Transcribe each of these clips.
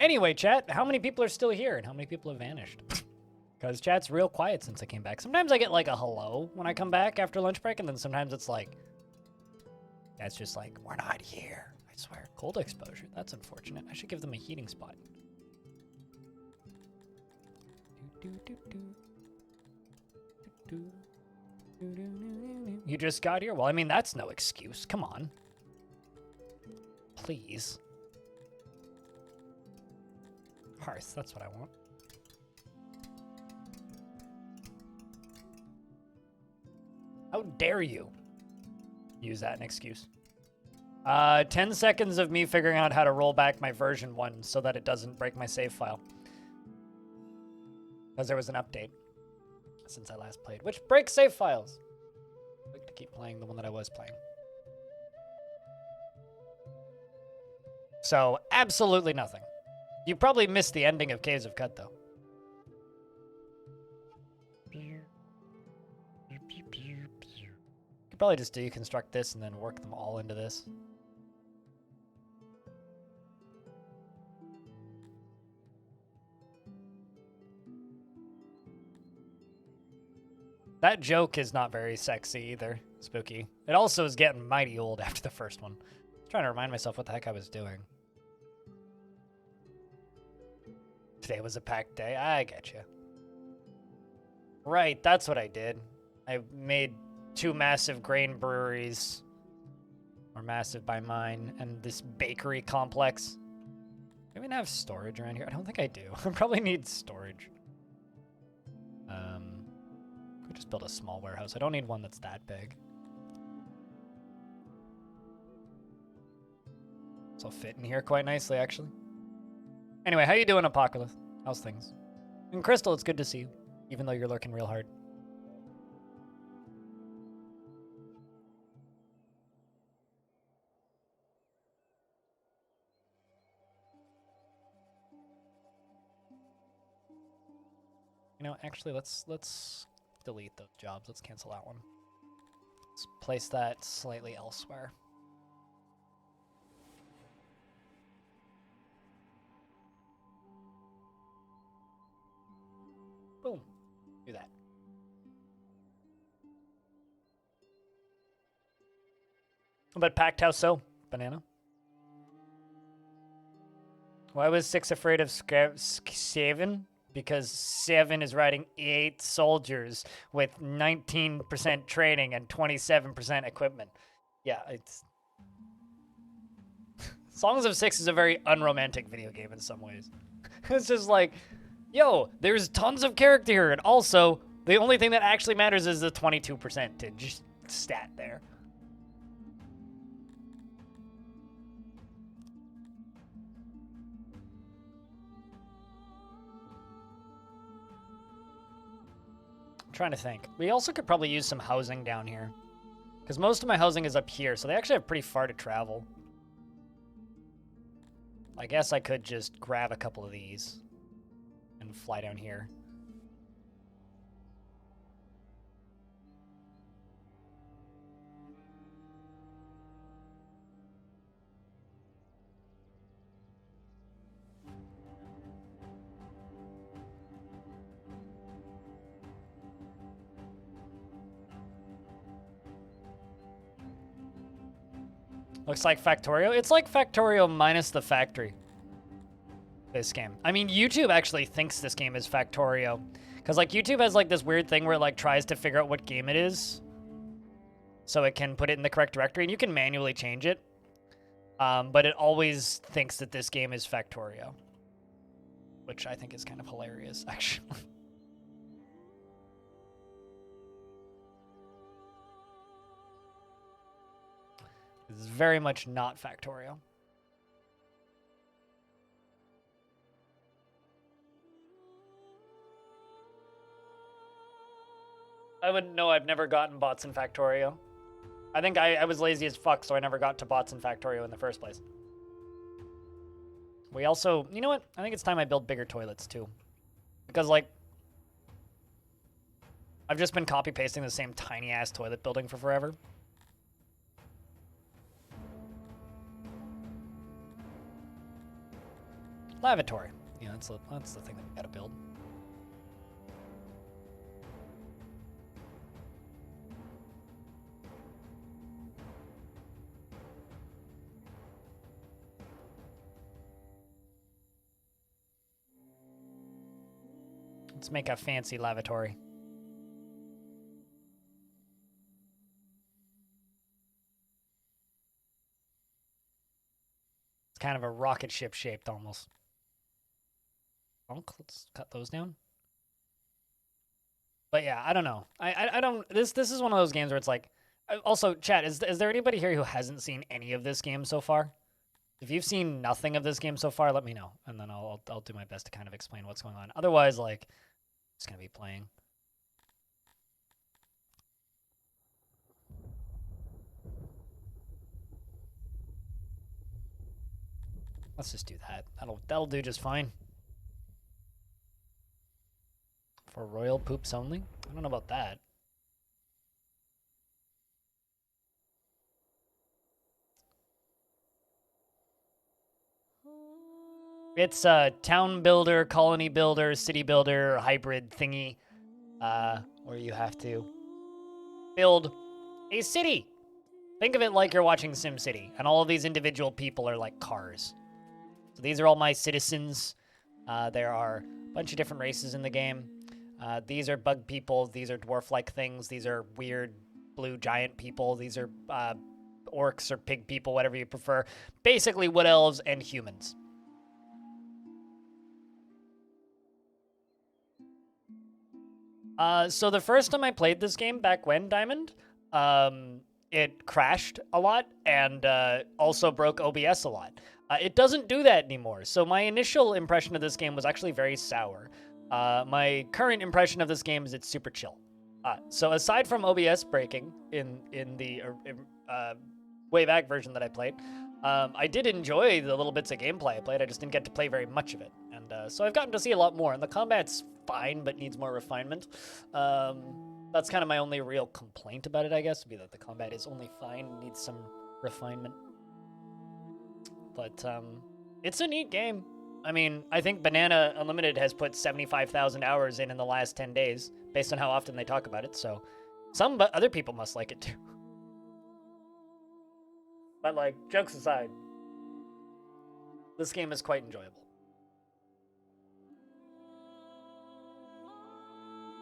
Anyway, chat, how many people are still here and how many people have vanished? Because chat's real quiet since I came back. Sometimes I get like a hello when I come back after lunch break, and then sometimes it's like, that's just like, we're not here. I swear. Cold exposure. That's unfortunate. I should give them a heating spot. You just got here? Well, I mean, that's no excuse. Come on. Please. Hearth, that's what I want. How dare you use that an excuse? 10 seconds of me figuring out how to roll back my version 1 so that it doesn't break my save file. Because there was an update since I last played, which breaks save files. I like to keep playing the one that I was playing. So, absolutely nothing. You probably missed the ending of Caves of Cut, though. Could probably just deconstruct this and then work them all into this. That joke is not very sexy either, Spooky. It also is getting mighty old after the first one. I'm trying to remind myself what the heck I was doing. Today was a packed day. I get you. Right, that's what I did. I made 2 massive grain breweries, or massive by mine, and this bakery complex. Do I even have storage around here? I don't think I do. I probably need storage. Could just build a small warehouse. I don't need one that's that big. This will fit in here quite nicely, actually. Anyway, how you doing, Apocalypse? How's things? And Crystal, it's good to see you, even though you're lurking real hard. You know, actually, let's delete those jobs. Let's cancel that one. Let's place that slightly elsewhere. Boom. Do that. But packed house, so banana. Why was 6 afraid of 7? Because 7 is riding 8 soldiers with 19% training and 27% equipment. Yeah, it's... Songs of 6 is a very unromantic video game in some ways. It's just like, yo, there's tons of character here, and also, the only thing that actually matters is the 22% just stat there. Trying to think. We also could probably use some housing down here. Because most of my housing is up here, so they actually have pretty far to travel. I guess I could just grab a couple of these and fly down here. Looks like Factorio. It's like Factorio minus the factory. This game. I mean, YouTube actually thinks this game is Factorio. Because, like, YouTube has, like, this weird thing where it, like, tries to figure out what game it is. So it can put it in the correct directory. And you can manually change it. But it always thinks that this game is Factorio. Which I think is kind of hilarious, actually. This is very much not Factorio. I wouldn't know. I've never gotten bots in Factorio. I think I was lazy as fuck, so I never got to bots in Factorio in the first place. We also... You know what? I think it's time I build bigger toilets, too. Because, like... I've just been copy-pasting the same tiny-ass toilet building for forever. Lavatory. Yeah, that's the thing that we gotta build. Let's make a fancy lavatory. It's kind of a rocket ship shaped almost. Let's cut those down. But yeah, I don't know. I don't. This is one of those games where it's like. Also, chat, is there anybody here who hasn't seen any of this game so far? If you've seen nothing of this game so far, let me know, and then I'll do my best to kind of explain what's going on. Otherwise, like, it's gonna be playing. Let's just do that. That'll do just fine. For royal poops only? I don't know about that. It's a town builder, colony builder, city builder, hybrid thingy, where you have to build a city. Think of it like you're watching SimCity, and all of these individual people are like cars. So these are all my citizens. There are a bunch of different races in the game. These are bug people. These are dwarf-like things. These are weird blue giant people. These are orcs or pig people, whatever you prefer. Basically, wood elves and humans. So the first time I played this game back when, Diamond, it crashed a lot and also broke OBS a lot. It doesn't do that anymore. So my initial impression of this game was actually very sour. My current impression of this game is it's super chill. So aside from OBS breaking in the way back version that I played, I did enjoy the little bits of gameplay I played. I just didn't get to play very much of it. And so I've gotten to see a lot more. And the combat's fine, but needs more refinement. That's kind of my only real complaint about it, I guess, would be that the combat is only fine, needs some refinement. But it's a neat game. I mean, I think Banana Unlimited has put 75,000 hours in the last 10 days, based on how often they talk about it, so some other people must like it too. But, like, jokes aside, this game is quite enjoyable.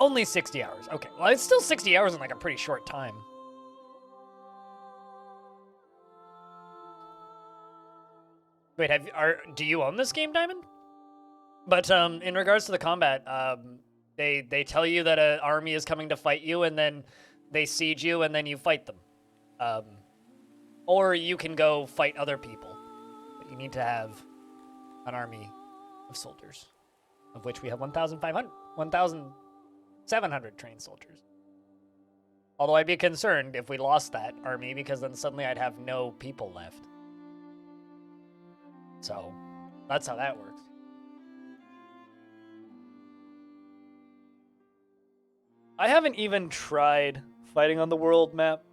Only 60 hours. Okay, well, it's still 60 hours in, like, a pretty short time. Wait, do you own this game, Diamond? But in regards to the combat, they tell you that an army is coming to fight you, and then they siege you, and then you fight them. Or you can go fight other people. But you need to have an army of soldiers, of which we have 1,700 trained soldiers. Although I'd be concerned if we lost that army, because then suddenly I'd have no people left. So, that's how that works. I haven't even tried fighting on the world map.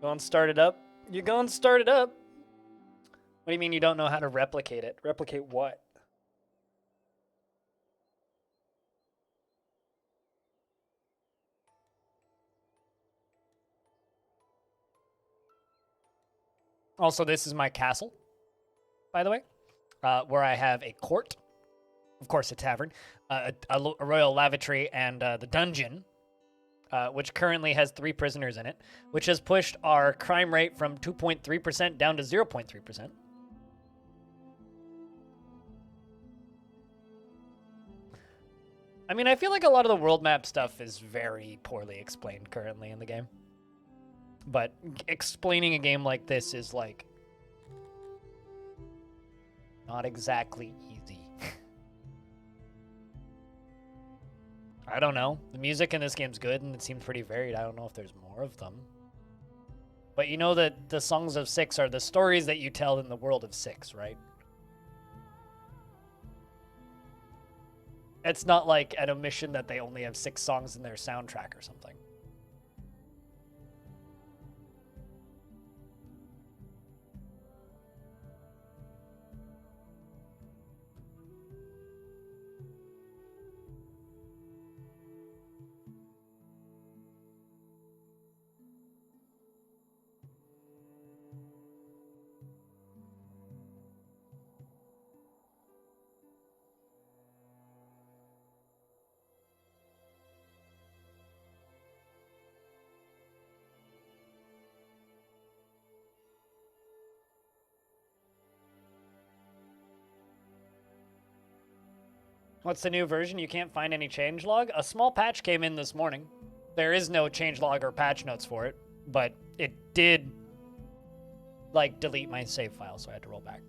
Go and start it up? You go and start it up. What do you mean you don't know how to replicate it? Replicate what? Also, this is my castle, by the way, where I have a court, of course, a tavern, a royal lavatory, and the dungeon, which currently has 3 prisoners in it, which has pushed our crime rate from 2.3% down to 0.3%. I mean, I feel like a lot of the world map stuff is very poorly explained currently in the game. But explaining a game like this is, like, not exactly easy. I don't know. The music in this game's good, and it seems pretty varied. I don't know if there's more of them. But you know that the Songs of Six are the stories that you tell in the world of Six, right? It's not like an omission that they only have 6 songs in their soundtrack or something. What's the new version? You can't find any changelog? A small patch came in this morning. There is no changelog or patch notes for it, but it did, like, delete my save file, so I had to roll back.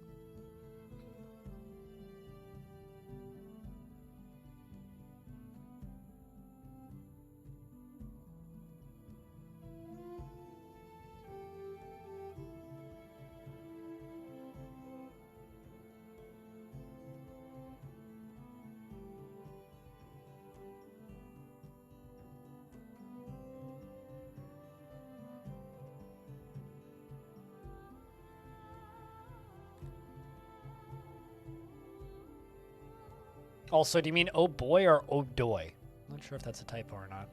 Also, do you mean oh boy or oh doy? I'm not sure if that's a typo or not.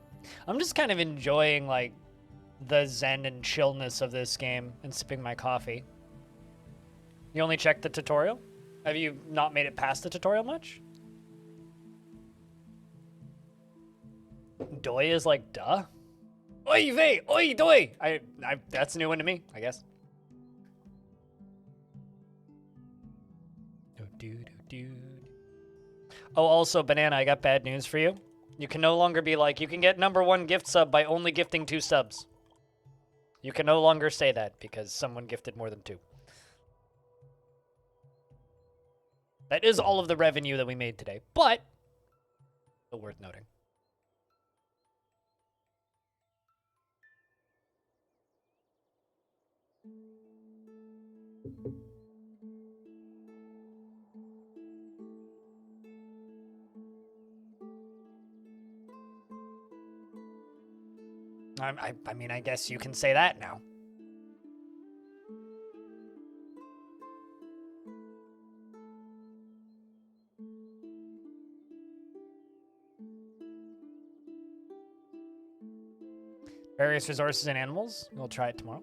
I'm just kind of enjoying, like, the zen and chillness of this game and sipping my coffee. You only checked the tutorial? Have you not made it past the tutorial much? Doy is like duh? Oy vey! Oy doy! That's a new one to me, I guess. Oh, also, Banana, I got bad news for you. You can no longer be like, you can get #1 gift sub by only gifting 2 subs. You can no longer say that because someone gifted more than 2. That is all of the revenue that we made today, but still worth noting. I mean, I guess you can say that now. Various resources and animals. We'll try it tomorrow.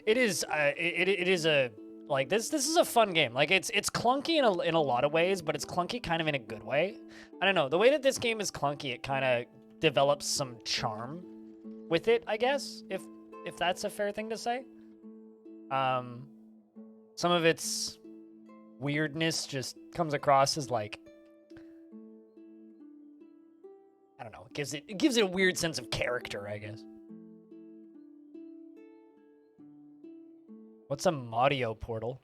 It is. It is a like this. This is a fun game. Like it's clunky in a lot of ways, but it's clunky kind of in a good way. I don't know. The way that this game is clunky, it kind of develops some charm with it, I guess, if that's a fair thing to say. Some of its weirdness just comes across as like, I don't know, it gives it a weird sense of character, I guess. What's a Modio portal?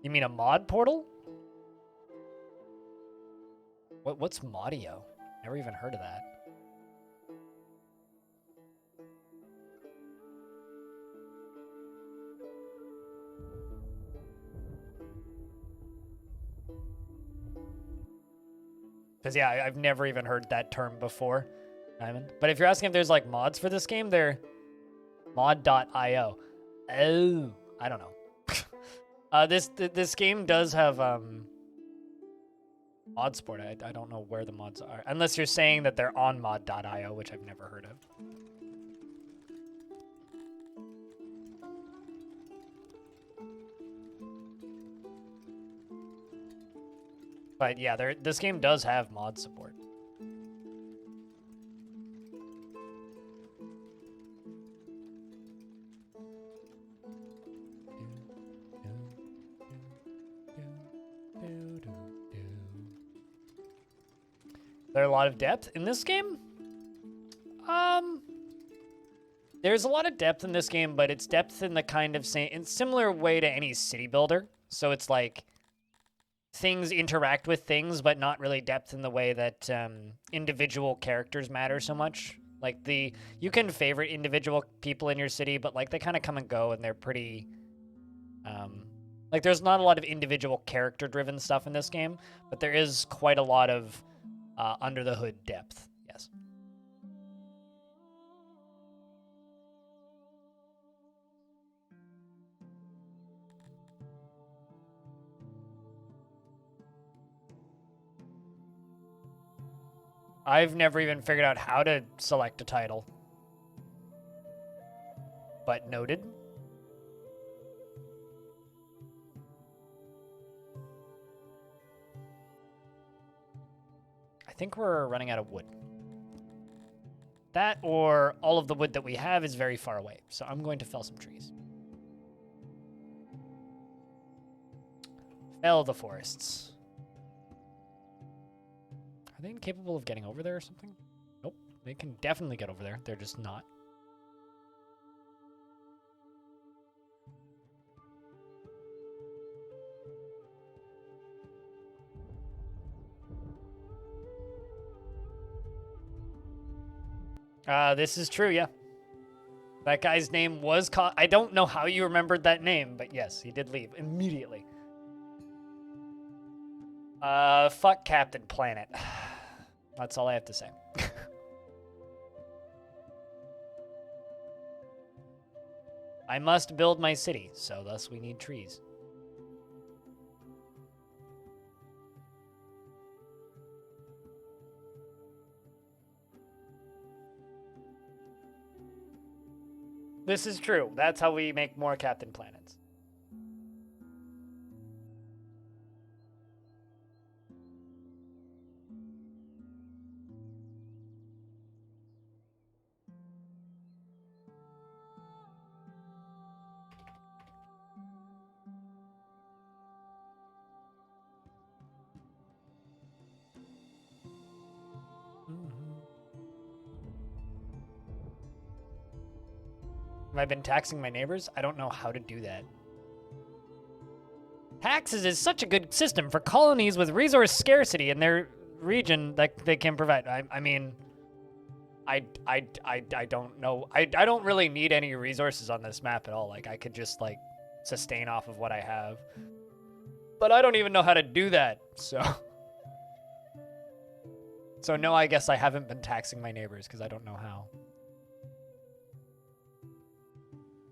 You mean a mod portal? What's Modio? Never even heard of that. Because, yeah, I've never even heard that term before, Diamond. But if you're asking if there's, like, mods for this game, they're mod.io. Oh, I don't know. This game does have mod support. I don't know where the mods are. Unless you're saying that they're on mod.io, which I've never heard of. But yeah, this game does have mod support. There are a lot of depth in this game? There's a lot of depth in this game, but it's depth in the kind of in similar way to any city builder. So it's like things interact with things, but not really depth in the way that individual characters matter so much. Like you can favorite individual people in your city, but like they kind of come and go, and they're pretty like there's not a lot of individual character-driven stuff in this game, but there is quite a lot of under the hood depth. Yes. I've never even figured out how to select a title. But noted. I think we're running out of wood. That or all of the wood that we have is very far away. So I'm going to fell some trees. Fell the forests. Are they incapable of getting over there or something? Nope. They can definitely get over there. They're just not. This is true, yeah. That guy's name was I don't know how you remembered that name, but yes, he did leave immediately. Fuck Captain Planet. That's all I have to say. I must build my city, so thus we need trees. This is true. That's how we make more Captain Planets. Have I been taxing my neighbors? I don't know how to do that. Taxes is such a good system for colonies with resource scarcity in their region that they can provide. I mean, I don't know. I don't really need any resources on this map at all. Like, I could just, like, sustain off of what I have. But I don't even know how to do that, so... So no, I guess I haven't been taxing my neighbors because I don't know how.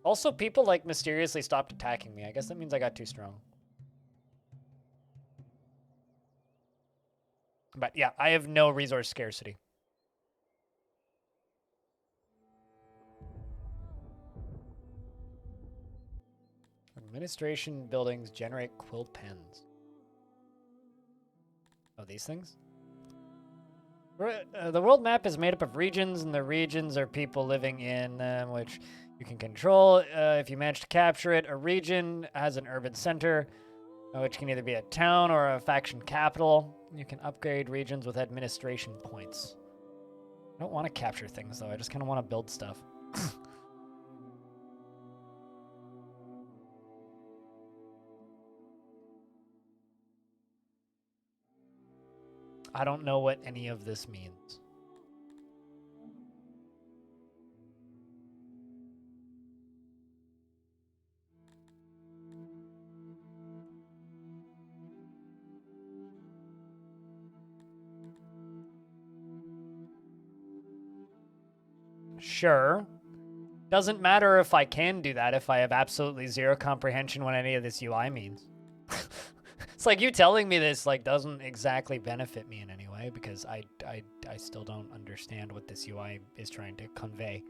Also, people, like, mysteriously stopped attacking me. I guess that means I got too strong. But yeah, I have no resource scarcity. Administration buildings generate quill pens. Oh, these things? The world map is made up of regions, and the regions are people living in them, which you can control. If you manage to capture it, a region has an urban center, which can either be a town or a faction capital. You can upgrade regions with administration points. I don't want to capture things, though. I just kind of want to build stuff. I don't know what any of this means. Sure. Doesn't matter if I can do that if I have absolutely zero comprehension what any of this UI means. It's like you telling me this like doesn't exactly benefit me in any way because I still don't understand what this UI is trying to convey.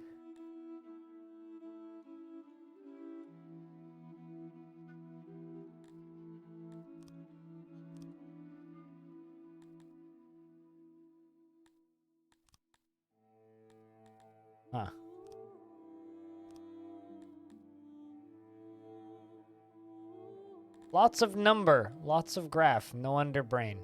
Huh. Lots of number, lots of graph, no underbrain.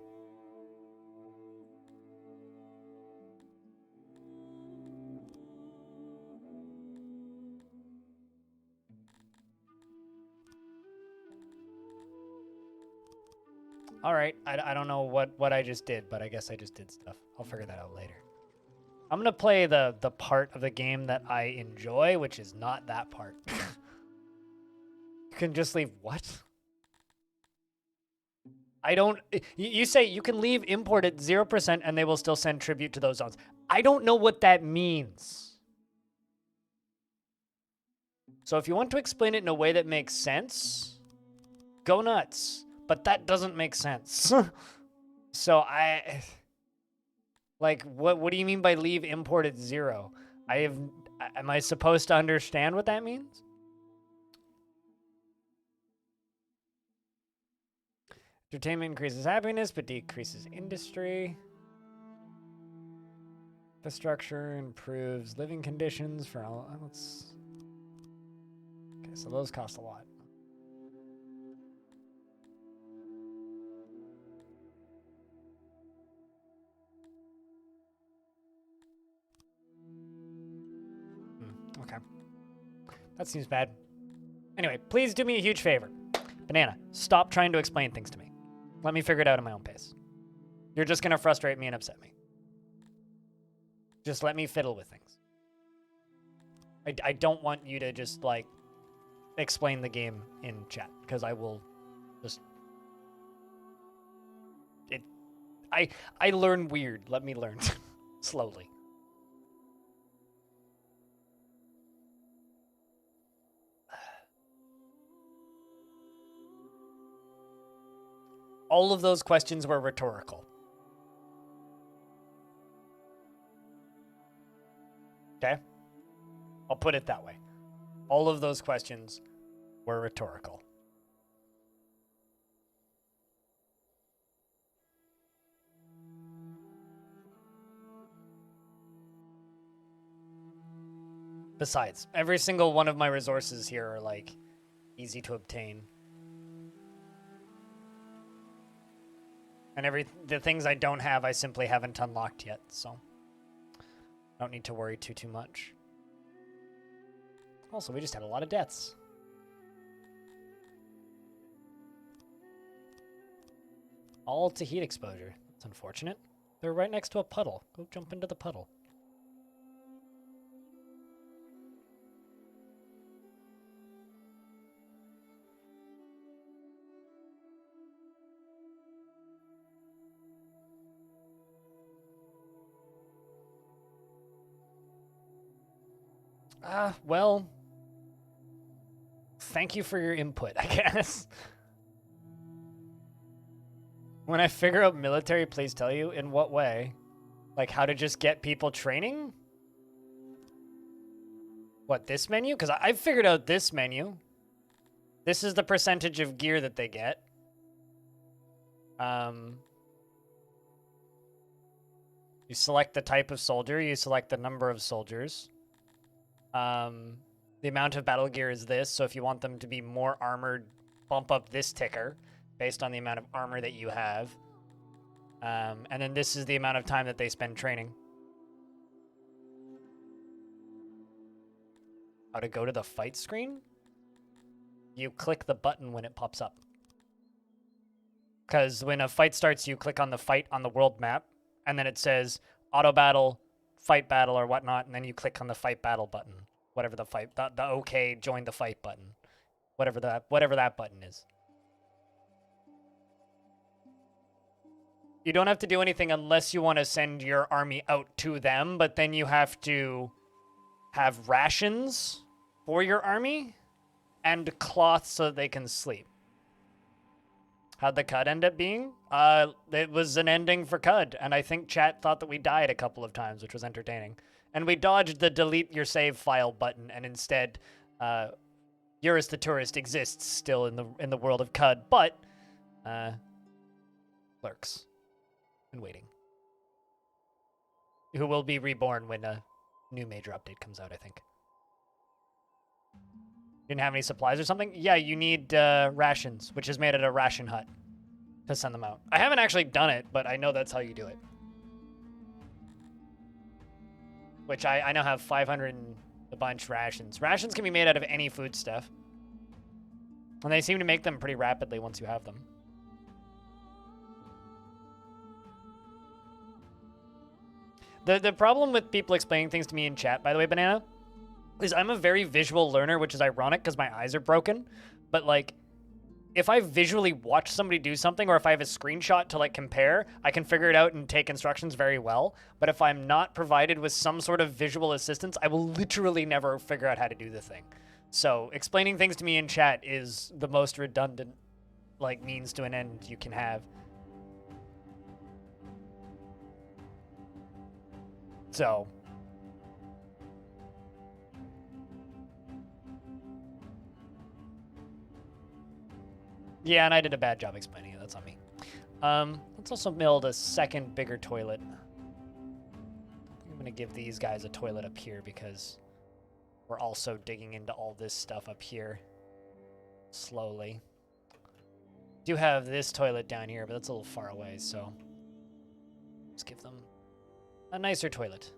All right, I don't know what I just did, but I guess I just did stuff. I'll figure that out later. I'm gonna play the part of the game that I enjoy, which is not that part. You can just leave what? I don't... You say you can leave import at 0% and they will still send tribute to those zones. I don't know what that means. So if you want to explain it in a way that makes sense, go nuts. But that doesn't make sense. So like, what do you mean by leave import at 0? Am I supposed to understand what that means? Entertainment increases happiness, but decreases industry. Infrastructure improves living conditions for all. Let's... Okay, so those cost a lot. Okay. That seems bad. Anyway, please do me a huge favor. Banana, stop trying to explain things to me. Let me figure it out at my own pace. You're just going to frustrate me and upset me. Just let me fiddle with things. I don't want you to just, like, explain the game in chat, because I will just... I learn weird. Let me learn slowly. All of those questions were rhetorical. Okay? I'll put it that way. All of those questions were rhetorical. Besides, every single one of my resources here are, like, easy to obtain. And the things I don't have, I simply haven't unlocked yet, so don't need to worry too much. Also, we just had a lot of deaths. All to heat exposure. That's unfortunate. They're right next to a puddle. Go jump into the puddle. Well, thank you for your input, I guess. When I figure out military, please tell you. In what way? Like how to just get people training? What, this menu? Because I figured out this menu. This is the percentage of gear that they get. You select the type of soldier. You select the number of soldiers. The amount of battle gear is this, so if you want them to be more armored, bump up this ticker based on the amount of armor that you have. And then this is the amount of time that they spend training. How to go to the fight screen? You click the button when it pops up. Because when a fight starts, you click on the fight on the world map, and then it says auto battle, fight battle, or whatnot, and then you click on the fight battle button. Whatever the fight, the OK, join the fight button. Whatever that button is. You don't have to do anything unless you want to send your army out to them, but then you have to have rations for your army and cloth so that they can sleep. How'd the CUD end up being? It was an ending for CUD, and I think chat thought that we died a couple of times, which was entertaining. And we dodged the delete your save file button, and instead, Eurus the Tourist exists still in the world of CUD, but lurks and waiting. Who will be reborn when a new major update comes out, I think. Didn't have any supplies or something? Yeah, you need rations, which is made at a ration hut to send them out. I haven't actually done it, but I know that's how you do it. Which I now have 500 and a bunch rations. Rations can be made out of any food stuff. And they seem to make them pretty rapidly once you have them. The problem with people explaining things to me in chat, by the way, Banana, is I'm a very visual learner, which is ironic because my eyes are broken. But, like, if I visually watch somebody do something, or if I have a screenshot to, like, compare, I can figure it out and take instructions very well. But if I'm not provided with some sort of visual assistance, I will literally never figure out how to do the thing. So explaining things to me in chat is the most redundant, like, means to an end you can have. So... yeah, and I did a bad job explaining it. That's on me. Let's also build a second, bigger toilet. I'm going to give these guys a toilet up here because we're also digging into all this stuff up here slowly. Do have this toilet down here, but that's a little far away, so let's give them a nicer toilet.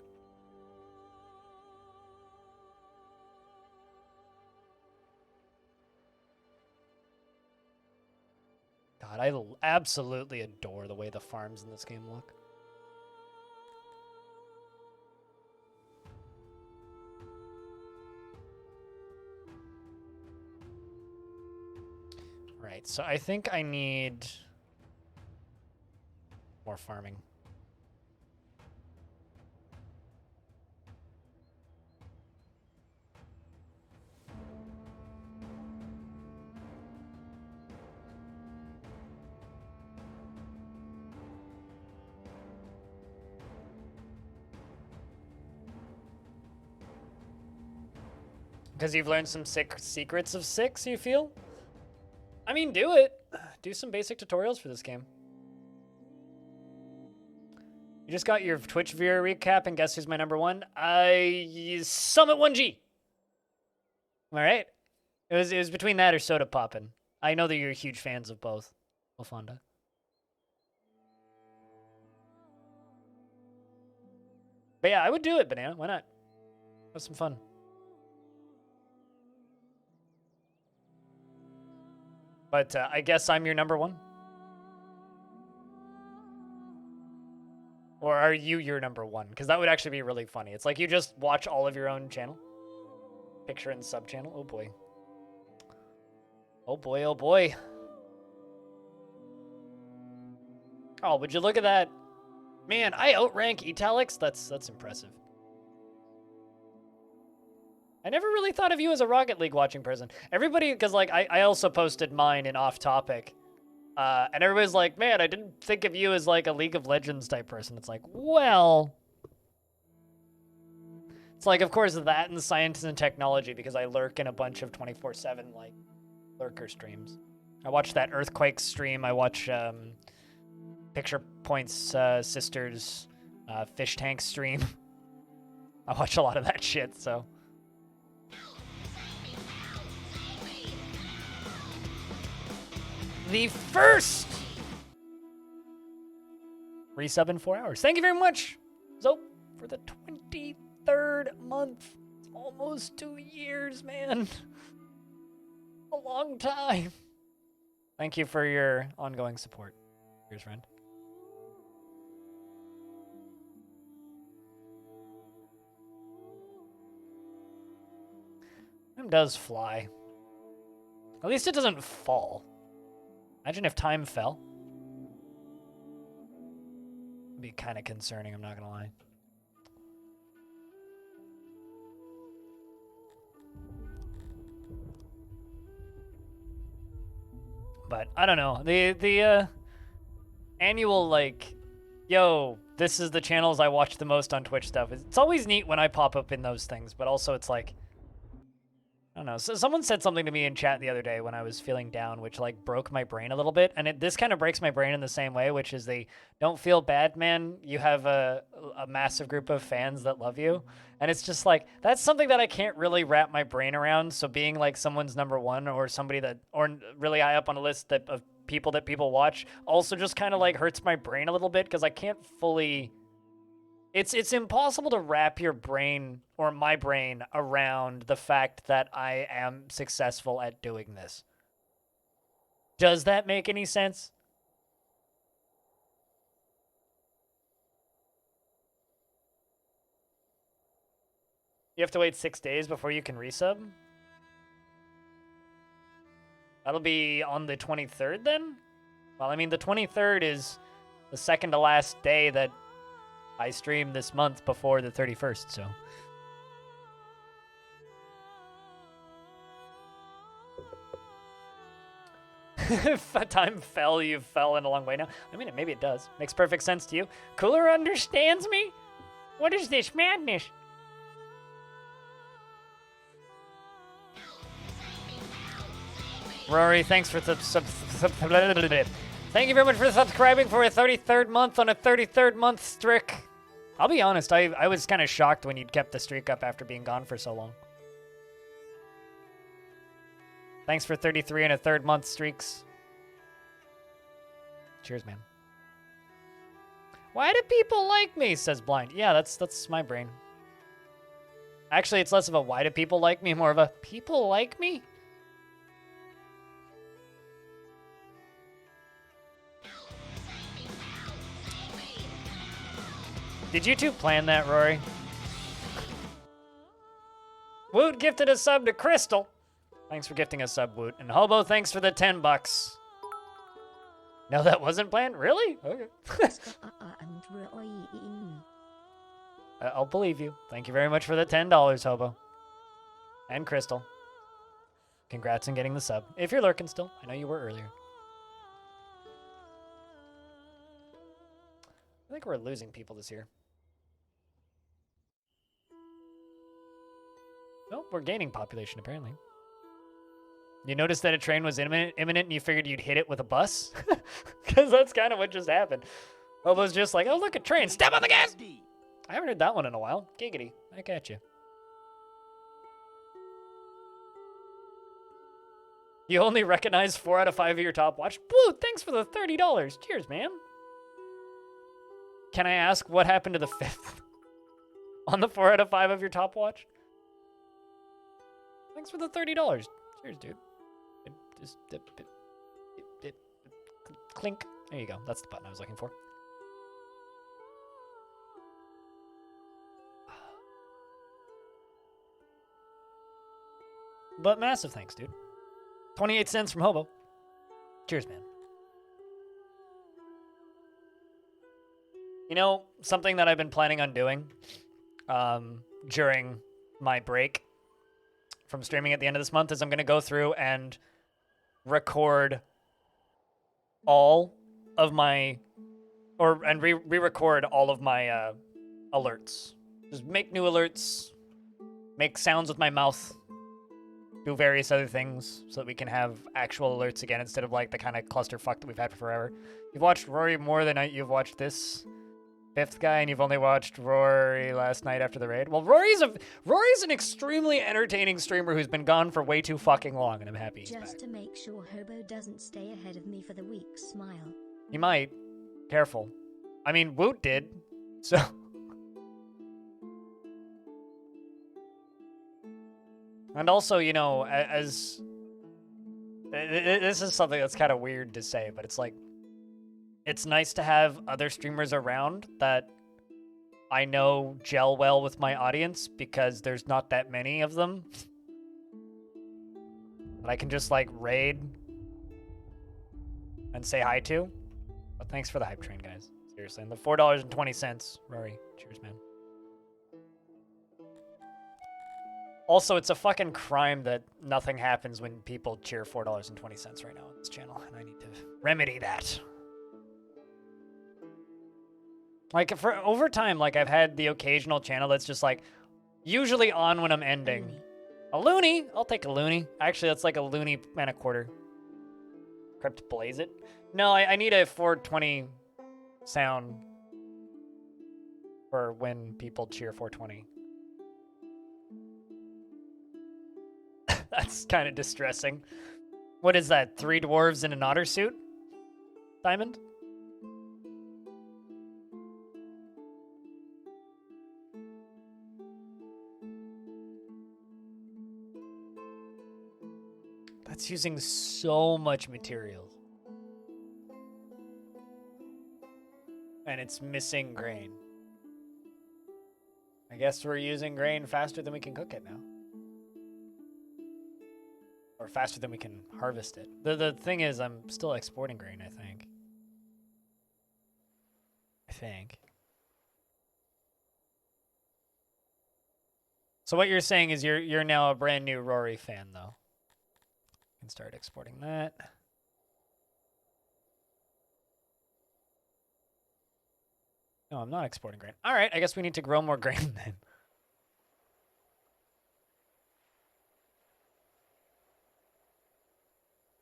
God, I absolutely adore the way the farms in this game look. Right, so I think I need more farming. Because you've learned some secrets of 6, you feel? I mean, do it. Do some basic tutorials for this game. You just got your Twitch viewer recap, and guess who's my number 1? Summit1G. All right. It was between that or Soda Poppin'. I know that you're huge fans of both. Ofonda. But yeah, I would do it, Banana. Why not? Have some fun. But I guess I'm your number 1. Or are you your number 1? Because that would actually be really funny. It's like you just watch all of your own channel. Picture and sub channel. Oh boy. Oh boy, oh boy. Oh, would you look at that? Man, I outrank Italics? That's impressive. I never really thought of you as a Rocket League watching person. Everybody, because like I also posted mine in Off Topic. And everybody's like, man, I didn't think of you as like a League of Legends type person. It's like, well... It's like, of course, that and science and technology, because I lurk in a bunch of 24/7, like, lurker streams. I watch that Earthquake stream. I watch Picture Point's sister's Fish Tank stream. I watch a lot of that shit, so... The first resub in 4 hours. Thank you very much, Zope, for the 23rd month. It's almost 2 years, man. A long time. Thank you for your ongoing support. Here's friend. Time does fly. At least it doesn't fall. Imagine if time fell. It'd be kind of concerning, I'm not gonna lie. But I don't know. The annual like, yo, this is the channels I watch the most on Twitch stuff. It's always neat when I pop up in those things, but also it's like, I don't know. So someone said something to me in chat the other day when I was feeling down, which like broke my brain a little bit. And this kind of breaks my brain in the same way, which is they don't feel bad, man. You have a massive group of fans that love you. And it's just like, that's something that I can't really wrap my brain around. So being like someone's number 1 or somebody that, or really high up on a list of people that people watch also just kind of like hurts my brain a little bit because I can't fully... It's impossible to wrap your brain, or my brain, around the fact that I am successful at doing this. Does that make any sense? You have to wait 6 days before you can resub? That'll be on the 23rd then? Well, I mean, the 23rd is the second to last day that I stream this month before the 31st, so. If time fell, you fell in a long way now. I mean, maybe it does. Makes perfect sense to you. Cooler understands me? What is this madness? Rory, thanks for Thank you very much for subscribing for a 33rd month on a 33rd month streak. I'll be honest, I was kind of shocked when you'd kept the streak up after being gone for so long. Thanks for 33 and a third month streaks. Cheers, man. Why do people like me, says Blind. Yeah, that's my brain. Actually, it's less of a why do people like me, more of a people like me? Did you two plan that, Rory? Woot gifted a sub to Crystal. Thanks for gifting a sub, Woot. And Hobo, thanks for the 10 bucks. No, that wasn't planned? Really? Okay. I'll believe you. Thank you very much for the $10, Hobo. And Crystal. Congrats on getting the sub. If you're lurking still. I know you were earlier. I think we're losing people this year. Nope, we're gaining population, apparently. You noticed that a train was imminent and you figured you'd hit it with a bus? Because that's kind of what just happened. Hobo's just like, oh, look, a train. Step on the gas! I haven't heard that one in a while. Giggity. Back at you. You only recognize 4 out of 5 of your top watch. Woo, thanks for the $30. Cheers, man. Can I ask what happened to the 5th? On the 4 out of 5 of your top watch? Thanks for the $30. Cheers, dude. Just clink. There you go. That's the button I was looking for. But massive thanks, dude. 28 cents from Hobo. Cheers, man. You know, something that I've been planning on doing during my break from streaming at the end of this month is I'm going to go through and record all of my, and re-record all of my alerts. Just make new alerts, make sounds with my mouth, do various other things so that we can have actual alerts again instead of like the kind of clusterfuck that we've had for forever. You've watched Rory more than you've watched this 5th guy, and you've only watched Rory last night after the raid. Well, Rory's an extremely entertaining streamer who's been gone for way too fucking long, and I'm happy he's Just back. to make sure Hobo doesn't stay ahead of me for the week, smile. He might. Careful. I mean, Woot did, so... And also, you know, as... This is something that's kind of weird to say, but it's like... It's nice to have other streamers around that I know gel well with my audience because there's not that many of them. That I can just, like, raid and say hi to. But thanks for the hype train, guys. Seriously. And the $4.20, Rory. Cheers, man. Also, it's a fucking crime that nothing happens when people cheer $4.20 right now on this channel, and I need to remedy that. Like, for over time, like, I've had the occasional channel that's just, like, usually on when I'm ending. A loony? I'll take a loony. Actually, that's like a loony and a quarter. Crypt Blaze it? No, I need a 420 sound for when people cheer 420. That's kind of distressing. What is that? 3 dwarves in an otter suit? Diamond? That's using so much material. And it's missing grain. I guess we're using grain faster than we can cook it now. Or faster than we can harvest it. The thing is, I'm still exporting grain, I think. So what you're saying is you're now a brand new Rory fan, though. You can start exporting that. No, I'm not exporting grain. All right, I guess we need to grow more grain then.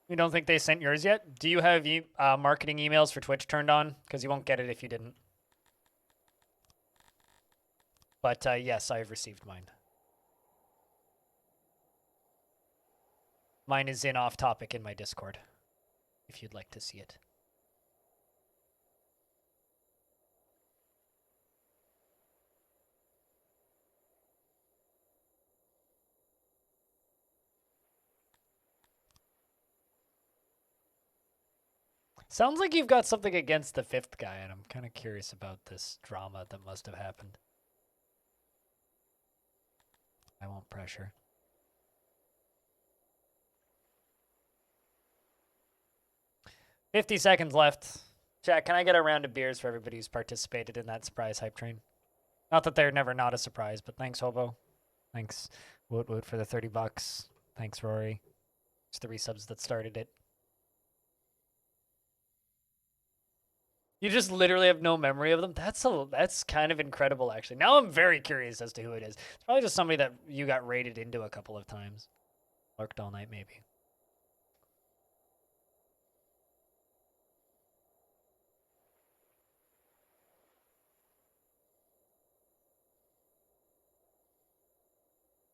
You don't think they sent yours yet? Do you have marketing emails for Twitch turned on? Because you won't get it if you didn't. But yes, I've received mine. Mine is in off topic in my Discord, if you'd like to see it. Sounds like you've got something against the fifth guy, and I'm kind of curious about this drama that must have happened. I won't pressure. $50 left. Jack, can I get a round of beers for everybody who's participated in that surprise hype train? Not that they're never not a surprise, but thanks, Hobo. Thanks, Woot Woot, for the $30. Thanks, Rory. It's the resubs that started it. You just literally have no memory of them? That's kind of incredible, actually. Now I'm very curious as to who it is. It's probably just somebody that you got raided into a couple of times. Lurked all night, maybe.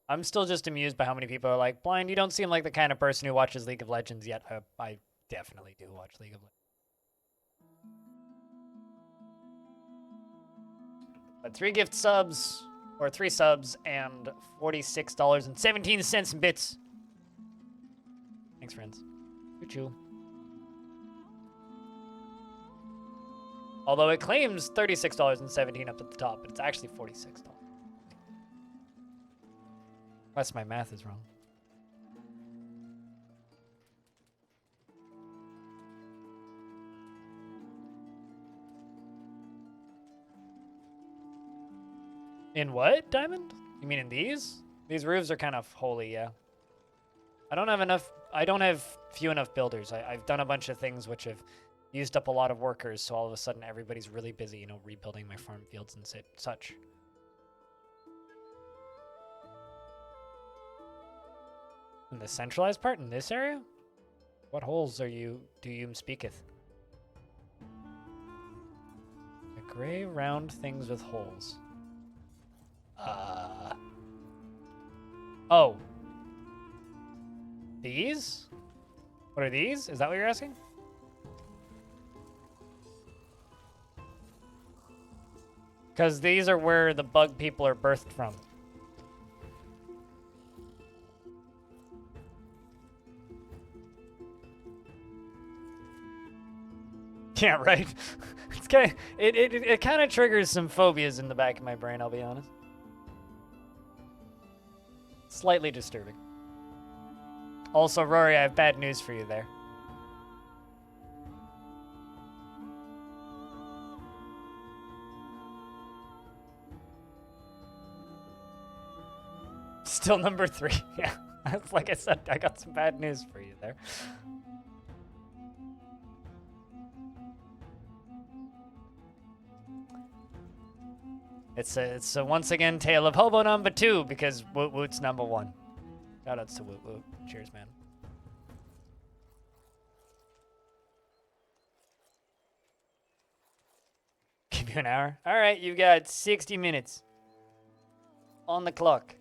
I'm still just amused by how many people are like, Blind, you don't seem like the kind of person who watches League of Legends yet. I definitely do watch League of Legends. But 3 gift subs, or 3 subs, and $46.17 in bits. Thanks, friends. Choo-choo. Although it claims $36.17 up at the top, but it's actually $46. Unless my math is wrong. In what, Diamond? You mean in these? These roofs are kind of holy, yeah. I don't have few enough builders. I've done a bunch of things which have used up a lot of workers, so all of a sudden everybody's really busy, you know, rebuilding my farm fields and such. In the centralized part in this area? What holes do you speaketh? The gray round things with holes. Oh. These? What are these? Is that what you're asking? Because these are where the bug people are birthed from. Yeah, right. It's kind of, it kind of triggers some phobias in the back of my brain, I'll be honest. Slightly disturbing. Also, Rory, I have bad news for you there. Still number 3. Yeah, like I said, I got some bad news for you there. It's a once again tale of hobo number 2 because Woot Woot's number 1. Shoutouts to Woot Woot. Cheers, man. Give you an hour. All right, you've got 60 minutes on the clock.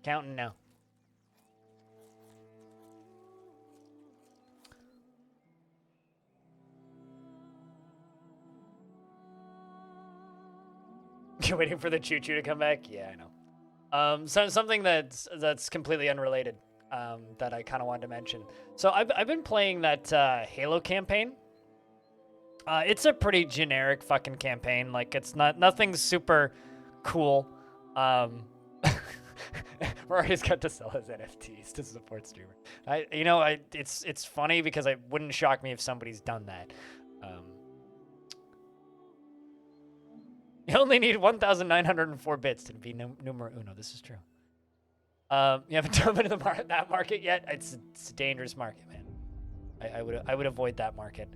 Counting now. You're waiting for the choo-choo to come back? Yeah, I know. So something that's completely unrelated that I kind of wanted to mention. So I've been playing that Halo campaign. It's a pretty generic fucking campaign. Like it's nothing super cool. Rory's got to sell his NFTs to support streamer. It's funny because it wouldn't shock me if somebody's done that. You only need 1,904 bits to be numero uno. This is true. You haven't dove into that market yet? It's a dangerous market, man. I would avoid that market.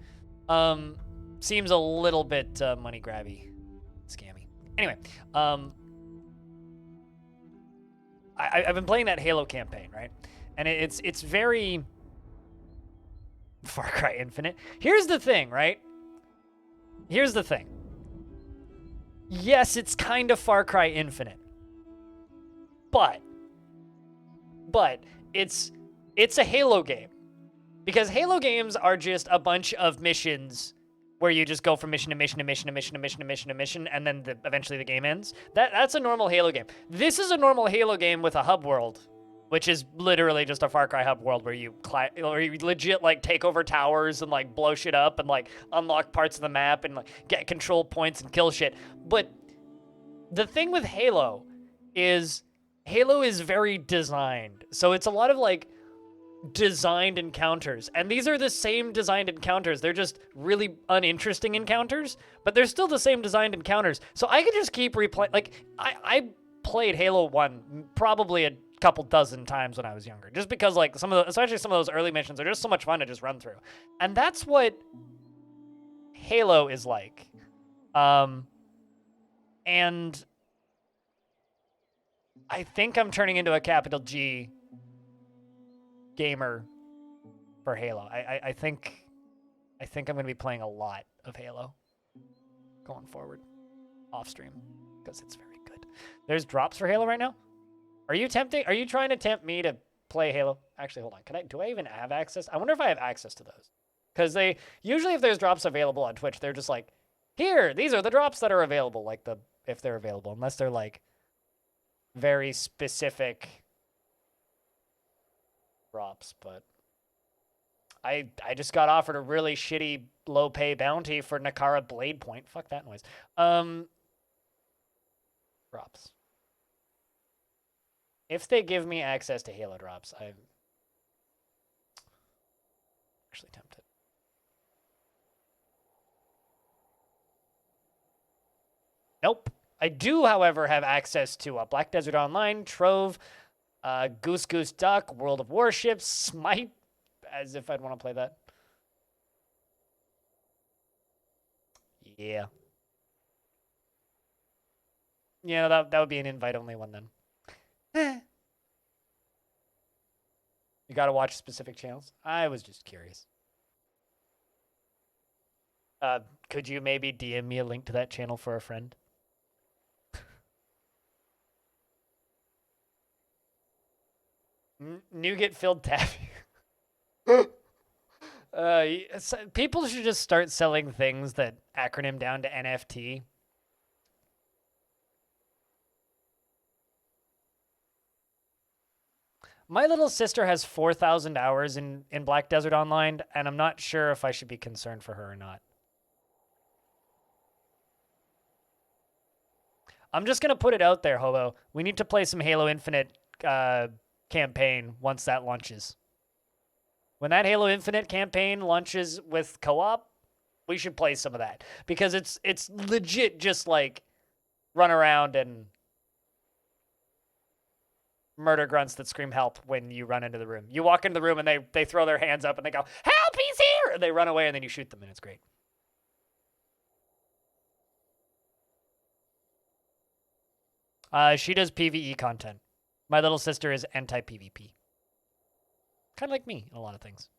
Seems a little bit money grabby, scammy. Anyway, I've been playing that Halo campaign, right? And it's very Far Cry Infinite. Here's the thing, right? Here's the thing. Yes, it's kind of Far Cry Infinite. But it's a Halo game. Because Halo games are just a bunch of missions where you just go from mission to mission to mission to mission to mission to mission to mission, and then eventually the game ends. That's a normal Halo game. This is a normal Halo game with a hub world which is literally just a Far Cry hub world where you legit like take over towers and like blow shit up and like unlock parts of the map and like get control points and kill shit. But the thing with Halo is very designed. So it's a lot of like designed encounters, and these are the same designed encounters. They're just really uninteresting encounters, but they're still the same designed encounters. So I could just keep replaying. Like I played Halo 1 probably a couple dozen times when I was younger, just because like especially some of those early missions are just so much fun to just run through. And that's what Halo is like. And I think I'm turning into a capital G gamer for Halo. I think I'm going to be playing a lot of Halo going forward off stream because it's very good. There's drops for Halo right now. Are you trying to tempt me to play Halo? Actually, hold on. Do I even have access? I wonder if I have access to those. Because they usually, if there's drops available on Twitch, they're just like, here, these are the drops that are available, like if they're available, unless they're like very specific drops. But I just got offered a really shitty low pay bounty for Nakara Blade Point. Fuck that noise. Drops. If they give me access to Halo drops, I'm actually tempted. Nope. I do, however, have access to Black Desert Online, Trove, Goose Goose Duck, World of Warships, Smite, as if I'd want to play that. Yeah. Yeah, that would be an invite-only one then. You gotta watch specific channels. I was just curious. Could you maybe DM me a link to that channel for a friend? Nougat filled taffy. People should just start selling things that acronym down to NFT. My little sister has 4,000 hours in Black Desert Online, and I'm not sure if I should be concerned for her or not. I'm just going to put it out there, Hobo. We need to play some Halo Infinite campaign once that launches. When that Halo Infinite campaign launches with co-op, we should play some of that. Because it's legit just like run around and murder grunts that scream help when you run into the room. You walk into the room and they throw their hands up and they go, help, he's here! And they run away and then you shoot them and it's great. She does PvE content. My little sister is anti-PvP. Kind of like me in a lot of things.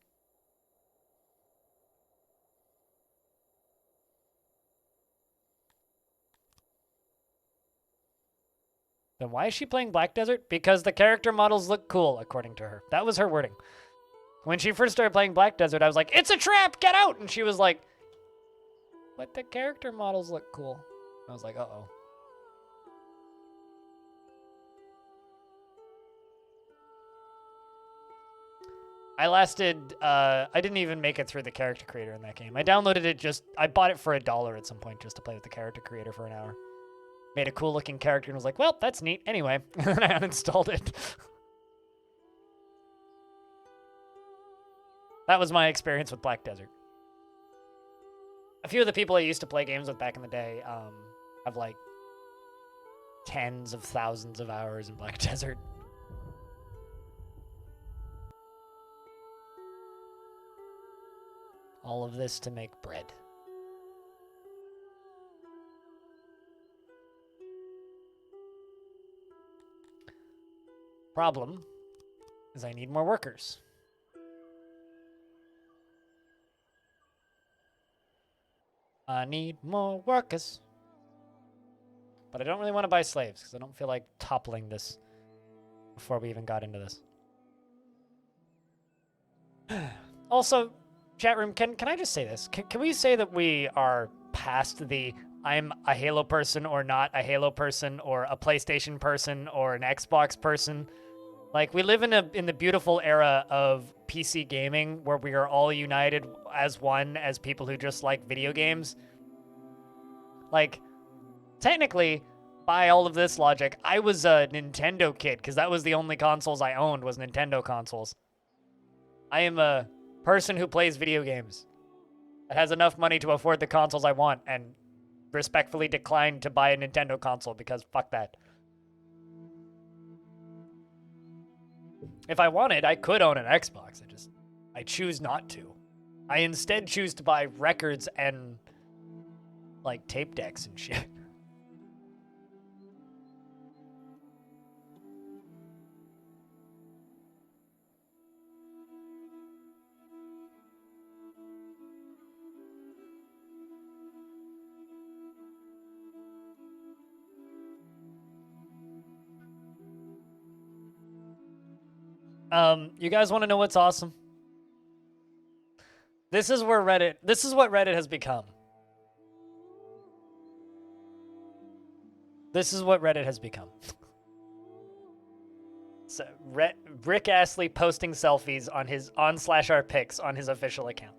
Then why is she playing Black Desert? Because the character models look cool, according to her. That was her wording. When she first started playing Black Desert, I was like, it's a trap, get out! And she was like, but the character models look cool. I was like, uh-oh. I didn't even make it through the character creator in that game. I downloaded it I bought it for $1 at some point just to play with the character creator for an hour. Made a cool looking character and was like, well, that's neat. Anyway, and then I uninstalled it. That was my experience with Black Desert. A few of the people I used to play games with back in the day have like tens of thousands of hours in Black Desert. All of this to make bread. Problem is I need more workers. I need more workers. But I don't really want to buy slaves because I don't feel like toppling this before we even got into this. Also, chat room, can I just say this? Can we say that we are past the I'm a Halo person or not a Halo person or a PlayStation person or an Xbox person Like, we live in the beautiful era of PC gaming where we are all united as one, as people who just like video games. Like, technically, by all of this logic, I was a Nintendo kid because that was the only consoles I owned was Nintendo consoles. I am a person who plays video games that has enough money to afford the consoles I want and respectfully decline to buy a Nintendo console because fuck that. If I wanted, I could own an Xbox. I choose not to. I instead choose to buy records and like tape decks and shit. You guys want to know what's awesome? This is what Reddit has become. This is what Reddit has become. So, Rick Astley posting selfies on his /rpics on his official account.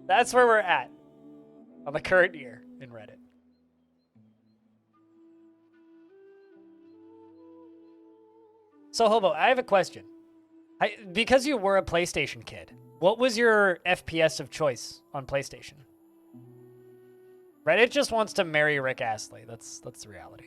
That's where we're at on the current year in Reddit. So, Hobo, I have a question. Because you were a PlayStation kid, what was your FPS of choice on PlayStation? Reddit just wants to marry Rick Astley. That's the reality.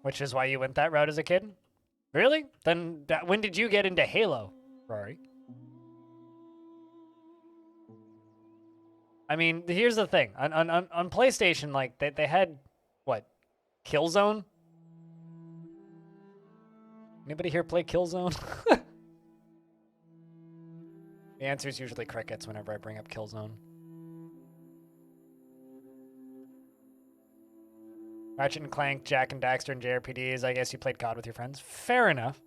Which is why you went that route as a kid? Really? Then when did you get into Halo, Rory? I mean, here's the thing. On PlayStation, like, they had, what, Killzone? Anybody here play Killzone? The answer is usually crickets whenever I bring up Killzone. Ratchet and Clank, Jack and Daxter, and JRPGs. I guess you played COD with your friends. Fair enough.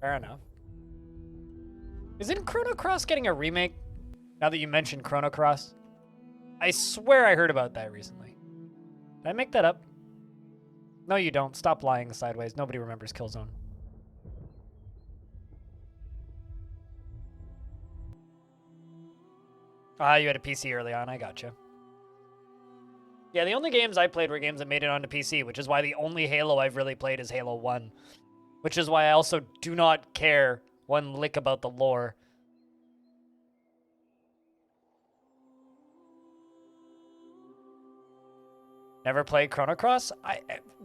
Fair enough. Isn't Chrono Cross getting a remake? Now that you mentioned Chrono Cross. I swear I heard about that recently. Did I make that up? No, you don't. Stop lying sideways. Nobody remembers Killzone. Ah, you had a PC early on. I gotcha. Yeah, the only games I played were games that made it onto PC, which is why the only Halo I've really played is Halo 1. Which is why I also do not care one lick about the lore. Never played Chrono Cross?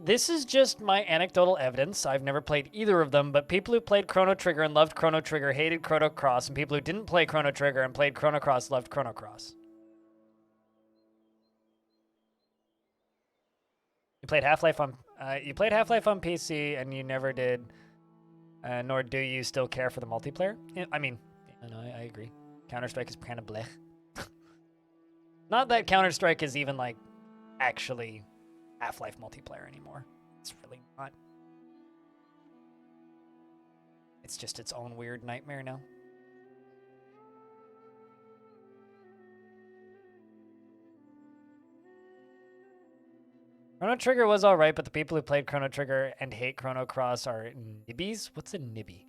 This is just my anecdotal evidence. I've never played either of them, but people who played Chrono Trigger and loved Chrono Trigger hated Chrono Cross, and people who didn't play Chrono Trigger and played Chrono Cross loved Chrono Cross. You played Half-Life on PC, and you never did, nor do you still care for the multiplayer. I mean, no, I agree. Counter-Strike is kind of blech. Not that Counter-Strike is even like actually Half-Life multiplayer anymore. It's really not. It's just its own weird nightmare now. Chrono Trigger was alright, but the people who played Chrono Trigger and hate Chrono Cross are nibbies? What's a nibby?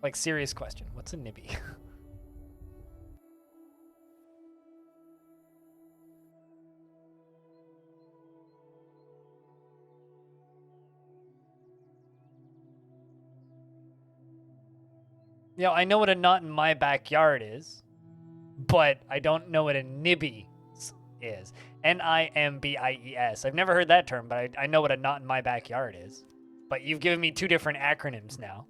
Like, serious question. What's a nibby? You know, I know what a not in my backyard is, but I don't know what a nibby is. N-I-M-B-I-E-S. I've never heard that term, but I know what a not in my backyard is. But you've given me two different acronyms now.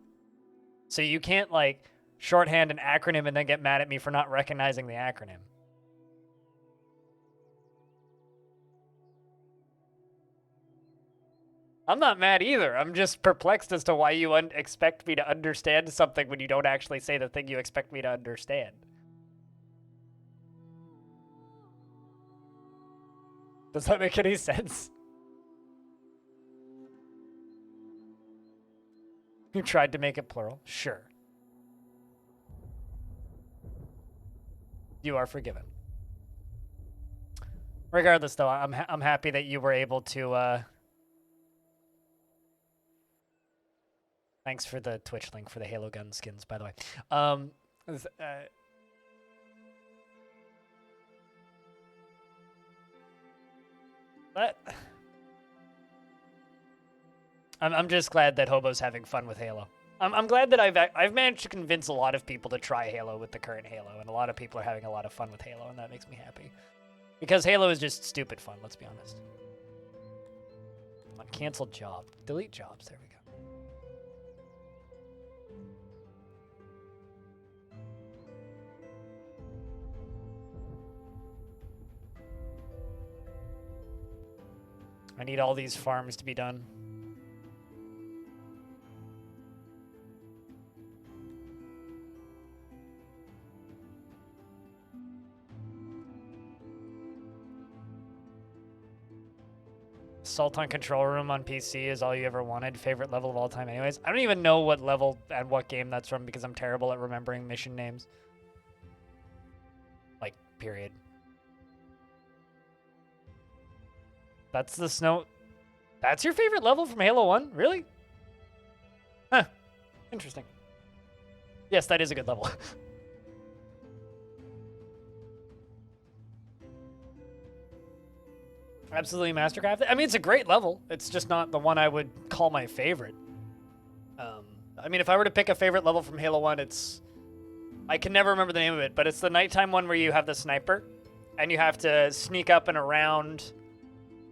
So you can't, like, shorthand an acronym and then get mad at me for not recognizing the acronym. I'm not mad either. I'm just perplexed as to why you expect me to understand something when you don't actually say the thing you expect me to understand. Does that make any sense? You tried to make it plural? Sure. You are forgiven. Regardless, though, I'm happy that you were able to. Thanks for the Twitch link for the Halo gun skins, by the way. But I'm just glad that Hobo's having fun with Halo. I'm glad that I've managed to convince a lot of people to try Halo with the current Halo, and a lot of people are having a lot of fun with Halo, and that makes me happy. Because Halo is just stupid fun, let's be honest. Come on, cancel job. Delete jobs, there we go. I need all these farms to be done. Assault on Control Room on PC is all you ever wanted. Favorite level of all time anyways. I don't even know what level and what game that's from because I'm terrible at remembering mission names. Like, period. That's the snow. That's your favorite level from Halo 1? Really? Huh. Interesting. Yes, that is a good level. Absolutely Mastercraft. I mean, it's a great level. It's just not the one I would call my favorite. I mean, if I were to pick a favorite level from Halo 1, it's... I can never remember the name of it, but it's the nighttime one where you have the sniper, and you have to sneak up and around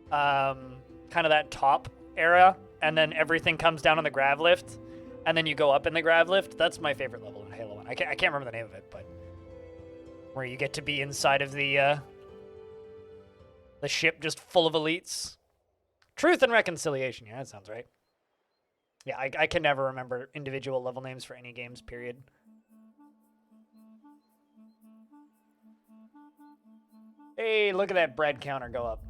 kind of that top area, and then everything comes down on the grav lift, and then you go up in the grav lift. That's my favorite level in Halo 1. I can't remember the name of it, but where you get to be inside of the ship just full of elites. Truth and Reconciliation. Yeah, that sounds right. Yeah, I can never remember individual level names for any games, period. Hey, look at that bread counter go up.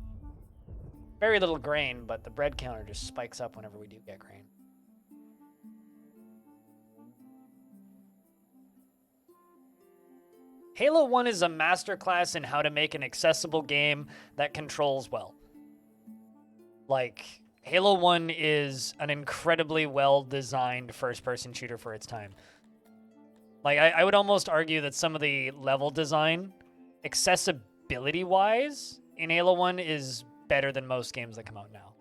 Very little grain, but the bread counter just spikes up whenever we do get grain. Halo 1 is a masterclass in how to make an accessible game that controls well. Like, Halo 1 is an incredibly well-designed first-person shooter for its time. Like, I would almost argue that some of the level design, accessibility-wise, in Halo 1 is better than most games that come out now.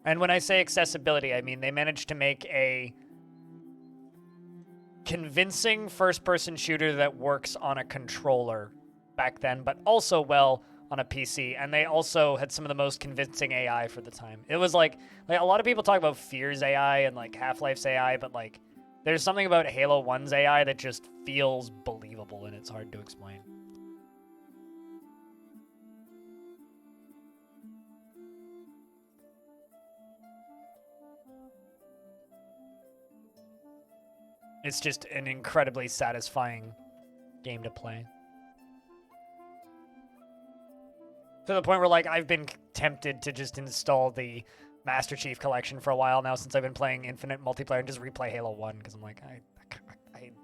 And when I say accessibility, I mean they managed to make a convincing first-person shooter that works on a controller back then, but also well on a PC. And they also had some of the most convincing AI for the time. It was like a lot of people talk about Fear's AI and like Half-Life's AI, but like there's something about Halo 1's AI that just feels believable and it's hard to explain. It's just an incredibly satisfying game to play. To the point where, like, I've been tempted to just install the Master Chief Collection for a while now since I've been playing Infinite multiplayer and just replay Halo 1 because I'm like, I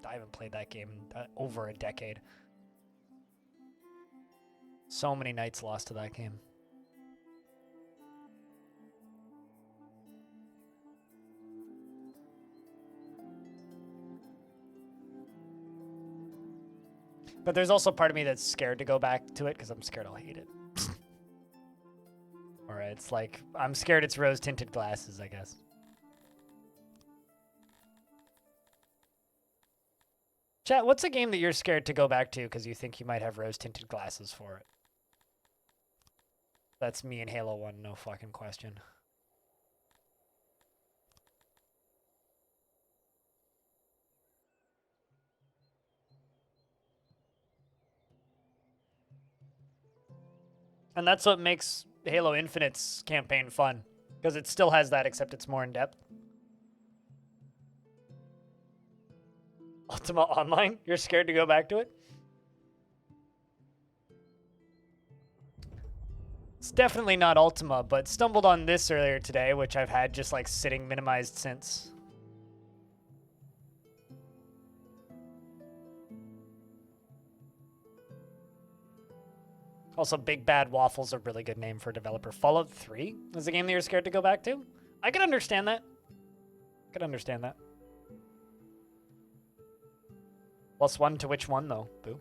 haven't played that game in over a decade. So many nights lost to that game. But there's also part of me that's scared to go back to it because I'm scared I'll hate it. Or it's like, I'm scared it's rose-tinted glasses, I guess. Chat, what's a game that you're scared to go back to because you think you might have rose-tinted glasses for it? That's me in Halo 1, no fucking question. And that's what makes Halo Infinite's campaign fun, because it still has that, except it's more in-depth. Ultima Online? You're scared to go back to it? It's definitely not Ultima, but stumbled on this earlier today, which I've had just like sitting minimized since. Also, Big Bad Waffle's a really good name for a developer. Fallout 3 is a game that you're scared to go back to? I could understand that. I could understand that. +1 to which one, though? Boo.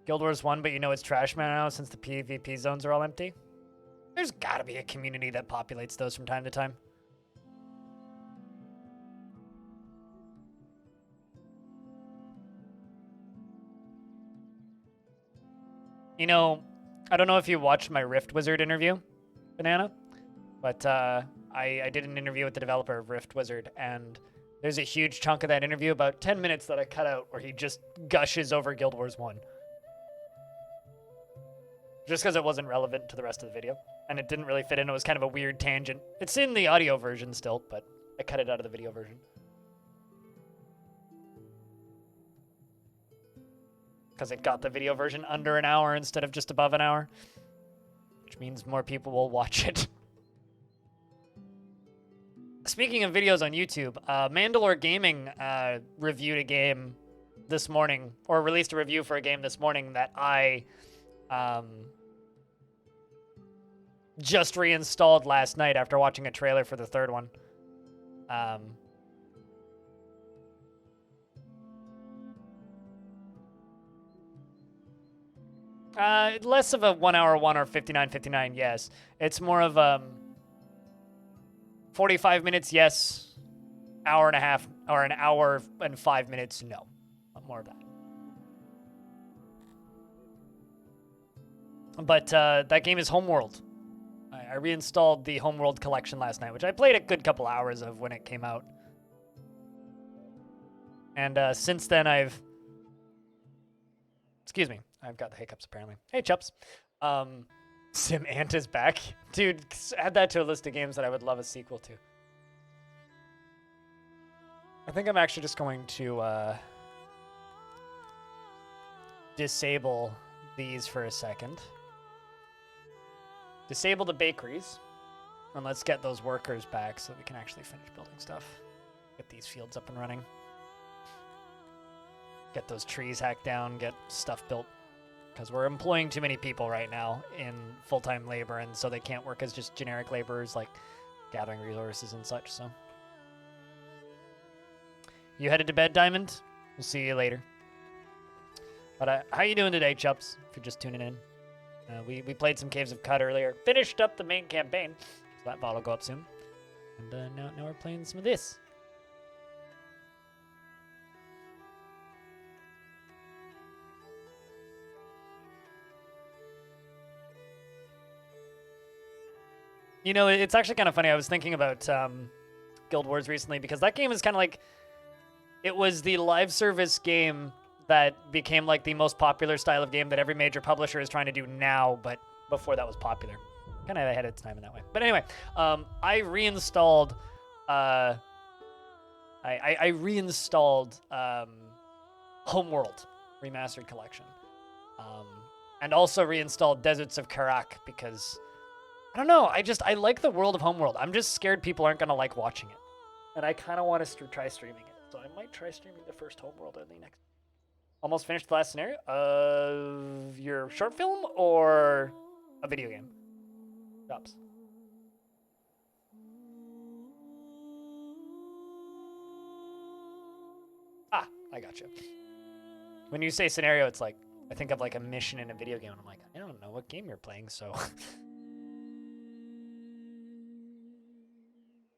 Guild Wars 1, but you know it's trash now since the PvP zones are all empty? There's gotta be a community that populates those from time to time. You know, I don't know if you watched my Rift Wizard interview, Banana, but I did an interview with the developer of Rift Wizard, and there's a huge chunk of that interview, about 10 minutes, that I cut out where he just gushes over Guild Wars 1. Just because it wasn't relevant to the rest of the video, and it didn't really fit in. It was kind of a weird tangent. It's in the audio version still, but I cut it out of the video version. Because it got the video version under an hour instead of just above an hour, which means more people will watch it. Speaking of videos on YouTube, Mandalore Gaming reviewed a game this morning, or released a review for a game this morning that I just reinstalled last night after watching a trailer for the third one. Less of a 1 hour one or 59.59, yes. It's more of 45 minutes, yes. Hour and a half, or an hour and 5 minutes, no. More of that. But that game is Homeworld. I reinstalled the Homeworld collection last night, which I played a good couple hours of when it came out. And since then Excuse me. I've got the hiccups, apparently. Hey, Chups. Sim Ant is back. Dude, add that to a list of games that I would love a sequel to. I think I'm actually just going to disable these for a second. Disable the bakeries. And let's get those workers back so that we can actually finish building stuff. Get these fields up and running. Get those trees hacked down, get stuff built. Because we're employing too many people right now in full-time labor, and so they can't work as just generic laborers, like gathering resources and such, so. You headed to bed, Diamond? We'll see you later. But how you doing today, Chups, if you're just tuning in? We played some Caves of Cut earlier. Finished up the main campaign, so that bot will go up soon. And now we're playing some of this. You know, it's actually kind of funny. I was thinking about Guild Wars recently because that game is kind of like, it was the live service game that became like the most popular style of game that every major publisher is trying to do now, but before that was popular. Kind of ahead of its time in that way. But anyway, I reinstalled I reinstalled Homeworld Remastered Collection. And also reinstalled Deserts of Karak because I don't know. I like the world of Homeworld. I'm just scared people aren't going to like watching it. And I kind of want to try streaming it. So I might try streaming the first Homeworld early next. Almost finished the last scenario of your short film or a video game? Stops. Ah, I gotcha. When you say scenario, it's like, I think of like a mission in a video game. And I'm like, I don't know what game you're playing, so...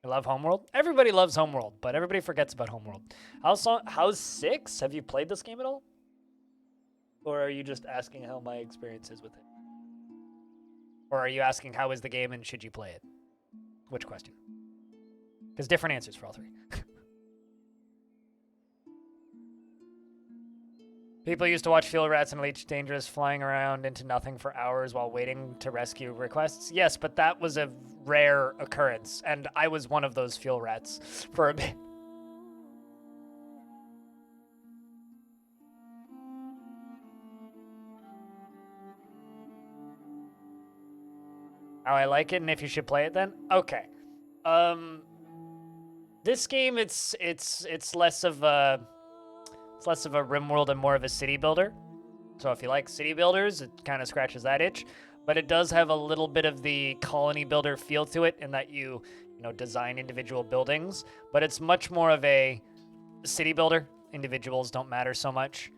I love Homeworld. Everybody loves Homeworld, but everybody forgets about Homeworld. How's 6? Have you played this game at all? Or are you just asking how my experience is with it? Or are you asking how is the game and should you play it? Which question? Because different answers for all three. People used to watch Field Rats and Elite Dangerous flying around into nothing for hours while waiting to rescue requests. Yes, but that was a rare occurrence, and I was one of those Field Rats for a bit. How I like it and if you should play it then? Okay. This game it's less of a RimWorld and more of a city builder. So if you like city builders, it kind of scratches that itch. But it does have a little bit of the colony builder feel to it in that you design individual buildings. But it's much more of a city builder. Individuals don't matter so much.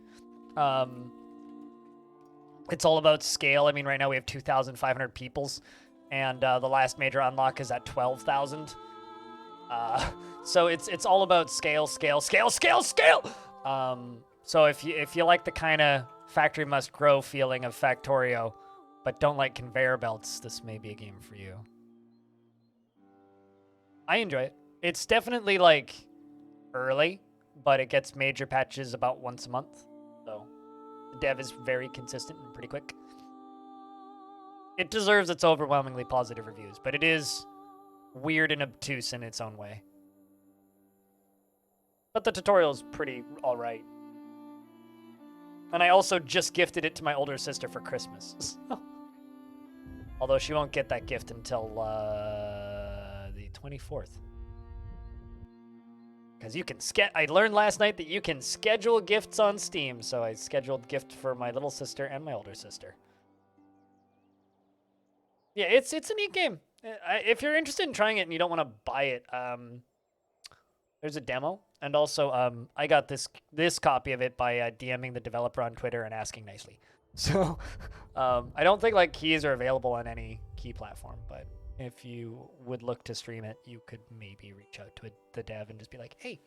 It's all about scale. I mean, right now we have 2,500 peoples, and the last major unlock is at 12,000. So it's all about scale. So if you like the kind of factory must grow feeling of Factorio, but don't like conveyor belts, this may be a game for you. I enjoy it. It's definitely like early, but it gets major patches about once a month. So the dev is very consistent and pretty quick. It deserves its overwhelmingly positive reviews, but it is weird and obtuse in its own way. But the tutorial is pretty alright. And I also just gifted it to my older sister for Christmas. Although she won't get that gift until the 24th. Because you can I learned last night that you can schedule gifts on Steam, so I scheduled gift for my little sister and my older sister. Yeah, it's a neat game. If you're interested in trying it and you don't want to buy it, there's a demo. And also, I got this copy of it by DMing the developer on Twitter and asking nicely. So, I don't think like keys are available on any key platform, but if you would look to stream it, you could maybe reach out to the dev and just be like, hey,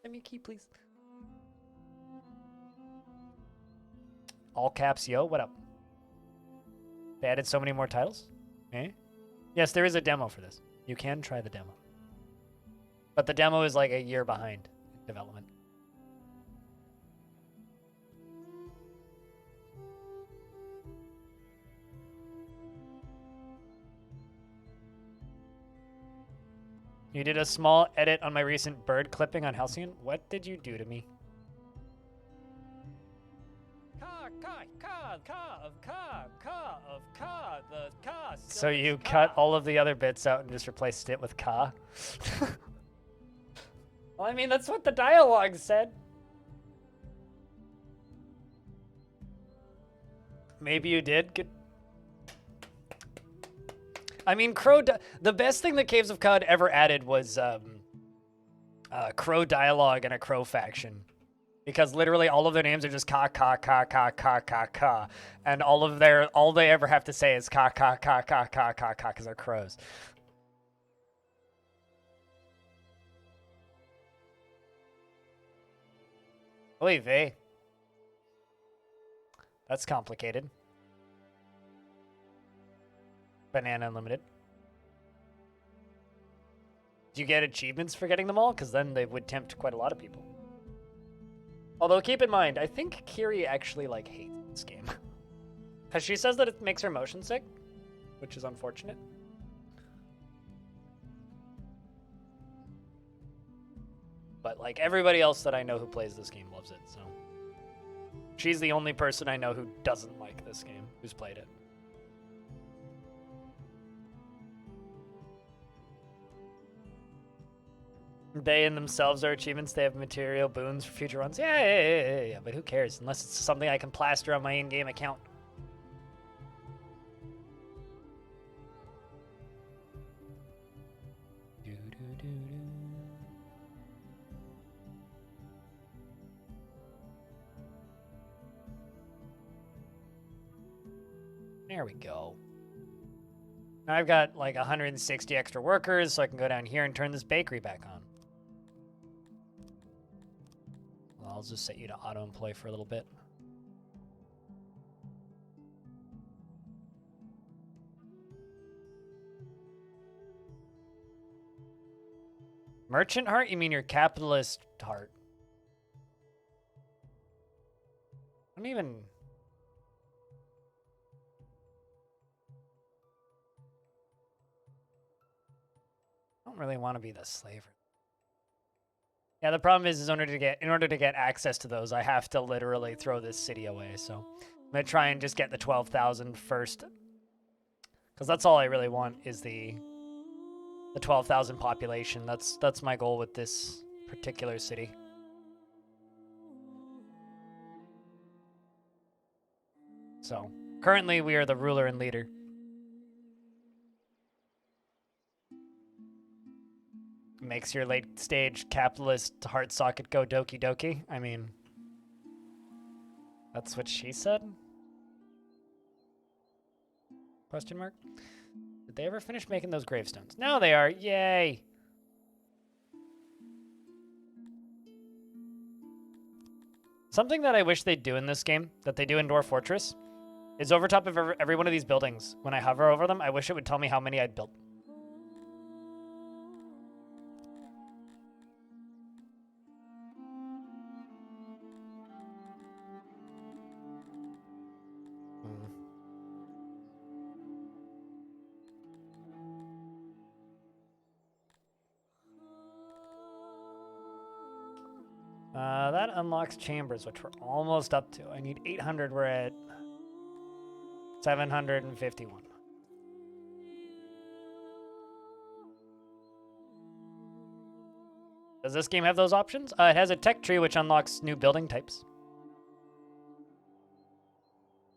send me a key, please. All caps, yo, what up? They added so many more titles? Eh? Yes, there is a demo for this. You can try the demo. But the demo is like a year behind in development. You did a small edit on my recent bird clipping on Halcyon. What did you do to me? So you cut all of the other bits out and just replaced it with ka? Well, I mean, that's what the dialogue said. Maybe you did. Good. I mean, the best thing that Caves of Cod ever added was Crow dialogue and a Crow faction. Because literally all of their names are just ka, and all they ever have to say is ka, because they're crows. Oy vey. That's complicated. Banana Unlimited. Do you get achievements for getting them all? Because then they would tempt quite a lot of people. Although, keep in mind, I think Kiri actually, like, hates this game. Because she says that it makes her motion sick, which is unfortunate. But, like, everybody else that I know who plays this game loves it, so. She's the only person I know who doesn't like this game, who's played it. They in themselves are achievements. They have material boons for future runs. Yeah, but who cares? Unless it's something I can plaster on my in-game account. There we go. Now I've got like 160 extra workers, so I can go down here and turn this bakery back on. Well, I'll just set you to auto-employ for a little bit. Merchant heart? You mean your capitalist heart? I don't even... I don't really want to be the slaver. Yeah, the problem is in order to get access to those, I have to literally throw this city away. So I'm gonna try and just get the 12,000 first, Because that's all I really want is the 12,000 population. That's my goal with this particular city. So, currently we are the ruler and leader. Makes your late stage capitalist heart socket go doki doki. I mean, that's what she said? Question mark? Did they ever finish making those gravestones? Now they are. Yay! Something that I wish they'd do in this game, that they do in Dwarf Fortress, is over top of every one of these buildings, when I hover over them, I wish it would tell me how many I'd built. That unlocks chambers, which we're almost up to. I need 800. We're at 751. Does this game have those options? It has a tech tree, which unlocks new building types.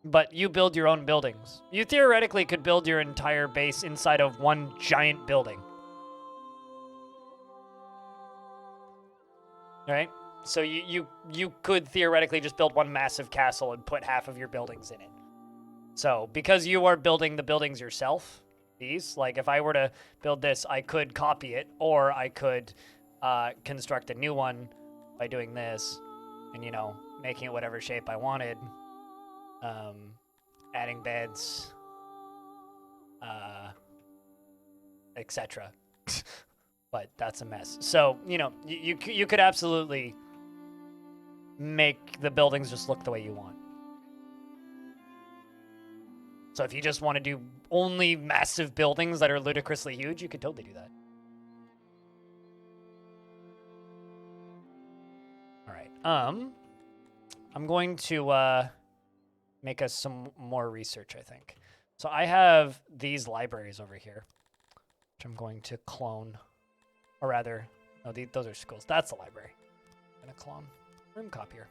But you build your own buildings. You theoretically could build your entire base inside of one giant building. Right? So you could theoretically just build one massive castle and put half of your buildings in it. So because you are building the buildings yourself, like if I were to build this, I could copy it, or I could construct a new one by doing this and, you know, making it whatever shape I wanted. Adding beds, etc. But that's a mess. So, you know, you could absolutely make the buildings just look the way you want. So if you just want to do only massive buildings that are ludicrously huge, you could totally do that. All right. I'm going to make us some more research, I think. So I have these libraries over here, which I'm going to clone. Or rather, no, those are schools. That's the library. I'm going to clone. Room copier.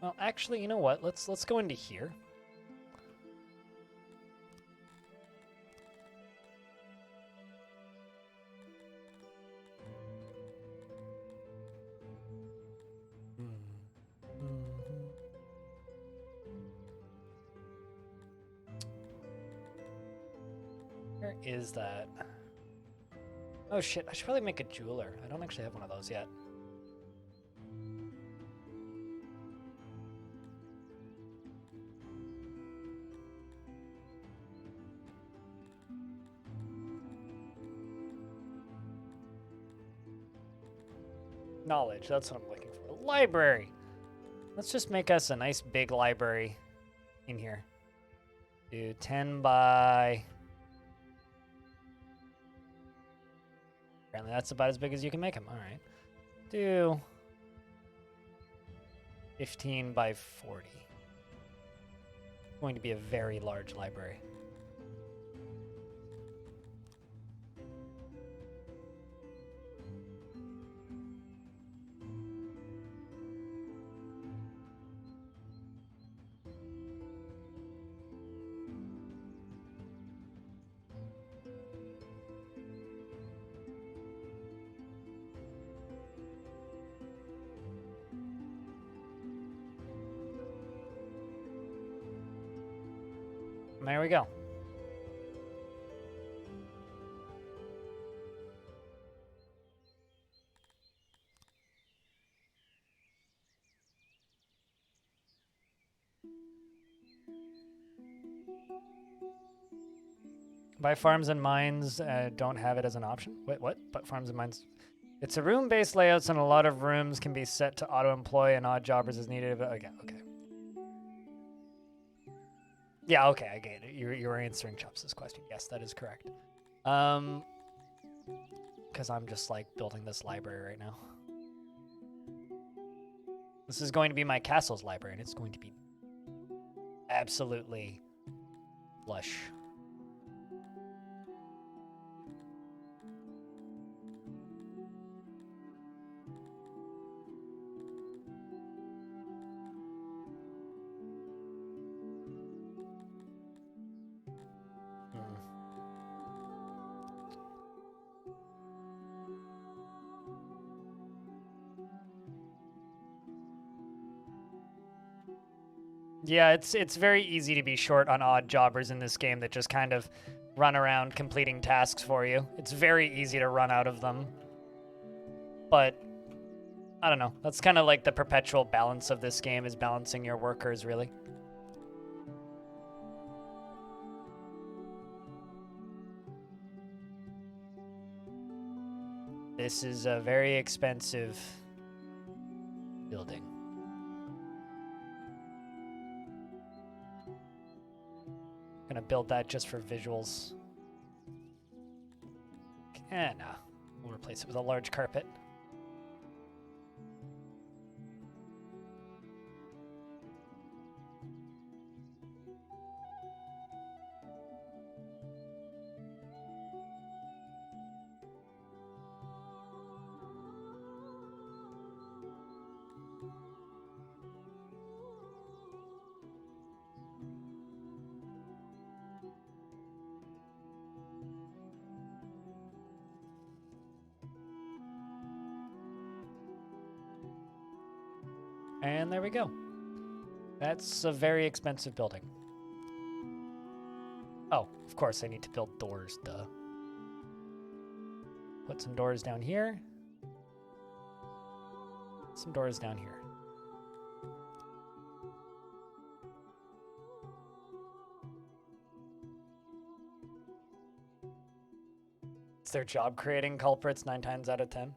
Well, actually, you know what? Let's go into here. Where is that? Oh shit, I should probably make a jeweler. I don't actually have one of those yet. Knowledge, that's what I'm looking for. Library! Let's just make us a nice big library in here. Do 10 by... Apparently that's about as big as you can make them. All right. Do 15 by 40. Going to be a very large library. There we go. Buy farms and mines don't have it as an option. Wait, what? But farms and mines. It's a room-based layouts, and a lot of rooms can be set to auto-employ and odd jobbers as needed. Okay, okay. Yeah, okay, I get it. You were answering Chops' question. Yes, that is correct. Because I'm just like building this library right now. This is going to be my castle's library, and it's going to be absolutely lush. Yeah, it's very easy to be short on odd jobbers in this game that just kind of run around completing tasks for you. It's very easy to run out of them. But I don't know. That's kind of like the perpetual balance of this game, is balancing your workers, really. This is a very expensive building. Gonna build that just for visuals. Nah. We'll replace it with a large carpet. And there we go. That's a very expensive building. Oh, of course I need to build doors, duh. Put some doors down here. Some doors down here. It's their job creating culprits 9 times out of 10.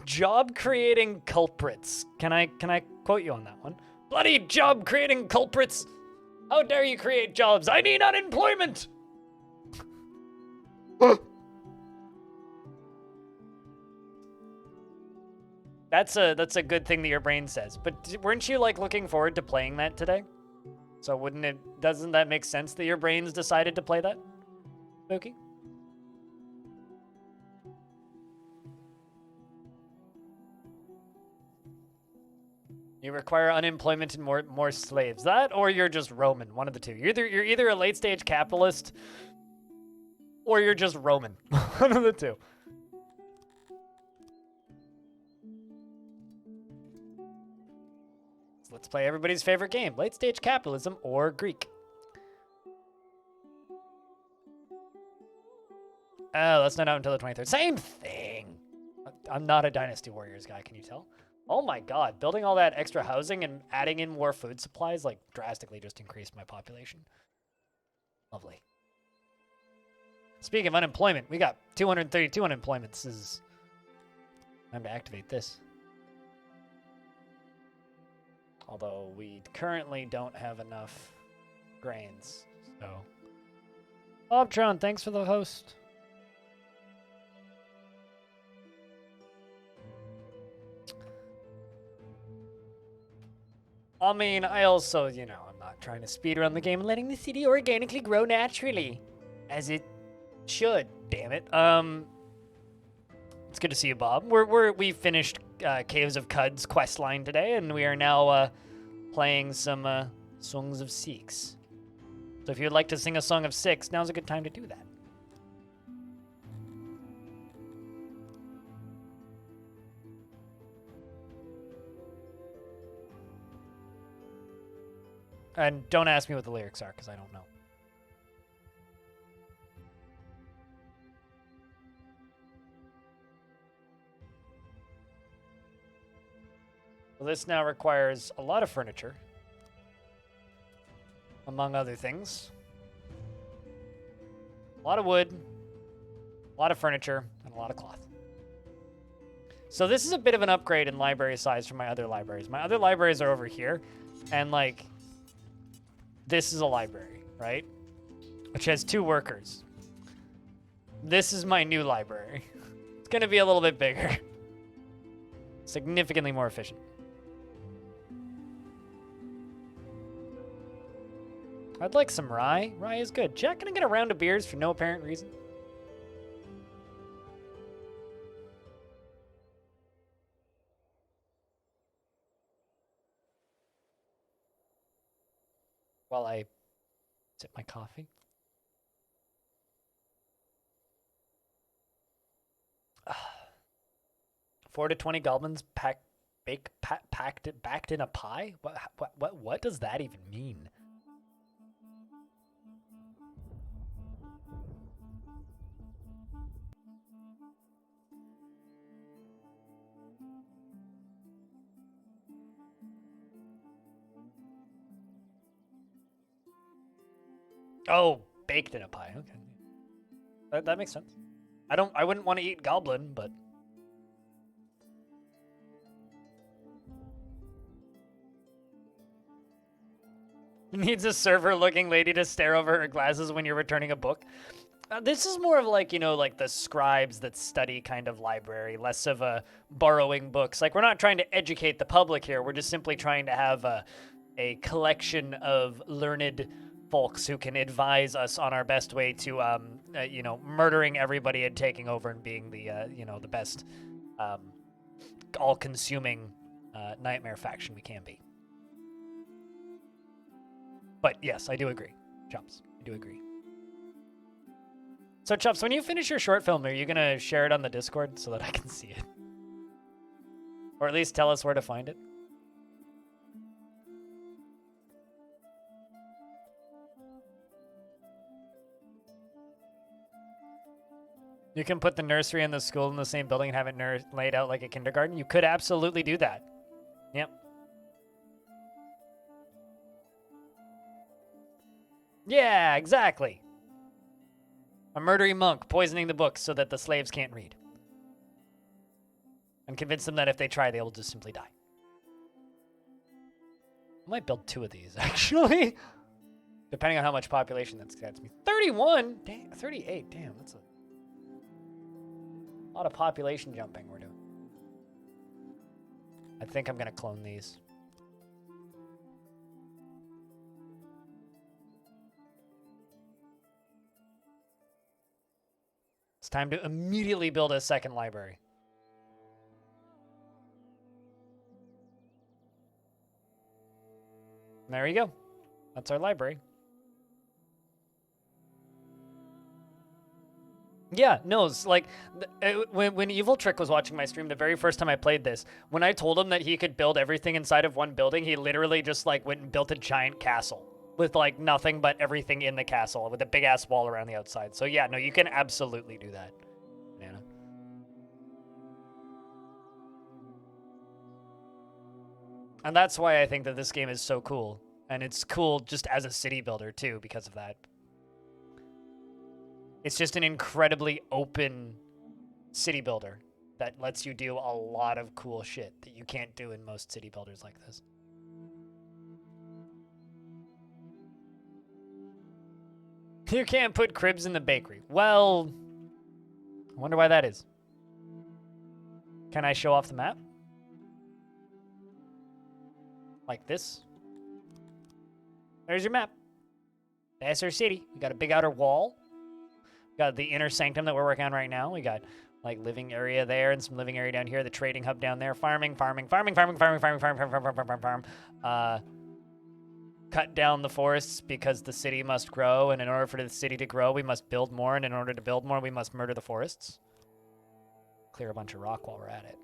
Job creating culprits. Can I quote you on that one? Bloody job creating culprits! How dare you create jobs? I need unemployment! That's a good thing that your brain says. But weren't you like looking forward to playing that today? So doesn't that make sense that your brain's decided to play that? Spooky? You require unemployment and more slaves. That, or you're just Roman. One of the two. You're either a late stage capitalist, or you're just Roman. One of the two. So let's play everybody's favorite game: late stage capitalism or Greek. Oh, that's not out until the 23rd. Same thing. I'm not a Dynasty Warriors guy. Can you tell? Oh my god, building all that extra housing and adding in more food supplies like drastically just increased my population. Lovely. Speaking of unemployment, we got 232 unemployment. This is time to activate this. Although we currently don't have enough grains, so. Bobtron, thanks for the host. I mean, I also, I'm not trying to speedrun the game and letting the city organically grow naturally. As it should, damn it. It's good to see you, Bob. We finished Caves of Cud's quest line today, and we are now playing some Songs of Six. So if you'd like to sing a Song of Six, now's a good time to do that. And don't ask me what the lyrics are, because I don't know. Well, this now requires a lot of furniture, among other things. A lot of wood, a lot of furniture, and a lot of cloth. So this is a bit of an upgrade in library size from my other libraries. My other libraries are over here, and this is a library, right? Which has 2 workers. This is my new library. It's gonna be a little bit bigger. Significantly more efficient. I'd like some rye. Rye is good. Jack, can I get a round of beers for no apparent reason? While I sip my coffee. 4 to 20 goblins packed in a pie? What does that even mean? Oh, baked in a pie. Okay. That makes sense. I wouldn't want to eat goblin, but needs a server-looking lady to stare over her glasses when you're returning a book. This is more of like, you know, like the scribes that study kind of library, less of a borrowing books. Like, we're not trying to educate the public here. We're just simply trying to have a collection of learned folks who can advise us on our best way to, you know, murdering everybody and taking over and being the, you know, the best, all-consuming nightmare faction we can be. But yes, I do agree. Chops, I do agree. So Chops, when you finish your short film, are you going to share it on the Discord so that I can see it? Or at least tell us where to find it? You can put the nursery and the school in the same building and have it laid out like a kindergarten. You could absolutely do that. Yep. Yeah, exactly. A murdering monk poisoning the books so that the slaves can't read. And convince them that if they try, they will just simply die. I might build 2 of these, actually. Depending on how much population that gets me. 31? Damn, 38. Damn, that's a lot of population jumping we're doing. I think I'm going to clone these. It's time to immediately build a second library. There you go. That's our library. Yeah, no, it's like, when Evil Trick was watching my stream, the very first time I played this, when I told him that he could build everything inside of one building, he literally just, like, went and built a giant castle with, like, nothing but everything in the castle with a big-ass wall around the outside. So, yeah, no, you can absolutely do that, Nana. And that's why I think that this game is so cool. And it's cool just as a city builder, too, because of that. It's just an incredibly open city builder that lets you do a lot of cool shit that you can't do in most city builders like this. You can't put cribs in the bakery. Well, I wonder why that is. Can I show off the map? Like this? There's your map. That's our city. We got a big outer wall. Got the inner sanctum that we're working on right now. We got like living area there and some living area down here. The trading hub down there. Farming. Cut down the forests because the city must grow. And in order for the city to grow, we must build more. And in order to build more, we must murder the forests. Clear a bunch of rock while we're at it.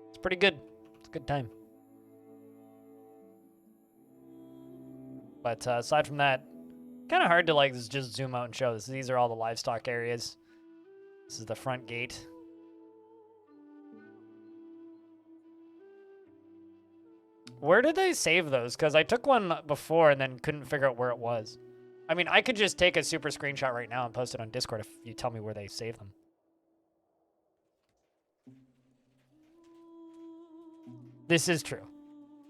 It's pretty good. It's a good time. But aside from that, kind of hard to like just zoom out and show this. These are all the livestock areas. This is the front gate. Where did they save those? Because I took one before and then couldn't figure out where it was. I mean, I could just take a super screenshot right now and post it on Discord if you tell me where they save them. This is true.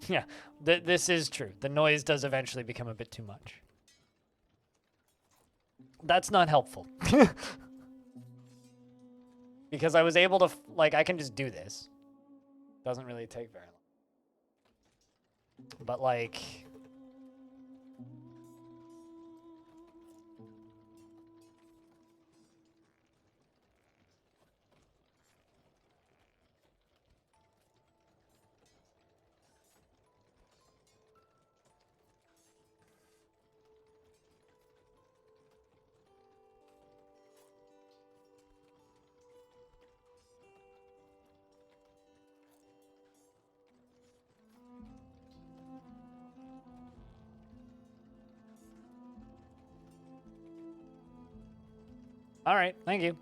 Yeah, this is true. The noise does eventually become a bit too much. That's not helpful. Because I was able to, like, I can just do this. Doesn't really take very long. But, like... All right, thank you.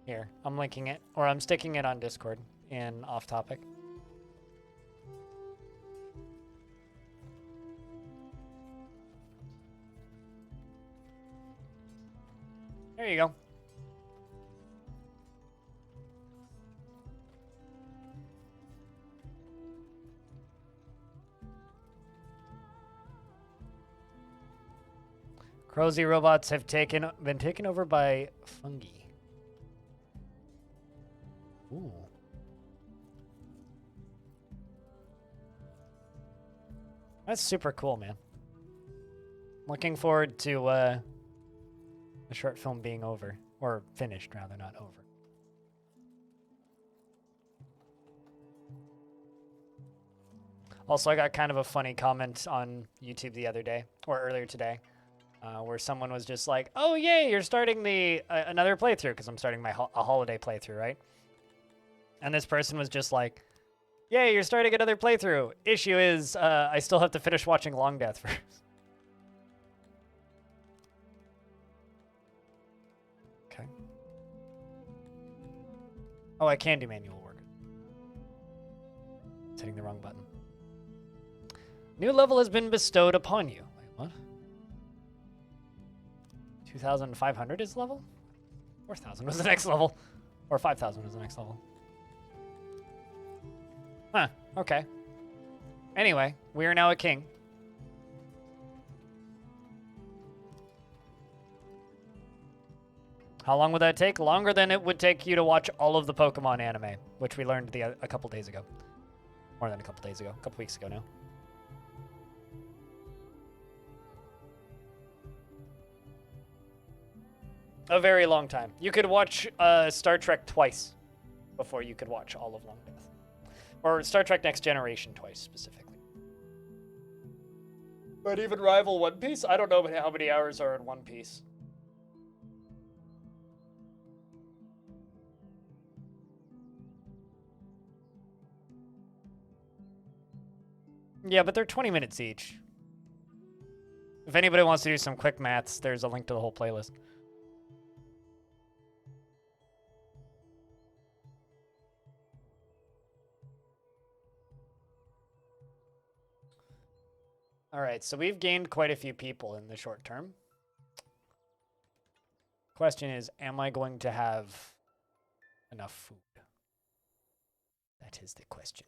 Here, I'm linking it, or I'm sticking it on Discord in off topic. There you go. Crowsy robots have been taken over by fungi. Ooh. That's super cool, man. Looking forward to the short film being over. Or finished, rather, not over. Also, I got kind of a funny comment on YouTube the other day, or earlier today, where someone was just like, "Oh, yay, you're starting the another playthrough," because I'm starting my a holiday playthrough, right? And this person was just like, "Yay, you're starting another playthrough. Issue is, I still have to finish watching Long Death first." Okay. Oh, I can do manual work. It's hitting the wrong button. New level has been bestowed upon you. Wait, what? 2,500 is the level? 4,000 was the next level. Or 5,000 was the next level. Huh, okay. Anyway, we are now a king. How long would that take? Longer than it would take you to watch all of the Pokemon anime, which we learned a couple days ago. More than a couple days ago. A couple weeks ago now. A very long time. You could watch Star Trek twice before you could watch all of Long Death. Or Star Trek Next Generation twice, specifically. But even rival One Piece? I don't know how many hours are in One Piece. Yeah, but they're 20 minutes each. If anybody wants to do some quick maths, there's a link to the whole playlist. All right, so we've gained quite a few people in the short term. Question is, am I going to have enough food? That is the question.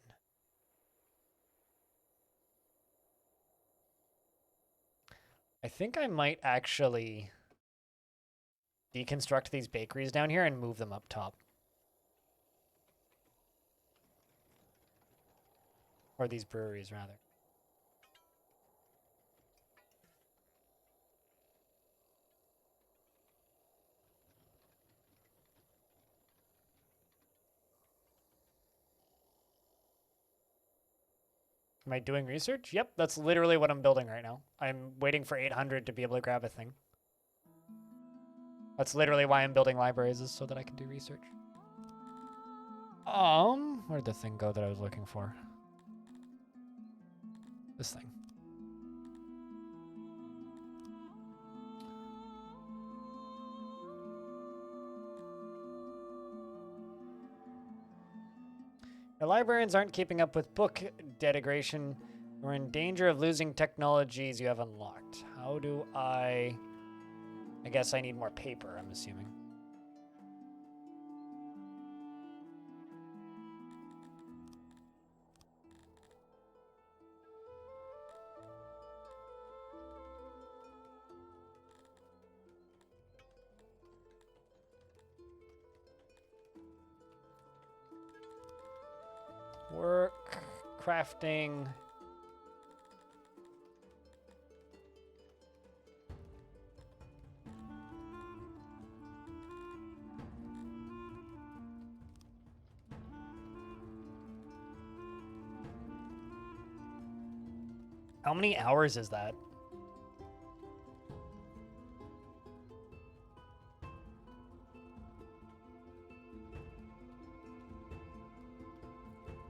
I think I might actually deconstruct these bakeries down here and move them up top. Or these breweries, rather. Am I doing research? Yep, that's literally what I'm building right now. I'm waiting for 800 to be able to grab a thing. That's literally why I'm building libraries, is so that I can do research. Where'd the thing go that I was looking for? This thing. The librarians aren't keeping up with book degradation. We're in danger of losing technologies you have unlocked. How do I guess I need more paper, I'm assuming. crafting. How many hours is that?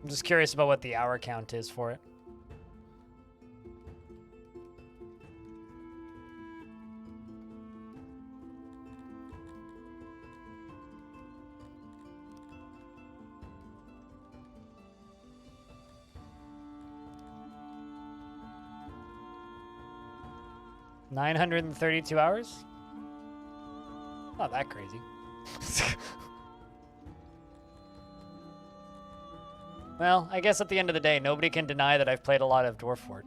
I'm just curious about what the hour count is for it. $932 hours? Not that crazy. Well, I guess at the end of the day, nobody can deny that I've played a lot of Dwarf Fort.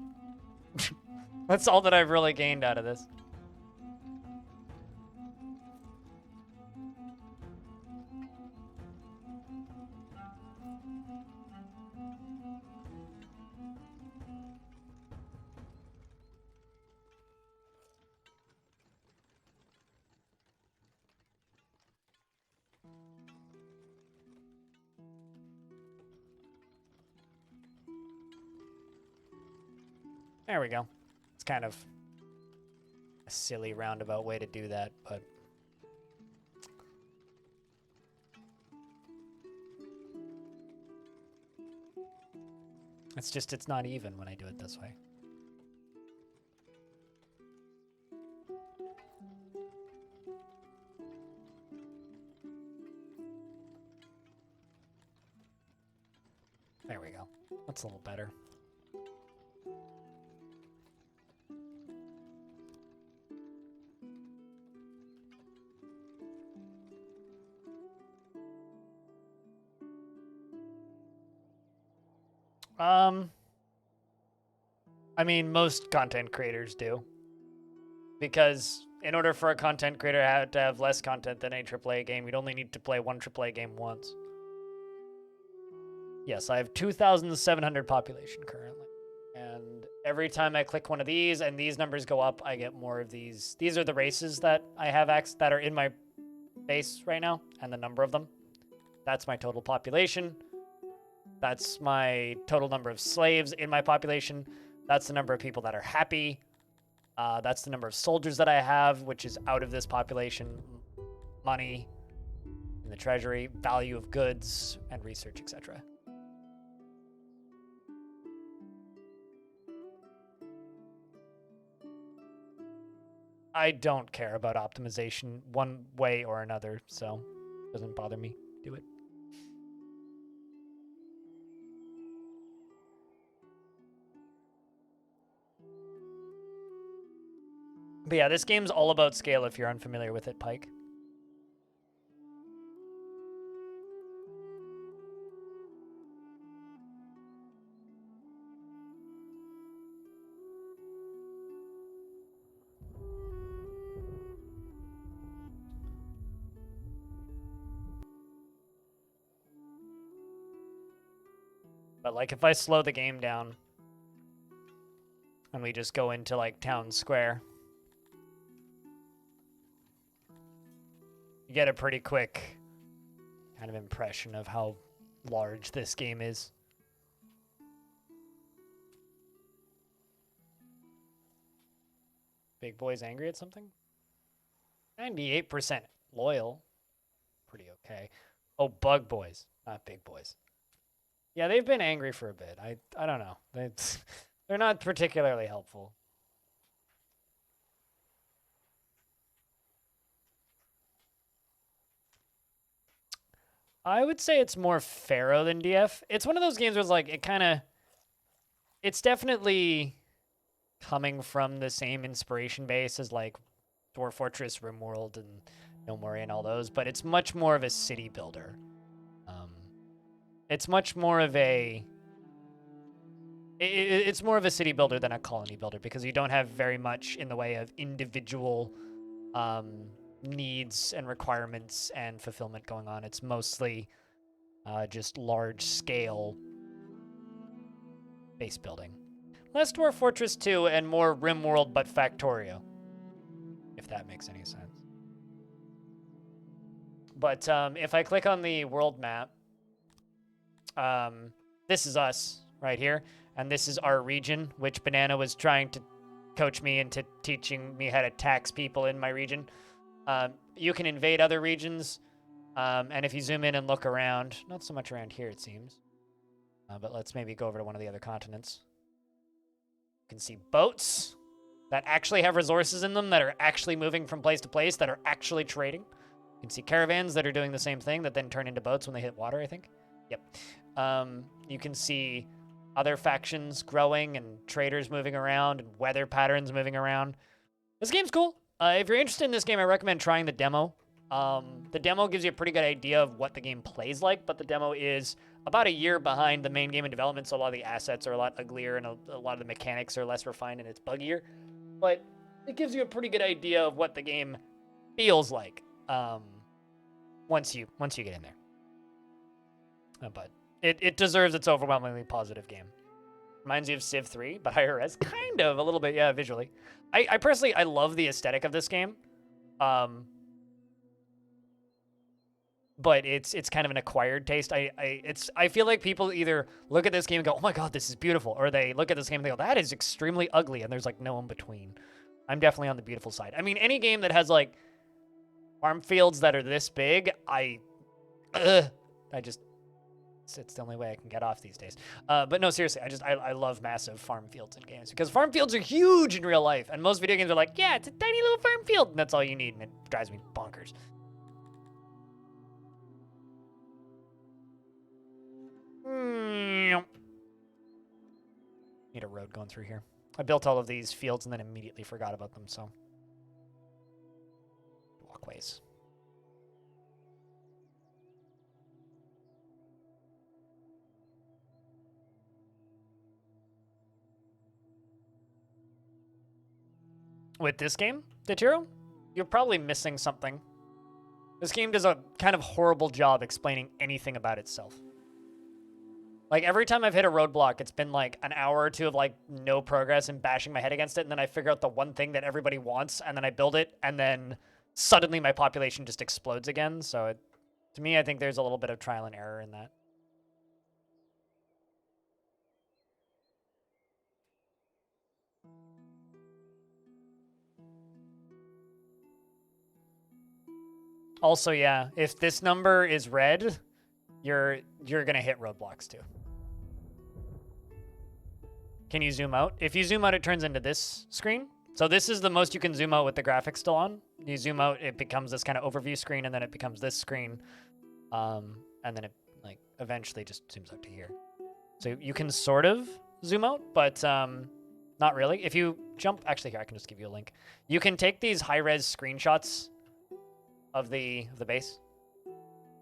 That's all that I've really gained out of this. There we go. It's kind of a silly roundabout way to do that, but it's not even when I do it this way. There we go. That's a little better. I mean, most content creators do. Because in order for a content creator to have less content than a AAA game, you'd only need to play one AAA game once. Yes, I have 2,700 population currently. And every time I click one of these and these numbers go up, I get more of these. These are the races that I have that are in my base right now, and the number of them. That's my total population. That's my total number of slaves in my population. That's the number of people that are happy. That's the number of soldiers that I have, which is out of this population. Money in the treasury, value of goods, and research, etc. I don't care about optimization one way or another, so it doesn't bother me. Do it. But yeah, this game's all about scale if you're unfamiliar with it, Pike. But like if I slow the game down and we just go into like town square, you get a pretty quick kind of impression of how large this game is. Big boy's angry at something? 98% loyal. Pretty okay. Oh, bug boys, not big boys. Yeah, they've been angry for a bit. I don't know. They're not particularly helpful. I would say it's more Pharaoh than DF. It's one of those games where it's like, it's definitely coming from the same inspiration base as like Dwarf Fortress, RimWorld, and No More and all those, but it's much more of a city builder. It's much more of a... It's more of a city builder than a colony builder because you don't have very much in the way of individual needs and requirements and fulfillment going on. It's mostly just large scale base building. Less Dwarf Fortress 2 and more RimWorld but Factorio. If that makes any sense. But if I click on the world map, this is us right here. And this is our region, which Banana was trying to coach me into teaching me how to tax people in my region. You can invade other regions. And if you zoom in and look around, not so much around here, it seems. But let's maybe go over to one of the other continents. You can see boats that actually have resources in them, that are actually moving from place to place, that are actually trading. You can see caravans that are doing the same thing, that then turn into boats when they hit water, I think. Yep. You can see other factions growing and traders moving around and weather patterns moving around. This game's cool. If you're interested in this game, I recommend trying the demo. The demo gives you a pretty good idea of what the game plays like, but the demo is about a year behind the main game in development, so a lot of the assets are a lot uglier and a lot of the mechanics are less refined and it's buggier. But it gives you a pretty good idea of what the game feels like once you get in there. But it deserves its overwhelmingly positive game. Reminds you of Civ 3, but higher res. Kind of, a little bit, yeah, visually. I personally, I love the aesthetic of this game. But it's kind of an acquired taste. I feel like people either look at this game and go, oh my god, this is beautiful, or they look at this game and they go, that is extremely ugly, and there's like no in between. I'm definitely on the beautiful side. I mean, any game that has like farm fields that are this big, it's the only way I can get off these days. But no, seriously, I love massive farm fields in games because farm fields are huge in real life, and most video games are like, yeah, it's a tiny little farm field, and that's all you need, and it drives me bonkers. Need a road going through here. I built all of these fields and then immediately forgot about them, so. Walkways. With this game, Ditiro, you're probably missing something. This game does a kind of horrible job explaining anything about itself. Like, every time I've hit a roadblock, it's been like an hour or two of like no progress and bashing my head against it, and then I figure out the one thing that everybody wants, and then I build it, and then suddenly my population just explodes again. So to me, I think there's a little bit of trial and error in that. Also, yeah, if this number is red, you're gonna hit roadblocks too. Can you zoom out? If you zoom out, it turns into this screen. So this is the most you can zoom out with the graphics still on. You zoom out, it becomes this kind of overview screen, and then it becomes this screen. And then it like eventually just zooms out to here. So you can sort of zoom out, but not really. If you jump, actually here, I can just give you a link. You can take these high-res screenshots of the base.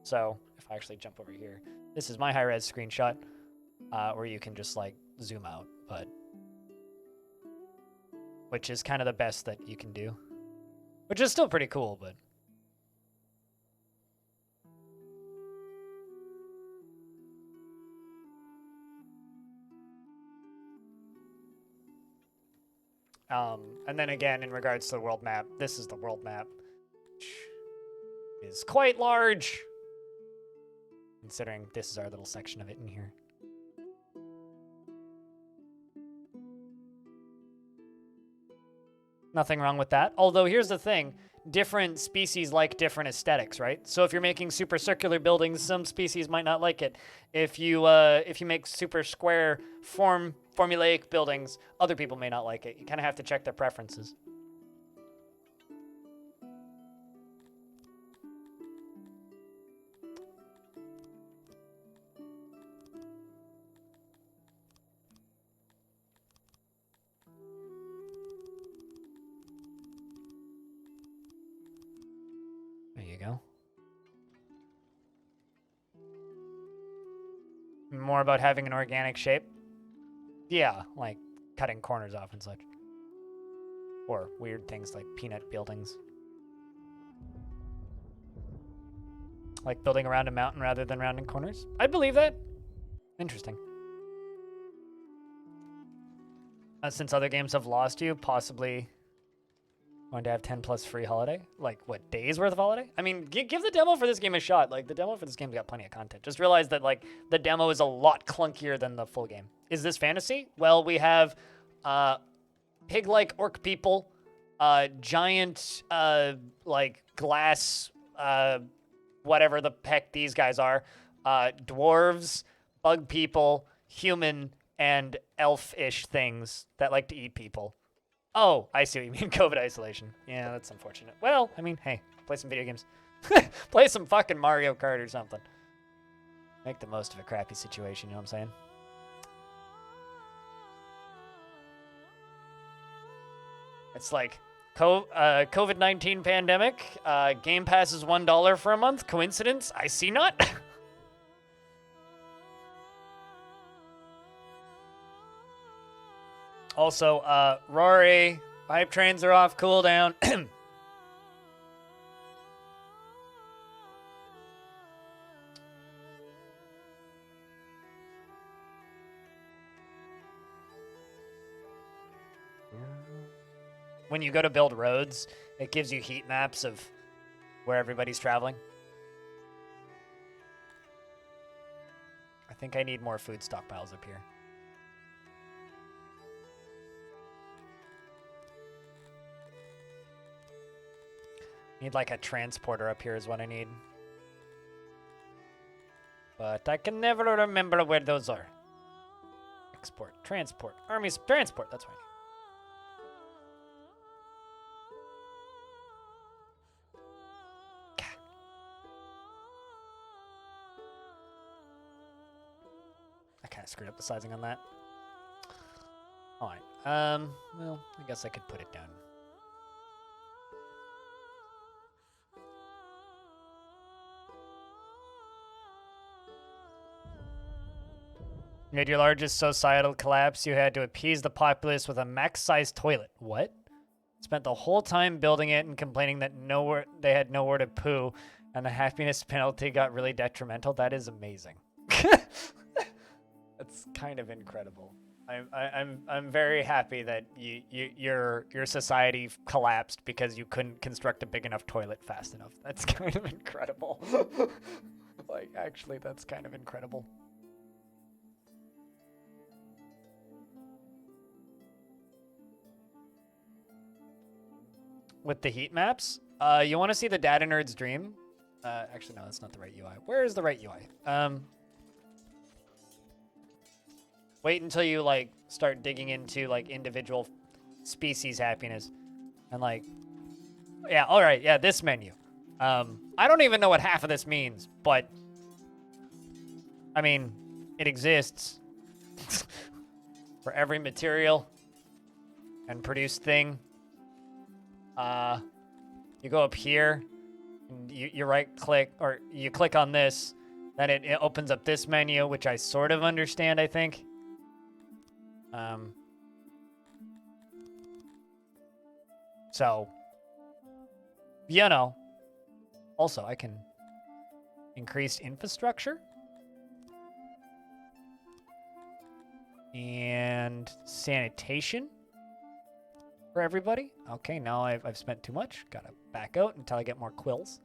So if I actually jump over here, this is my high-res screenshot, where you can just like zoom out, but which is kind of the best that you can do, which is still pretty cool, but and then again, in regards to the world map, this is the world map, which is quite large, considering this is our little section of it in here. Nothing wrong with that. Although here's the thing, different species like different aesthetics, right? So if you're making super circular buildings, some species might not like it. If you make super square formulaic buildings, other people may not like it. You kind of have to check their preferences. More about having an organic shape. Yeah, like cutting corners off and such. Or weird things like peanut buildings. Like building around a mountain rather than rounding corners. I'd believe that. Interesting. Since other games have lost you, possibly going to have 10 plus free holiday. Like, what, days worth of holiday? I mean, give the demo for this game a shot. Like, the demo for this game's got plenty of content. Just realize that, like, the demo is a lot clunkier than the full game. Is this fantasy? Well, we have pig-like orc people, giant, like, glass, whatever the heck these guys are, dwarves, bug people, human, and elf-ish things that like to eat people. Oh, I see what you mean. COVID isolation. Yeah, that's unfortunate. Well, I mean, hey, play some video games. Play some fucking Mario Kart or something. Make the most of a crappy situation, you know what I'm saying? It's like COVID-19 pandemic. Game Pass is $1 for a month. Coincidence? I see not. Also, Rory, pipe trains are off cooldown. When you go to build roads, it gives you heat maps of where everybody's traveling. I think I need more food stockpiles up here. Need like a transporter up here is what I need. But I can never remember where those are. Export, transport, armies, transport, that's what I need. I kind of screwed up the sizing on that. Alright, well, I guess I could put it down. You had your largest societal collapse. You had to appease the populace with a max-sized toilet. What? Spent the whole time building it and complaining that they had nowhere to poo, and the happiness penalty got really detrimental. That is amazing. That's kind of incredible. I'm very happy that your society collapsed because you couldn't construct a big enough toilet fast enough. That's kind of incredible. Like, actually, that's kind of incredible. With the heat maps, you want to see the Data Nerd's dream? Actually, no, that's not the right UI. Where is the right UI? Wait until you like start digging into like individual species happiness, and like, yeah, all right, yeah, this menu. I don't even know what half of this means, but I mean, it exists for every material and produced thing. You go up here, and you right click, or you click on this, then it opens up this menu, which I sort of understand, I think. So, you know, also I can increase infrastructure and sanitation for everybody. Okay, now I've spent too much. Gotta back out until I get more quills.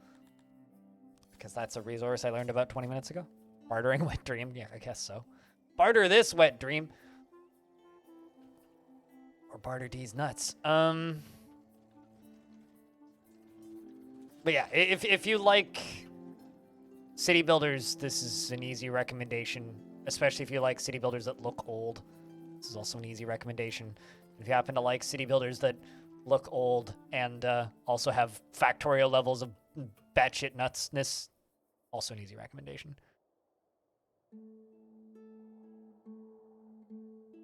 Because that's a resource I learned about 20 minutes ago. Bartering wet dream. Yeah, I guess so. Barter this wet dream. Or barter these nuts. But yeah, if you like city builders, this is an easy recommendation. Especially if you like city builders that look old. This is also an easy recommendation. If you happen to like city builders that look old and also have factorial levels of batshit nutsness, also an easy recommendation.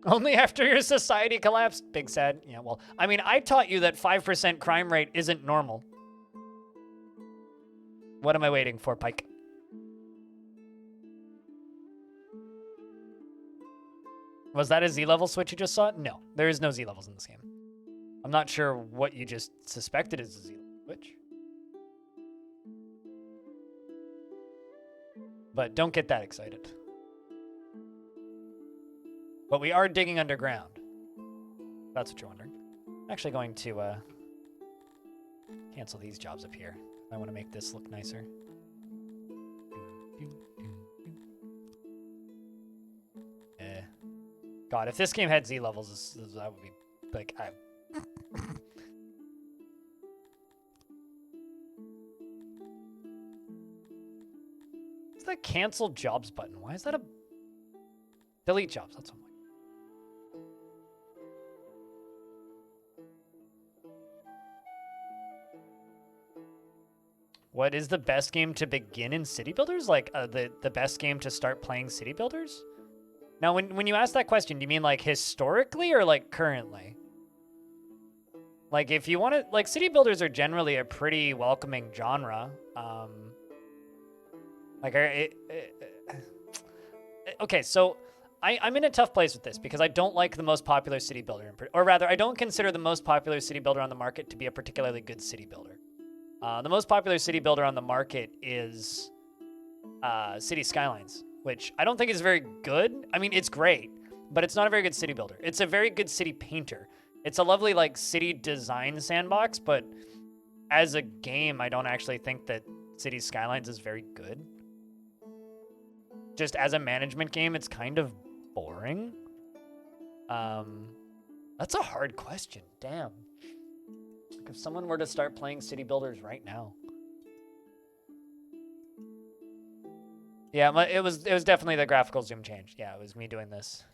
Only after your society collapsed? Big sad. Yeah, well, I mean, I taught you that 5% crime rate isn't normal. What am I waiting for, Pike? Was that a Z-level switch you just saw? No, there is no Z-levels in this game. I'm not sure what you just suspected is a Z-level switch. But don't get that excited. But we are digging underground. That's what you're wondering. I'm actually going to cancel these jobs up here. I want to make this look nicer. God, if this game had Z levels, that would be like... What's that cancel jobs button? Why is that a... Delete jobs, that's what I'm like. What is the best game to begin in City Builders? Like the best game to start playing City Builders? Now, when you ask that question, do you mean like historically or like currently? Like if you want to, like City Builders are generally a pretty welcoming genre. Okay, so I'm in a tough place with this because I don't like the most popular city builder, or rather, I don't consider the most popular city builder on the market to be a particularly good city builder. The most popular city builder on the market is City Skylines, which I don't think is very good. I mean, it's great, but it's not a very good city builder. It's a very good city painter. It's a lovely like city design sandbox, but as a game, I don't actually think that City Skylines is very good. Just as a management game, it's kind of boring. That's a hard question. Damn. Like if someone were to start playing City Builders right now. Yeah, it was definitely the graphical zoom change. Yeah, it was me doing this.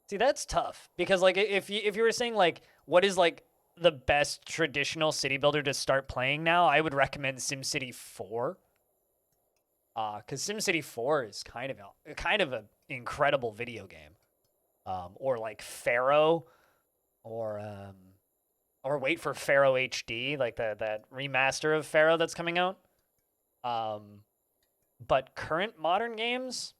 See, that's tough because like if you were saying like what is like the best traditional city builder to start playing now, I would recommend SimCity 4. Because SimCity 4 is kind of an incredible video game. Or like Pharaoh, or wait for Pharaoh HD, like that remaster of Pharaoh that's coming out. But current modern games,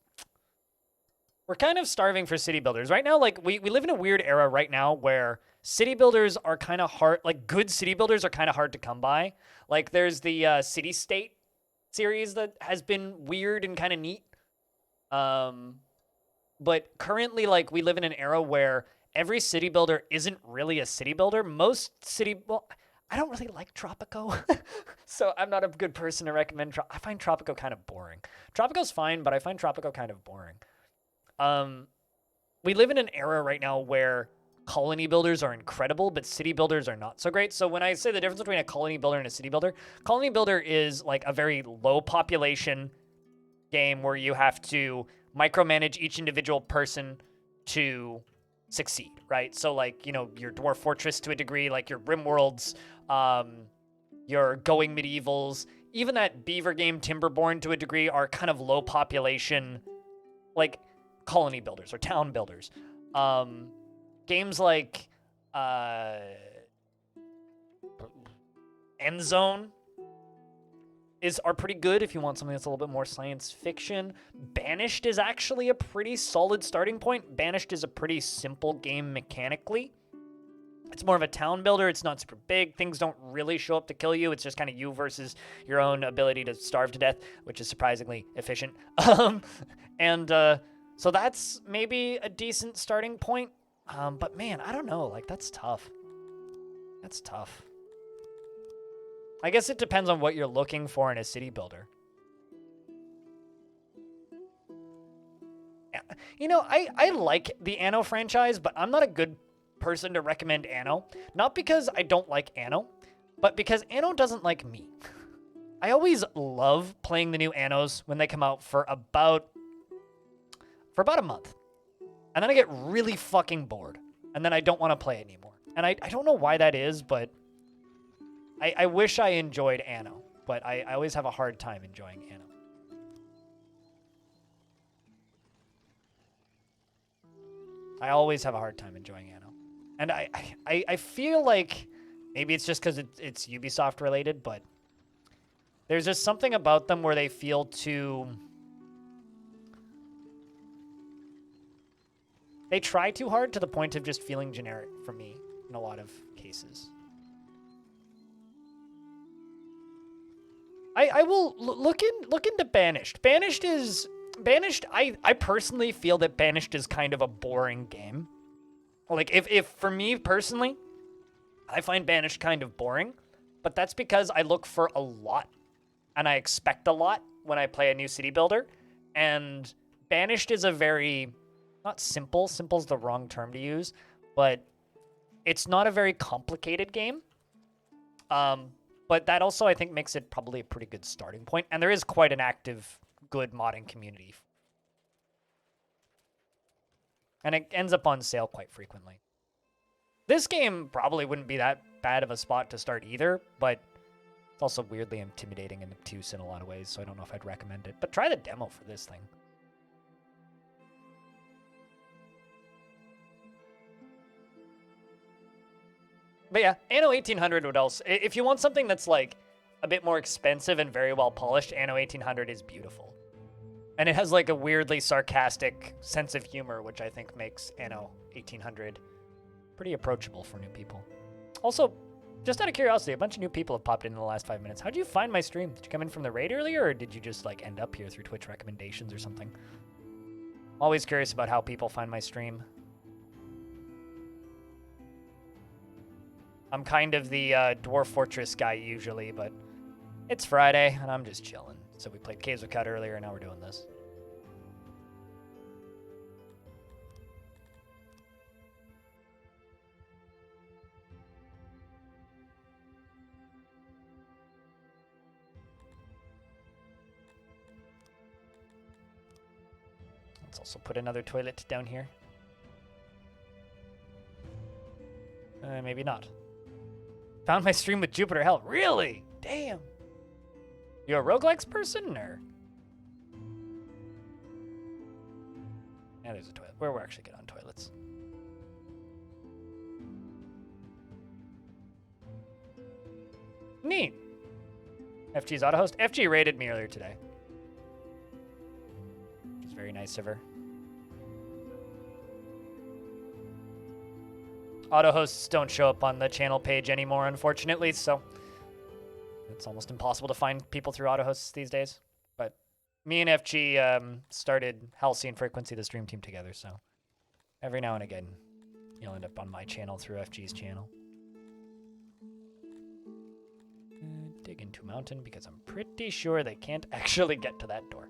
we're kind of starving for city builders right now. Like we live in a weird era right now where city builders are kind of hard. Like good city builders are kind of hard to come by. Like there's the City State series that has been weird and kind of neat. But currently, like we live in an era where every city builder isn't really a city builder. Well, I don't really like Tropico, so I'm not a good person to recommend. I find Tropico kind of boring. Tropico's fine, but I find Tropico kind of boring. We live in an era right now where colony builders are incredible, but city builders are not so great. So when I say the difference between a colony builder and a city builder, colony builder is like a very low population game where you have to micromanage each individual person to succeed, right? So like, you know, your Dwarf Fortress to a degree, like your Rimworlds, your Going Medievals, even that Beaver game Timberborn to a degree are kind of low population, like colony builders or town builders. Games like Endzone are pretty good if you want something that's a little bit more science fiction. Banished is actually a pretty solid starting point. Banished is a pretty simple game mechanically. It's more of a town builder. It's not super big. Things don't really show up to kill you. It's just kind of you versus your own ability to starve to death, which is surprisingly efficient. So that's maybe a decent starting point. But man, I don't know. Like, that's tough. That's tough. I guess it depends on what you're looking for in a city builder. You know, I like the Anno franchise, but I'm not a good person to recommend Anno. Not because I don't like Anno, but because Anno doesn't like me. I always love playing the new Annos when they come out for about a month. And then I get really fucking bored. And then I don't want to play it anymore. And I don't know why that is, but I wish I enjoyed Anno. But I always have a hard time enjoying Anno. I always have a hard time enjoying Anno. And I feel like maybe it's just because it's Ubisoft related, but there's just something about them where they feel too... They try too hard to the point of just feeling generic for me in a lot of cases. I will look into Banished. Banished. I personally feel that Banished is kind of a boring game. Like if for me personally, I find Banished kind of boring, but that's because I look for a lot and I expect a lot when I play a new city builder. And Banished is a very, not simple, simple's the wrong term to use, but it's not a very complicated game. But that also, I think, makes it probably a pretty good starting point. And there is quite an active, good modding community. And it ends up on sale quite frequently. This game probably wouldn't be that bad of a spot to start either, but it's also weirdly intimidating and obtuse in a lot of ways, so I don't know if I'd recommend it. But try the demo for this thing. But yeah, Anno 1800 would also... If you want something that's like a bit more expensive and very well polished, Anno 1800 is beautiful. And it has like a weirdly sarcastic sense of humor, which I think makes Anno 1800 pretty approachable for new people. Also, just out of curiosity, a bunch of new people have popped in the last 5 minutes. How'd you find my stream? Did you come in from the raid earlier, or did you just like end up here through Twitch recommendations or something? Always curious about how people find my stream. I'm kind of the Dwarf Fortress guy usually, but it's Friday and I'm just chilling. So we played Caves of Cut earlier and now we're doing this. Let's also put another toilet down here. Maybe not. Found my stream with Jupiter Hell. Really? Damn. You a roguelikes person, or? Yeah, there's a toilet. We're actually good on toilets. Neat. FG's auto host. FG rated me earlier today. Which is very nice of her. Auto hosts don't show up on the channel page anymore, unfortunately, so it's almost impossible to find people through auto hosts these days. But me and FG started Halcyon Frequency, the stream team, together, so every now and again you'll end up on my channel through FG's channel. Dig into mountain because I'm pretty sure they can't actually get to that door.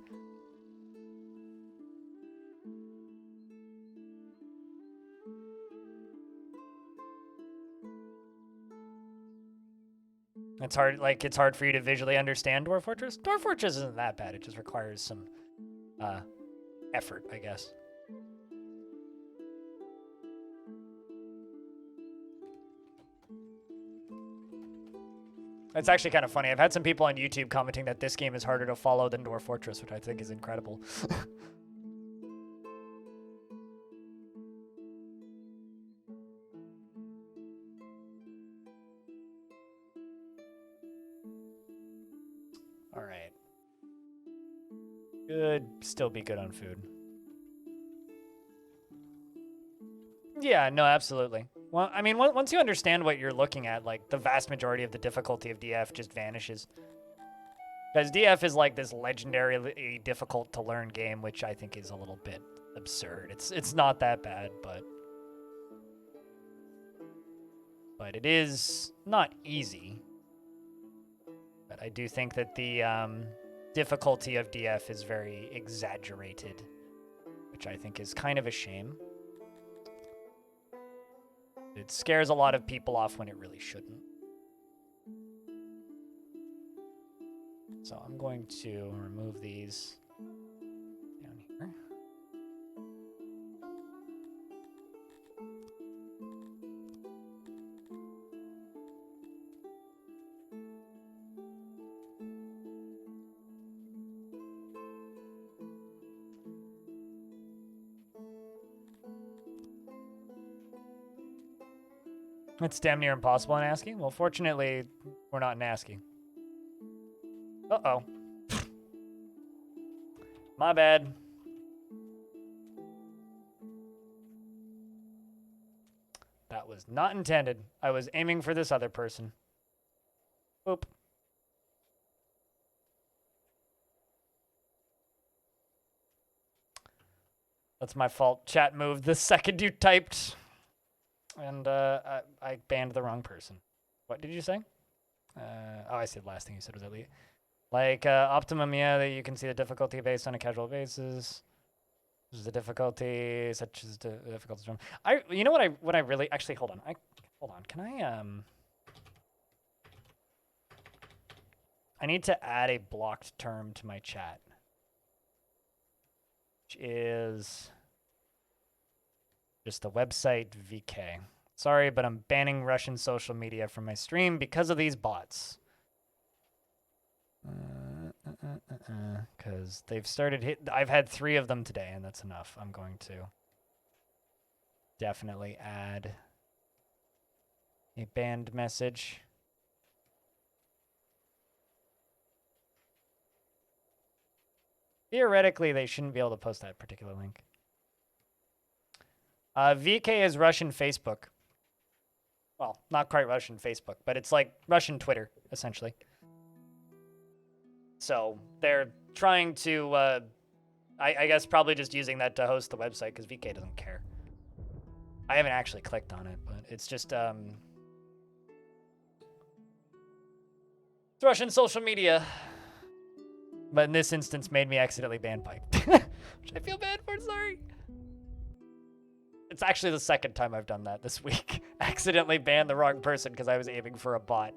It's hard, like, it's hard for you to visually understand Dwarf Fortress. Dwarf Fortress isn't that bad. It just requires some effort, I guess. It's actually kind of funny. I've had some people on YouTube commenting that this game is harder to follow than Dwarf Fortress, which I think is incredible. All right. Could still be good on food. Yeah, no, absolutely. Well, I mean, once you understand what you're looking at, like, the vast majority of the difficulty of DF just vanishes. Because DF is like this legendarily difficult to learn game, which I think is a little bit absurd. It's not that bad, but it is not easy. But I do think that the difficulty of DF is very exaggerated, which I think is kind of a shame. It scares a lot of people off when it really shouldn't. So I'm going to remove these down here. It's damn near impossible in ASCII. Well, fortunately, we're not in ASCII. Uh-oh. My bad. That was not intended. I was aiming for this other person. Oop. That's my fault. Chat moved the second you typed. And I banned the wrong person. What did you say? Oh, I see the last thing you said was elite. Like Optimum, yeah, that you can see the difficulty based on a casual basis. This is the difficulty, such as the difficulty. You know what I really actually hold on. Hold on. Can I need to add a blocked term to my chat, which is just the website VK. Sorry, but I'm banning Russian social media from my stream because of these bots. Because they've started I've had 3 of them today, and that's enough. I'm going to definitely add a banned message. Theoretically, they shouldn't be able to post that particular link. VK is Russian Facebook. Well, not quite Russian Facebook, but it's like Russian Twitter, essentially. So they're trying to, I guess probably just using that to host the website because VK doesn't care. I haven't actually clicked on it, but it's just, it's Russian social media. But in this instance made me accidentally ban Pike. Which I feel bad for, sorry. It's actually the second time I've done that this week. Accidentally banned the wrong person because I was aiming for a bot.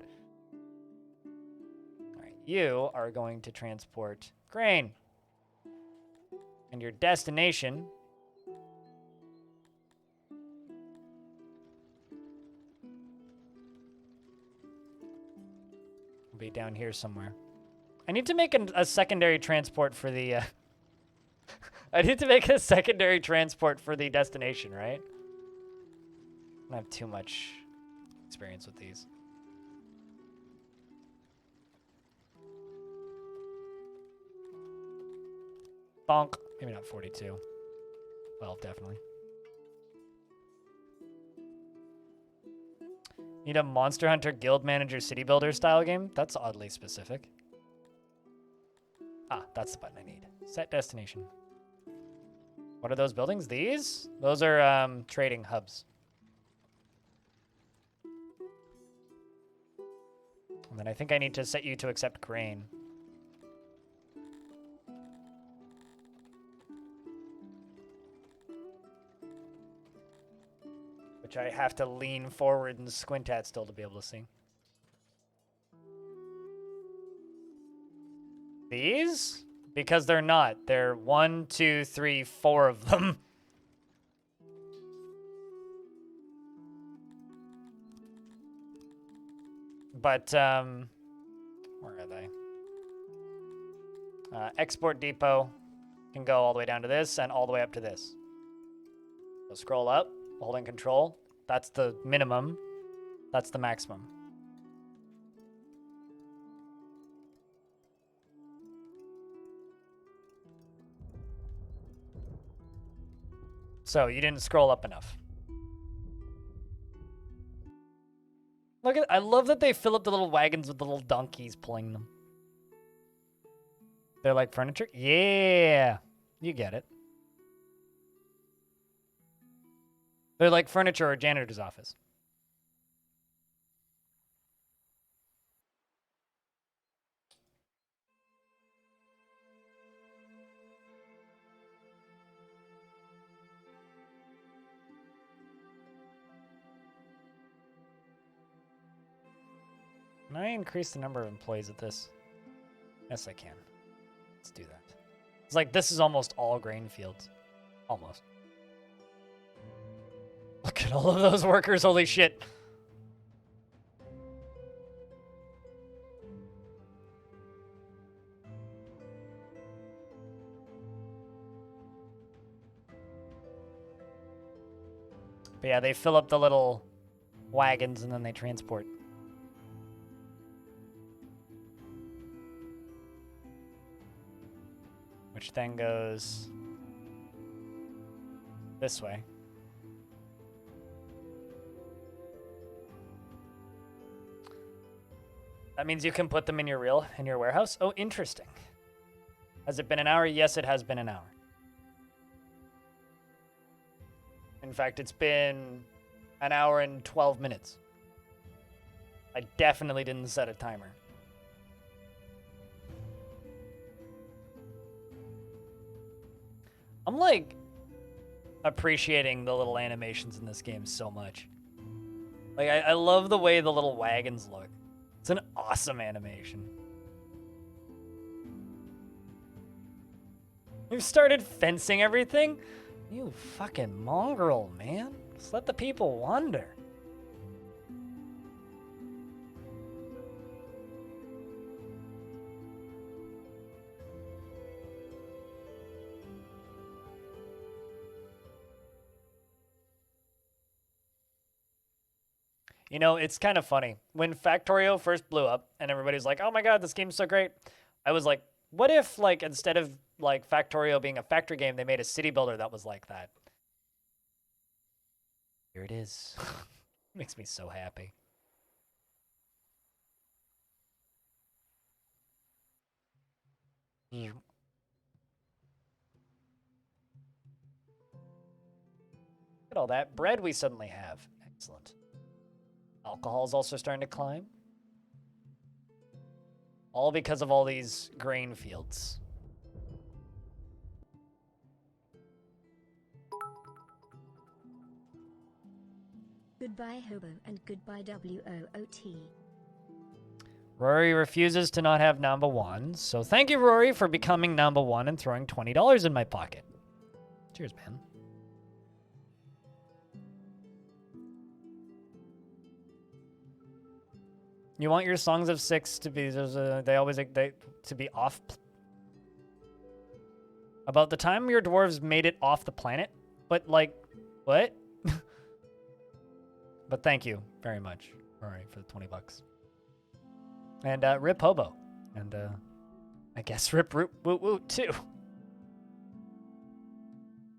Alright, you are going to transport grain. And your destination will be down here somewhere. I need to make a secondary transport for the, I need to make a secondary transport for the destination, right? I don't have too much experience with these. Bonk. Maybe not 42. 12, definitely. Need a Monster Hunter Guild Manager City Builder style game? That's oddly specific. Ah, that's the button I need. Set destination. What are those buildings? These? Those are trading hubs. And then I think I need to set you to accept grain. Which I have to lean forward and squint at still to be able to see. These? Because they're not. They're 1, 2, 3, 4 of them. But, where are they? Export depot can go all the way down to this and all the way up to this. So scroll up, holding control. That's the minimum. That's the maximum. So you didn't scroll up enough. Look at, I love that they fill up the little wagons with the little donkeys pulling them. They're like furniture? Yeah, you get it. They're like furniture or janitor's office. Can I increase the number of employees at this? Yes, I can. Let's do that. It's like this is almost all grain fields. Almost. Look at all of those workers, holy shit. But yeah, they fill up the little wagons and then they transport. Which then goes this way. That means you can put them in your warehouse? Oh, interesting. Has it been an hour? Yes, it has been an hour. In fact, it's been an hour and 12 minutes. I definitely didn't set a timer. I'm like appreciating the little animations in this game so much. Like, I love the way the little wagons look. It's an awesome animation. You've started fencing everything? You fucking mongrel, man. Just let the people wander. You know, it's kind of funny. When Factorio first blew up and everybody's like, oh my god, this game's so great, I was like, what if, like, instead of, like, Factorio being a factory game, they made a city builder that was like that? Here it is. Makes me so happy. Look at all that bread we suddenly have. Excellent. Alcohol is also starting to climb. All because of all these grain fields. Goodbye Hobo and goodbye WOOT. Rory refuses to not have number one, so thank you, Rory, for becoming number one and throwing $20 in my pocket. Cheers, man. You want your songs of six to be to be off. About the time your dwarves made it off the planet, but like, what? But thank you very much, Rory, for the $20. And rip Hobo, and I guess rip Root Woot Woot too.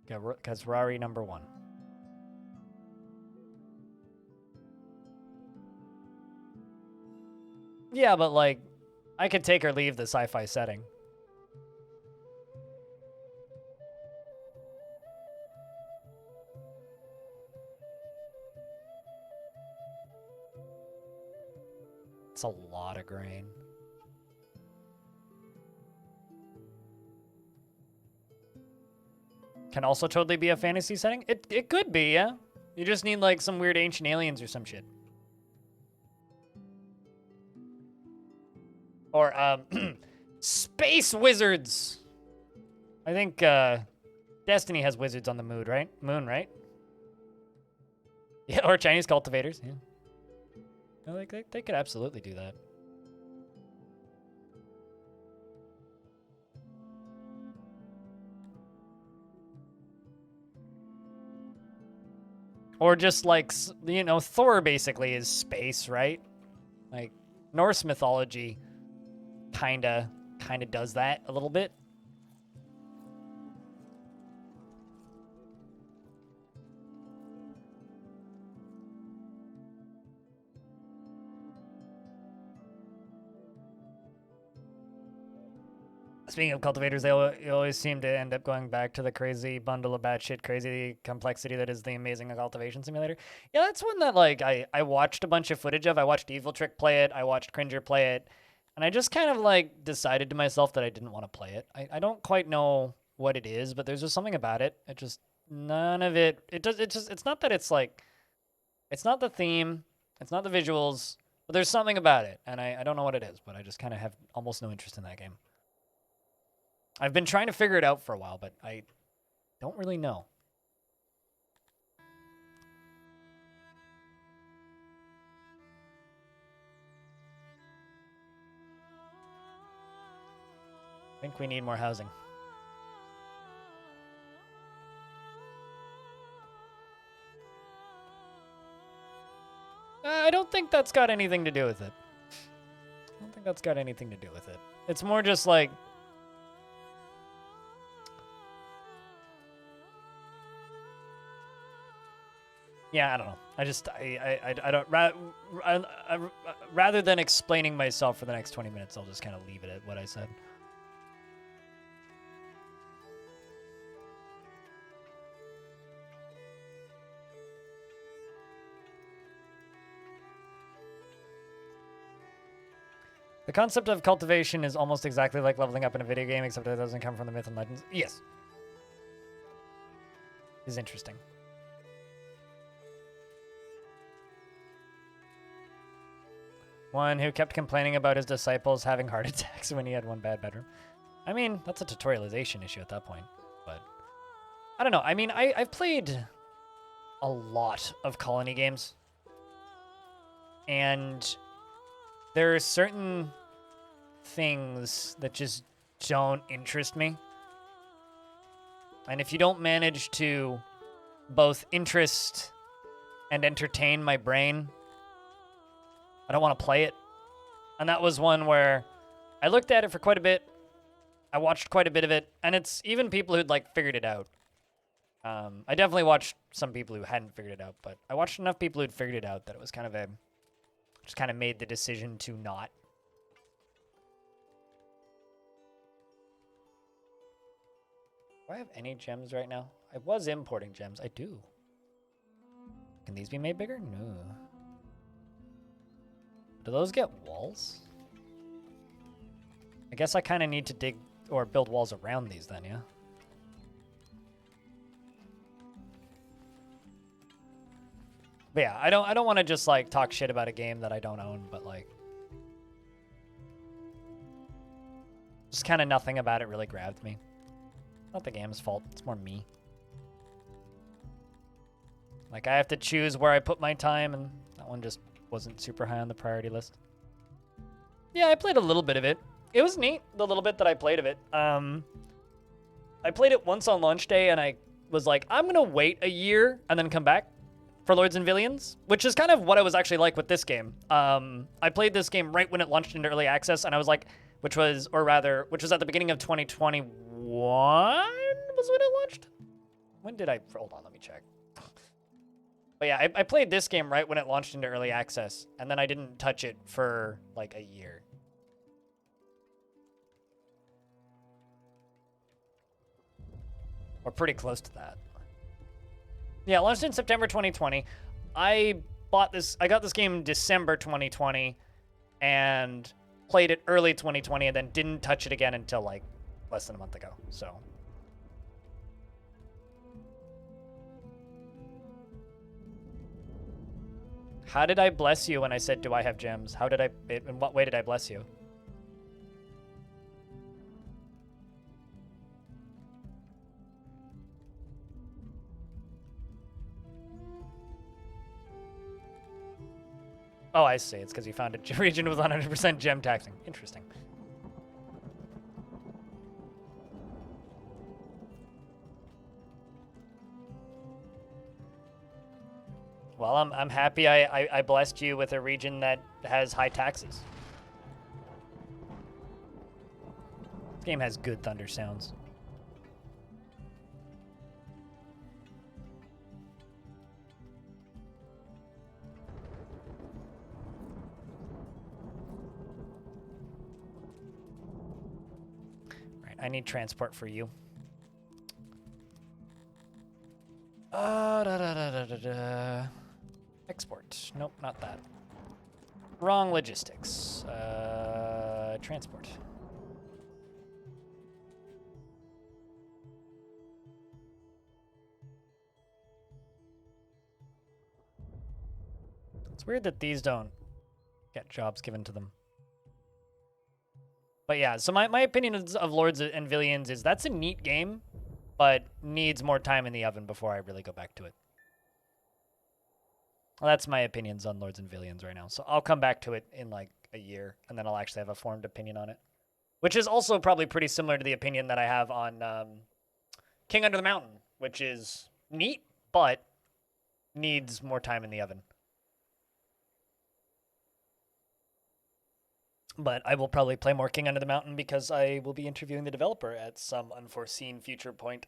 Because Rory number one. Yeah, but like, I could take or leave the sci-fi setting. It's a lot of grain. Can also totally be a fantasy setting. It could be, yeah. You just need like some weird ancient aliens or some shit. Or space wizards. I think Destiny has wizards on the moon, right? Yeah, or Chinese cultivators. Yeah, like they could absolutely do that. Or just like, you know, Thor basically is space, right? Like Norse mythology kind of does that a little bit. Speaking of cultivators, they always seem to end up going back to the crazy bundle of batshit crazy complexity that is the amazing cultivation simulator. Yeah, that's one that like I watched a bunch of footage of. I watched Evil Trick play it. I watched Cringer play it. And I just kind of like decided to myself that I didn't want to play it. I don't quite know what it is, but there's just something about it. It just, none of it, it's not that it's like, it's not the theme, it's not the visuals, but there's something about it. And I don't know what it is, but I just kind of have almost no interest in that game. I've been trying to figure it out for a while, but I don't really know. I think we need more housing. I don't think that's got anything to do with it. I don't think that's got anything to do with it. It's more just like... Yeah, I don't know. I don't... rather than explaining myself for the next 20 minutes, I'll just kind of leave it at what I said. The concept of cultivation is almost exactly like leveling up in a video game, except it doesn't come from the myth and legends. Yes. Is interesting. One who kept complaining about his disciples having heart attacks when he had one bad bedroom. I mean, that's a tutorialization issue at that point, but I don't know. I mean, I've played a lot of Colony games, and there are certain things that just don't interest me. And if you don't manage to both interest and entertain my brain, I don't want to play it. And that was one where I looked at it for quite a bit. I watched quite a bit of it, and it's even people who'd like figured it out. I definitely watched some people who hadn't figured it out, but I watched enough people who'd figured it out that it was kind of just kind of made the decision to not. Do I have any gems right now? I was importing gems. I do. Can these be made bigger? No. Do those get walls? I guess I kind of need to dig or build walls around these then, yeah? But yeah, I don't want to just like talk shit about a game that I don't own, but like just kind of nothing about it really grabbed me. Not the game's fault, it's more me. Like I have to choose where I put my time, and that one just wasn't super high on the priority list. Yeah, I played a little bit of it. It was neat, the little bit that I played of it. I played it once on launch day, and I was like, I'm gonna wait a year and then come back for Lords and Villians, which is kind of what I was actually like with this game. I played this game right when it launched into early access, and I was like, which was at the beginning of 2021 was when it launched? When did I, hold on, let me check. But yeah, I played this game right when it launched into early access, and then I didn't touch it for like a year. Or pretty close to that. Yeah, it launched in September 2020. I got this game in December 2020 and played it early 2020 and then didn't touch it again until like less than a month ago. So how did I bless you when I said, do I have gems? In what way did I bless you? Oh, I see. It's because you found a region with 100% gem taxing. Interesting. Well, I'm happy I blessed you with a region that has high taxes. This game has good thunder sounds. Right, I need transport for you. Export. Nope, not that. Wrong logistics. Transport. It's weird that these don't get jobs given to them. But yeah, so my opinion of Lords and Villians is that's a neat game, but needs more time in the oven before I really go back to it. Well, that's my opinions on Lords and Villians right now. So I'll come back to it in like a year, and then I'll actually have a formed opinion on it. Which is also probably pretty similar to the opinion that I have on King Under the Mountain, which is neat, but needs more time in the oven. But I will probably play more King Under the Mountain because I will be interviewing the developer at some unforeseen future point.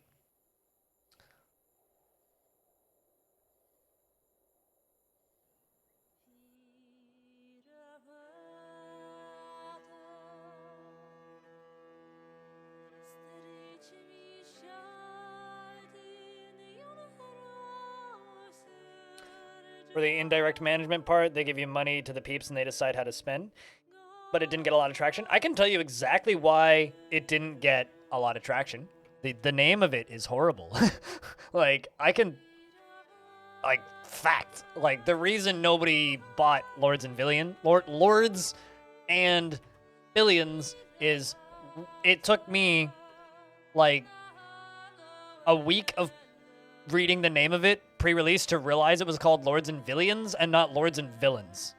For the indirect management part, they give you money to the peeps and they decide how to spend. but it didn't get a lot of traction. I can tell you exactly why it didn't get a lot of traction. The name of it is horrible. Like, I can... Like, fact. Like, the reason nobody bought Lords and Billions is it took me, like, a week of reading the name of it pre-release to realize it was called Lords and Villains and not Lords and Villains.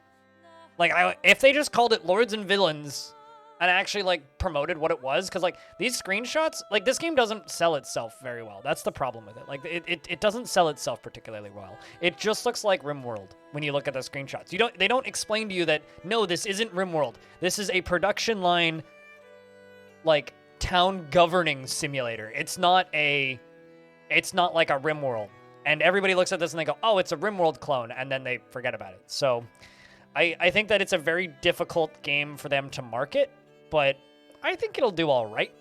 Like, if they just called it Lords and Villains and actually, like, promoted what it was, because, like, these screenshots, like, this game doesn't sell itself very well. That's the problem with it. Like, it doesn't sell itself particularly well. It just looks like RimWorld when you look at the screenshots. They don't explain to you that, no, this isn't RimWorld. This is a production line, like, town governing simulator. It's not like a RimWorld. And everybody looks at this and they go, oh, it's a RimWorld clone, and then they forget about it. So I think that it's a very difficult game for them to market, but I think it'll do all right.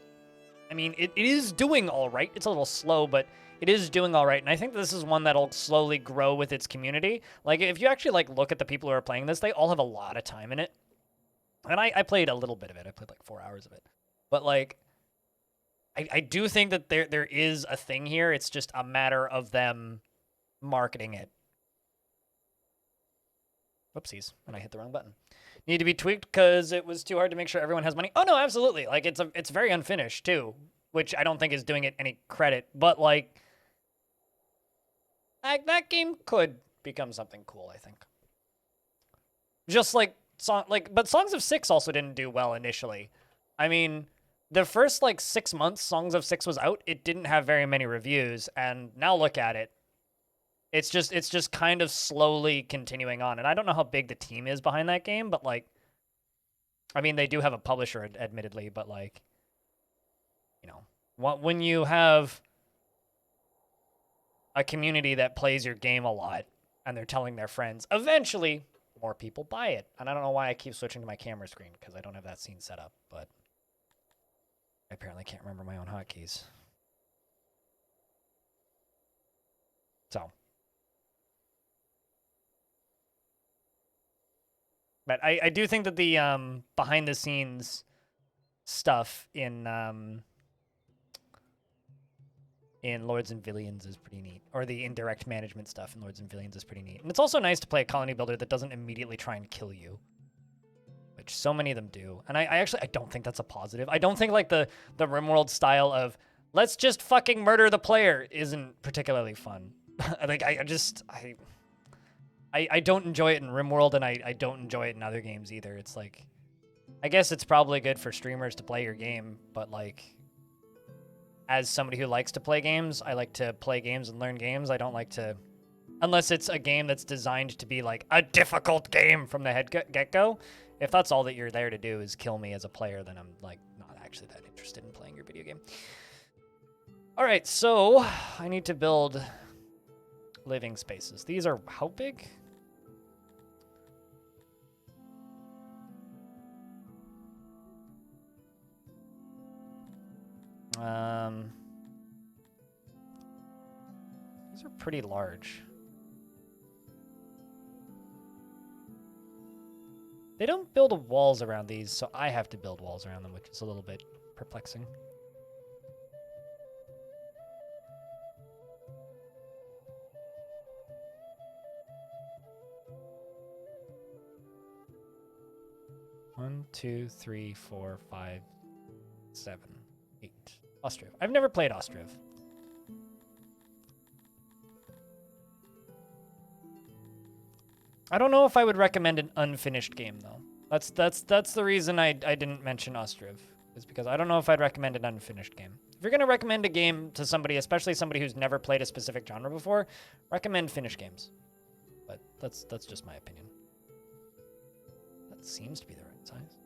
I mean, it is doing all right. It's a little slow, but it is doing all right. And I think this is one that'll slowly grow with its community. Like, if you actually, like, look at the people who are playing this, they all have a lot of time in it. And I played a little bit of it. I played, like, 4 hours of it. But, like, I do think that there is a thing here. It's just a matter of them marketing it. Whoopsies, and I hit the wrong button. Need to be tweaked because it was too hard to make sure everyone has money. Oh no, absolutely. Like, it's very unfinished too, which I don't think is doing it any credit. But like that game could become something cool, I think. Just like but Songs of Six also didn't do well initially. I mean, the first like 6 months Songs of Six was out, it didn't have very many reviews, and now look at it. It's just kind of slowly continuing on. And I don't know how big the team is behind that game, but like, I mean, they do have a publisher, admittedly, but like, you know, when you have a community that plays your game a lot and they're telling their friends, eventually more people buy it. And I don't know why I keep switching to my camera screen because I don't have that scene set up, but I apparently can't remember my own hotkeys. So. But I do think that the behind-the-scenes stuff in Lords and Villains is pretty neat. Or the indirect management stuff in Lords and Villains is pretty neat. And it's also nice to play a colony builder that doesn't immediately try and kill you. Which so many of them do. And I don't think that's a positive. I don't think like the RimWorld style of, let's just fucking murder the player isn't particularly fun. Like, I don't enjoy it in RimWorld, and I don't enjoy it in other games either. It's like, I guess it's probably good for streamers to play your game, but like, as somebody who likes to play games, I like to play games and learn games. I don't like to, unless it's a game that's designed to be like a difficult game from the get-go. If that's all that you're there to do is kill me as a player, then I'm like not actually that interested in playing your video game. All right, so I need to build living spaces. These are how big? These are pretty large. They don't build walls around these, so I have to build walls around them, which is a little bit perplexing. One, two, 3, 4, 5, 7, 8. Ostriv. I've never played Ostriv. I don't know if I would recommend an unfinished game though. That's the reason I didn't mention Ostriv, is because I don't know if I'd recommend an unfinished game. If you're gonna recommend a game to somebody, especially somebody who's never played a specific genre before, recommend finished games. But that's just my opinion. That seems to be the right size.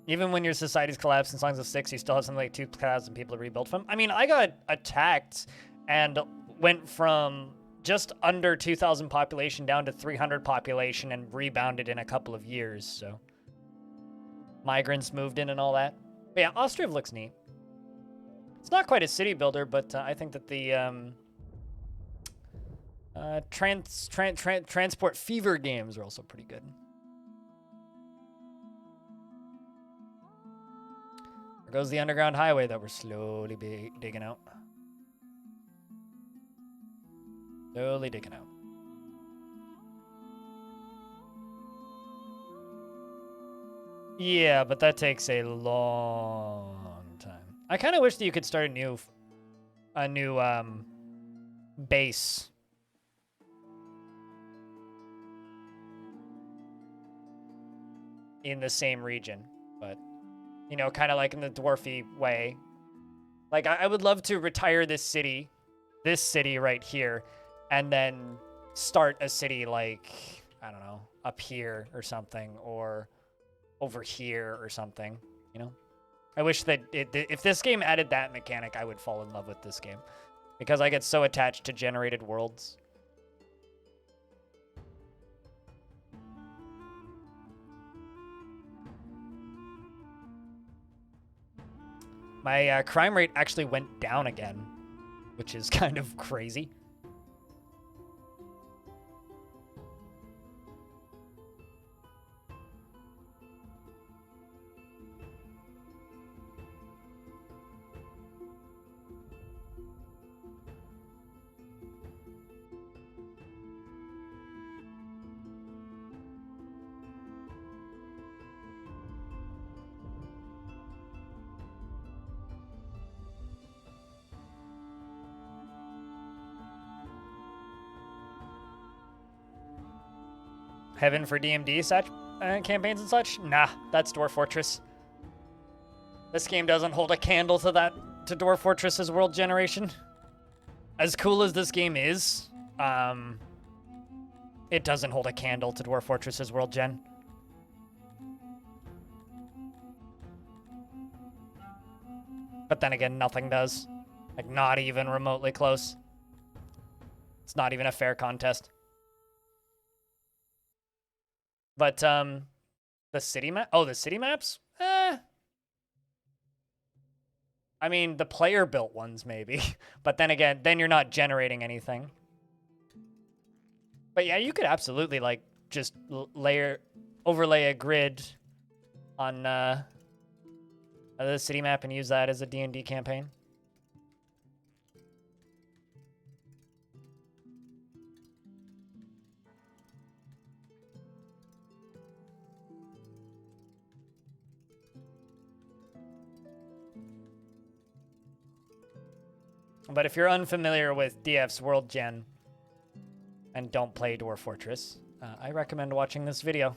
Even when your society's collapsed in Songs of Six, you still have something like 2,000 people to rebuild from. I mean, I got attacked and went from just under 2,000 population down to 300 population and rebounded in a couple of years, so. Migrants moved in and all that. But yeah, Ostriv looks neat. It's not quite a city builder, but I think that the Transport Fever games are also pretty good. There goes the underground highway that we're slowly digging out. Slowly digging out. Yeah, but that takes a long time. I kind of wish that you could start a new base. In the same region, but, you know, kind of like in the dwarfy way. Like, I would love to retire this city right here, and then start a city like, I don't know, up here or something, or over here or something, you know? I wish that if this game added that mechanic, I would fall in love with this game, because I get so attached to generated worlds. My crime rate actually went down again, which is kind of crazy. Heaven for DMD such campaigns and such? Nah, that's Dwarf Fortress. This game doesn't hold a candle to Dwarf Fortress's world generation. As cool as this game is, it doesn't hold a candle to Dwarf Fortress's world gen. But then again, nothing does. Like, not even remotely close. It's not even a fair contest. But, the city map? Oh, the city maps? I mean, the player-built ones, maybe. But then again, then you're not generating anything. But yeah, you could absolutely, like, just overlay a grid on, the city map and use that as a D&D campaign. But if you're unfamiliar with DF's world gen and don't play Dwarf Fortress, I recommend watching this video,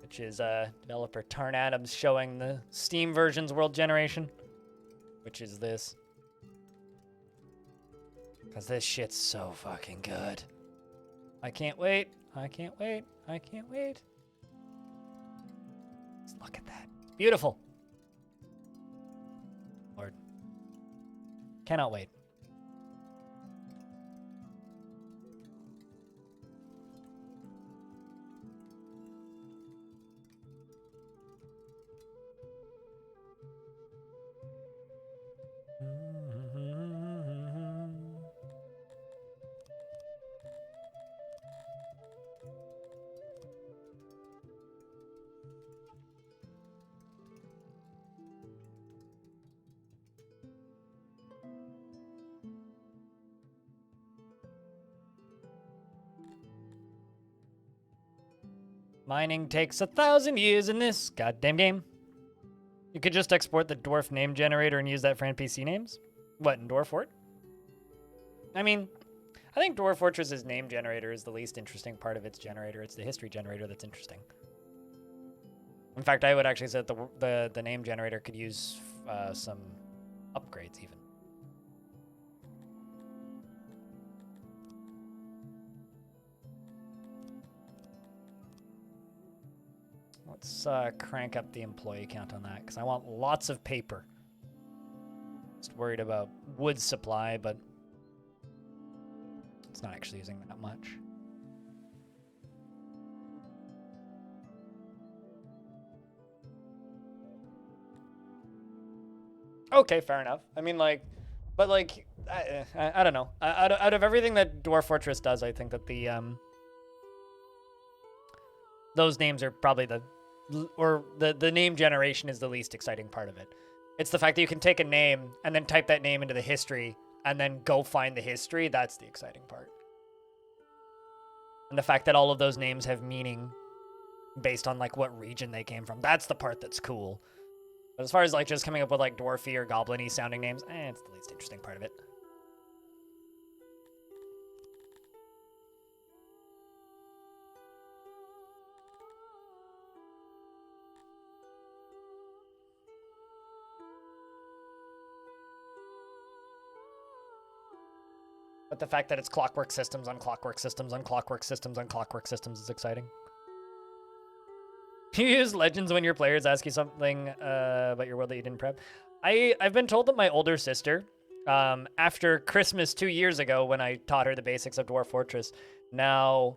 which is developer Tarn Adams showing the Steam version's world generation, which is this. Because this shit's so fucking good. I can't wait. I can't wait. I can't wait. Just look at that. It's beautiful. Lord. Cannot wait. Mining takes 1,000 years in this goddamn game. You could just export the dwarf name generator and use that for NPC names? What, in Dwarf Fort? I mean, I think Dwarf Fortress's name generator is the least interesting part of its generator. It's the history generator that's interesting. In fact, I would actually say that the name generator could use some upgrades even. Let's crank up the employee count on that, because I want lots of paper. Just worried about wood supply, but it's not actually using that much. Okay, fair enough. I mean, like, but like, I don't know. Out of everything that Dwarf Fortress does, I think that the those names are probably the name generation is the least exciting part of it. It's the fact that you can take a name and then type that name into the history and then go find the history. That's the exciting part. And the fact that all of those names have meaning based on like what region they came from. That's the part that's cool. But as far as like just coming up with like dwarfy or goblin-y sounding names, it's the least interesting part of it. But the fact that it's clockwork systems on clockwork systems on clockwork systems on clockwork systems is exciting. You use legends when your players ask you something about your world that you didn't prep. I've been told that my older sister, after Christmas 2 years ago when I taught her the basics of Dwarf Fortress, now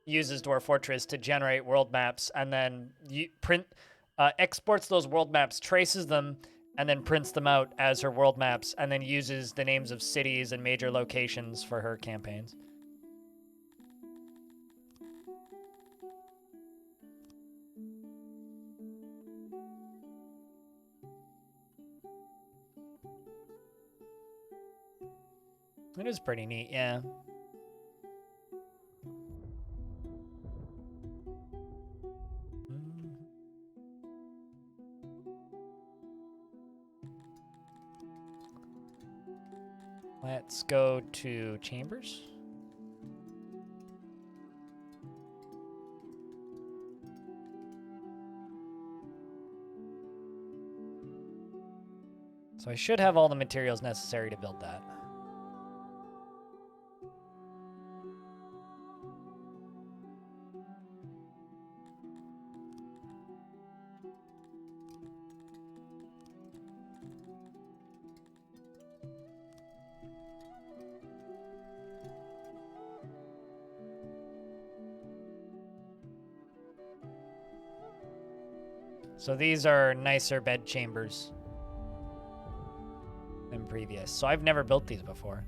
uses Dwarf Fortress to generate world maps and then exports those world maps, traces them, and then prints them out as her world maps, and then uses the names of cities and major locations for her campaigns. It is pretty neat, yeah. Let's go to Chambers. So I should have all the materials necessary to build that. So these are nicer bed chambers than previous. So I've never built these before.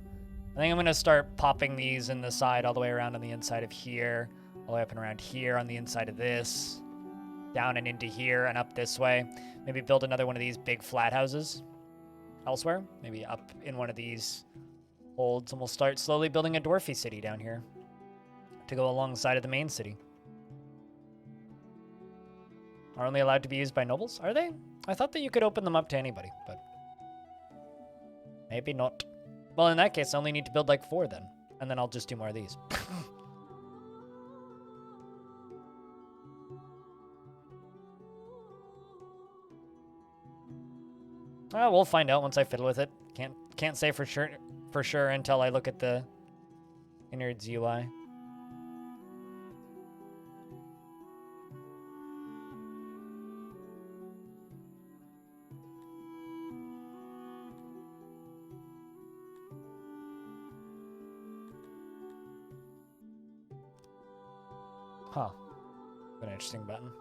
I think I'm going to start popping these in the side all the way around on the inside of here, all the way up and around here on the inside of this, down and into here and up this way. Maybe build another one of these big flat houses elsewhere. Maybe up in one of these holds, and we'll start slowly building a dwarfy city down here to go alongside of the main city. Are only allowed to be used by nobles? Are they? I thought that you could open them up to anybody, but maybe not. Well, in that case, I only need to build like 4 then, and then I'll just do more of these. We'll find out once I fiddle with it. Can't say for sure until I look at the innards UI. Huh. An interesting button.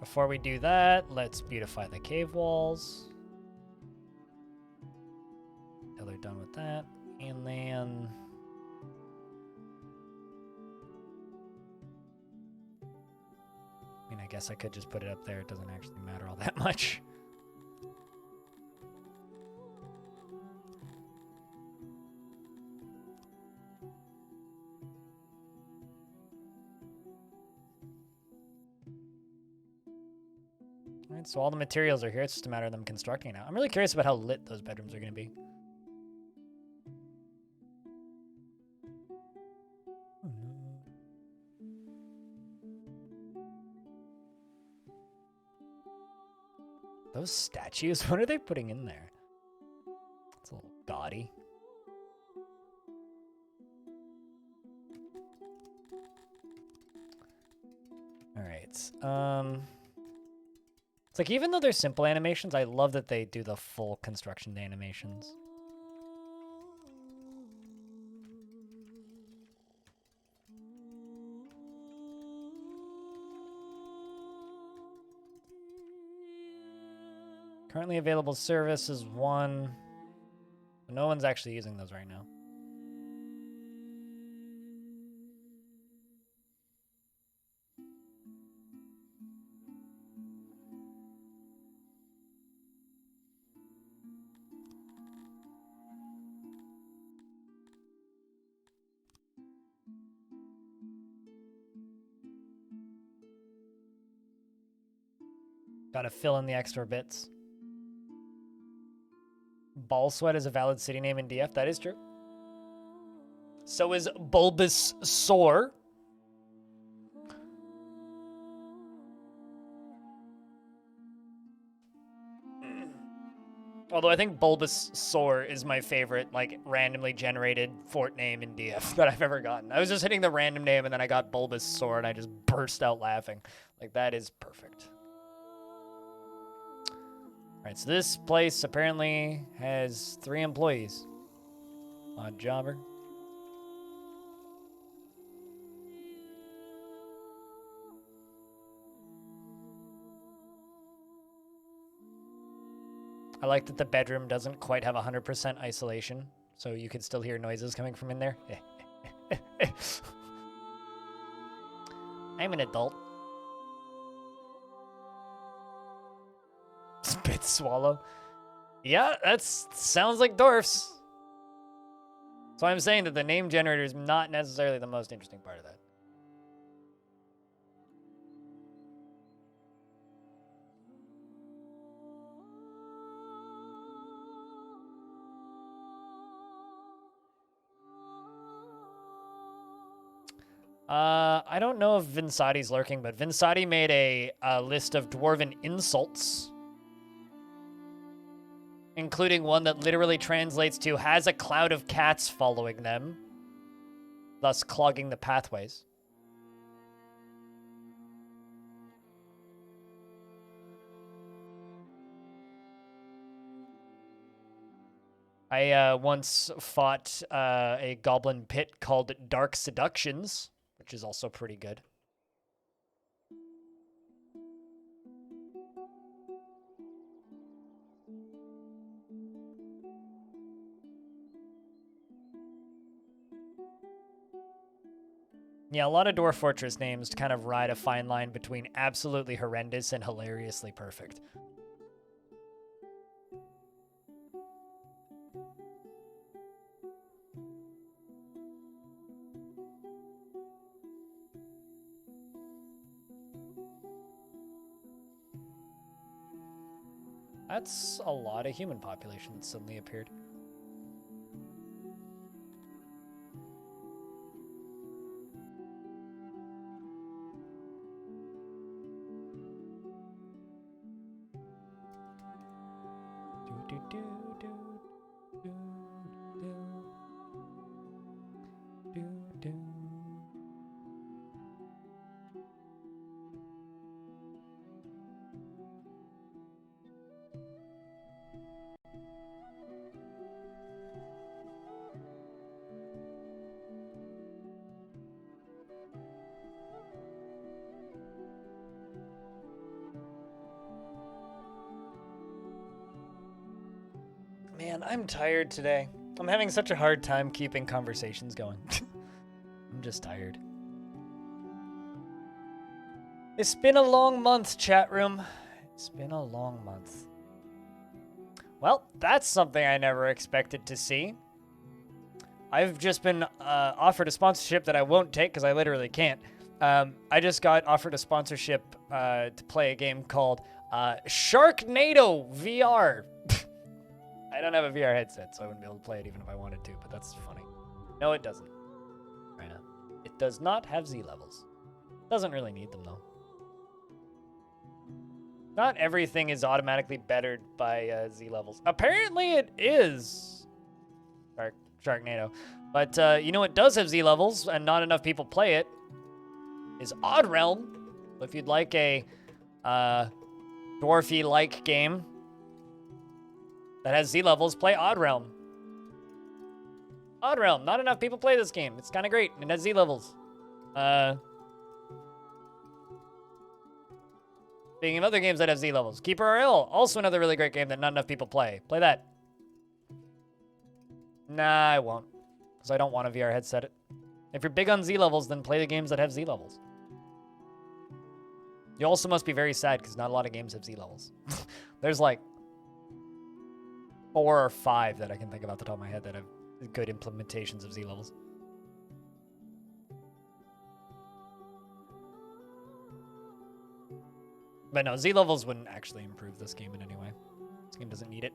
Before we do that, let's beautify the cave walls. Until they're done with that. And then I mean, I guess I could just put it up there. It doesn't actually matter all that much. All right, so all the materials are here. It's just a matter of them constructing it now. I'm really curious about how lit those bedrooms are going to be. Those statues, what are they putting in there? It's a little gaudy. All right. It's like, even though they're simple animations, I love that they do the full construction animations. Currently available service is 1. No one's actually using those right now. Gotta fill in the extra bits. Ball Sweat is a valid city name in DF. That is true. So is Bulbasaur. Although I think Bulbasaur is my favorite, like, randomly generated fort name in DF that I've ever gotten. I was just hitting the random name and then I got Bulbasaur and I just burst out laughing. Like, that is perfect. Alright, so this place apparently has 3 employees. Odd jobber. I like that the bedroom doesn't quite have 100% isolation, so you can still hear noises coming from in there. I'm an adult. Spit swallow. Yeah, that sounds like dwarfs. So I'm saying that the name generator is not necessarily the most interesting part of that. I don't know if Vinsati's lurking, but Vinsati made a list of dwarven insults, including one that literally translates to has a cloud of cats following them, thus clogging the pathways. I once fought a goblin pit called Dark Seductions, which is also pretty good. Yeah, a lot of Dwarf Fortress names kind of ride a fine line between absolutely horrendous and hilariously perfect. That's a lot of human population that suddenly appeared. Man, I'm tired today. I'm having such a hard time keeping conversations going. I'm just tired. It's been a long month, chat room. It's been a long month. Well, that's something I never expected to see. I've just been offered a sponsorship that I won't take because I literally can't. I just got offered a sponsorship to play a game called Sharknado VR. I don't have a VR headset, so I wouldn't be able to play it even if I wanted to, but that's funny. No, it doesn't. Right now. It does not have Z levels. Doesn't really need them, though. Not everything is automatically bettered by Z levels. Apparently it is. Sharknado. But you know what does have Z levels, and not enough people play it, is Odd Realm. If you'd like a dwarfy-like game that has Z levels, play Odd Realm. Odd Realm, not enough people play this game. It's kind of great, and it has Z levels. Speaking of other games that have Z levels, Keeper RL, also another really great game that not enough people play. Play that. Nah, I won't, because I don't want a VR headset. If you're big on Z levels, then play the games that have Z levels. You also must be very sad because not a lot of games have Z levels. There's like 4 or 5 that I can think of off the top of my head that have good implementations of Z levels. But no, Z levels wouldn't actually improve this game in any way. This game doesn't need it.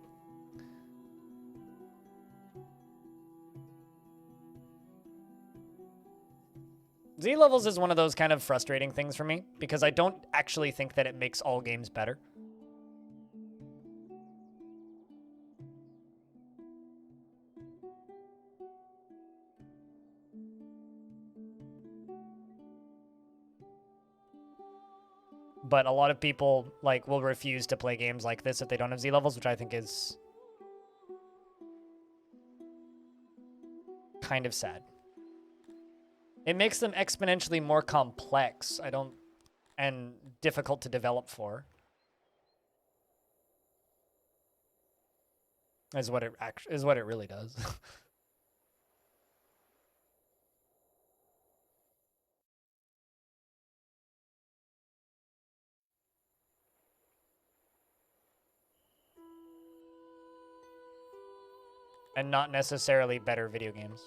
Z levels is one of those kind of frustrating things for me because I don't actually think that it makes all games better. But a lot of people like will refuse to play games like this if they don't have Z levels, which I think is kind of sad. It makes them exponentially more complex. And difficult to develop for. Is what it really does. And not necessarily better video games.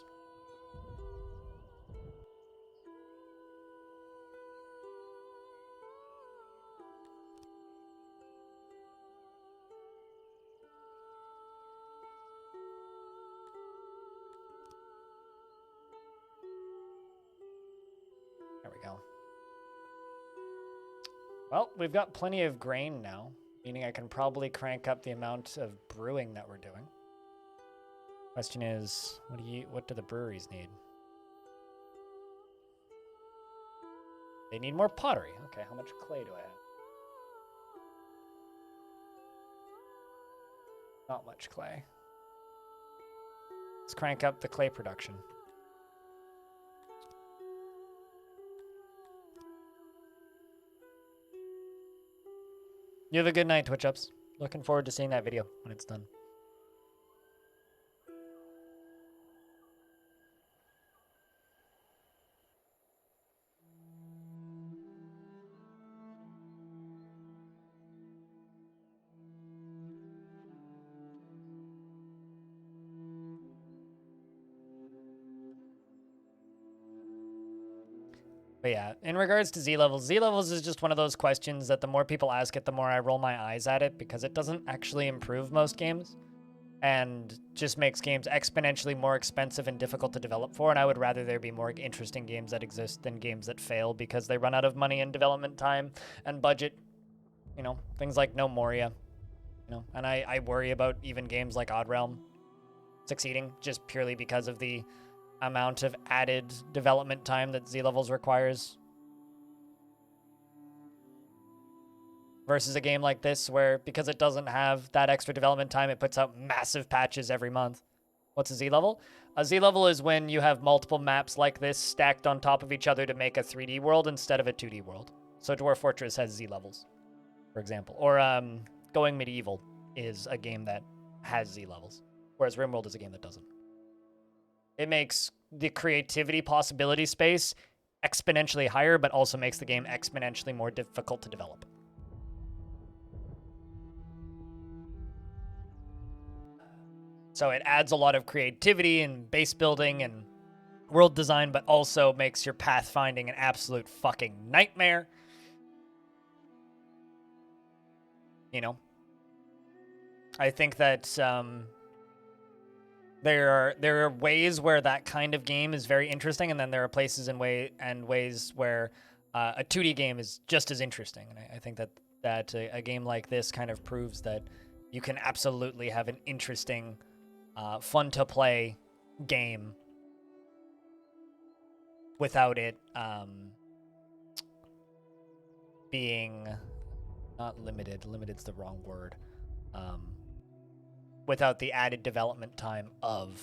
There we go. Well, we've got plenty of grain now, meaning I can probably crank up the amount of brewing that we're doing. Question is, what do the breweries need? They need more pottery. Okay, how much clay do I have? Not much clay. Let's crank up the clay production. You have a good night, Twitch Ups. Looking forward to seeing that video when it's done. But yeah, in regards to Z levels is just one of those questions that the more people ask it, the more I roll my eyes at it because it doesn't actually improve most games and just makes games exponentially more expensive and difficult to develop for. And I would rather there be more interesting games that exist than games that fail because they run out of money and development time and budget. You know, things like No Moria. You know, and I worry about even games like Odd Realm succeeding just purely because of the amount of added development time that Z levels requires versus a game like this where because it doesn't have that extra development time, it puts out massive patches every month. What's a Z level? A Z level is when you have multiple maps like this stacked on top of each other to make a 3D world instead of a 2D world. So Dwarf Fortress has Z levels, for example. Or Going Medieval is a game that has Z levels, whereas RimWorld is a game that doesn't. It makes the creativity possibility space exponentially higher, but also makes the game exponentially more difficult to develop. So it adds a lot of creativity and base building and world design, but also makes your pathfinding an absolute fucking nightmare. You know? I think that there are ways where that kind of game is very interesting, and then there are places and ways where a 2D game is just as interesting. And I think that a game like this kind of proves that you can absolutely have an interesting, fun to play game without it being Not limited. Limited's the wrong word. Without the added development time of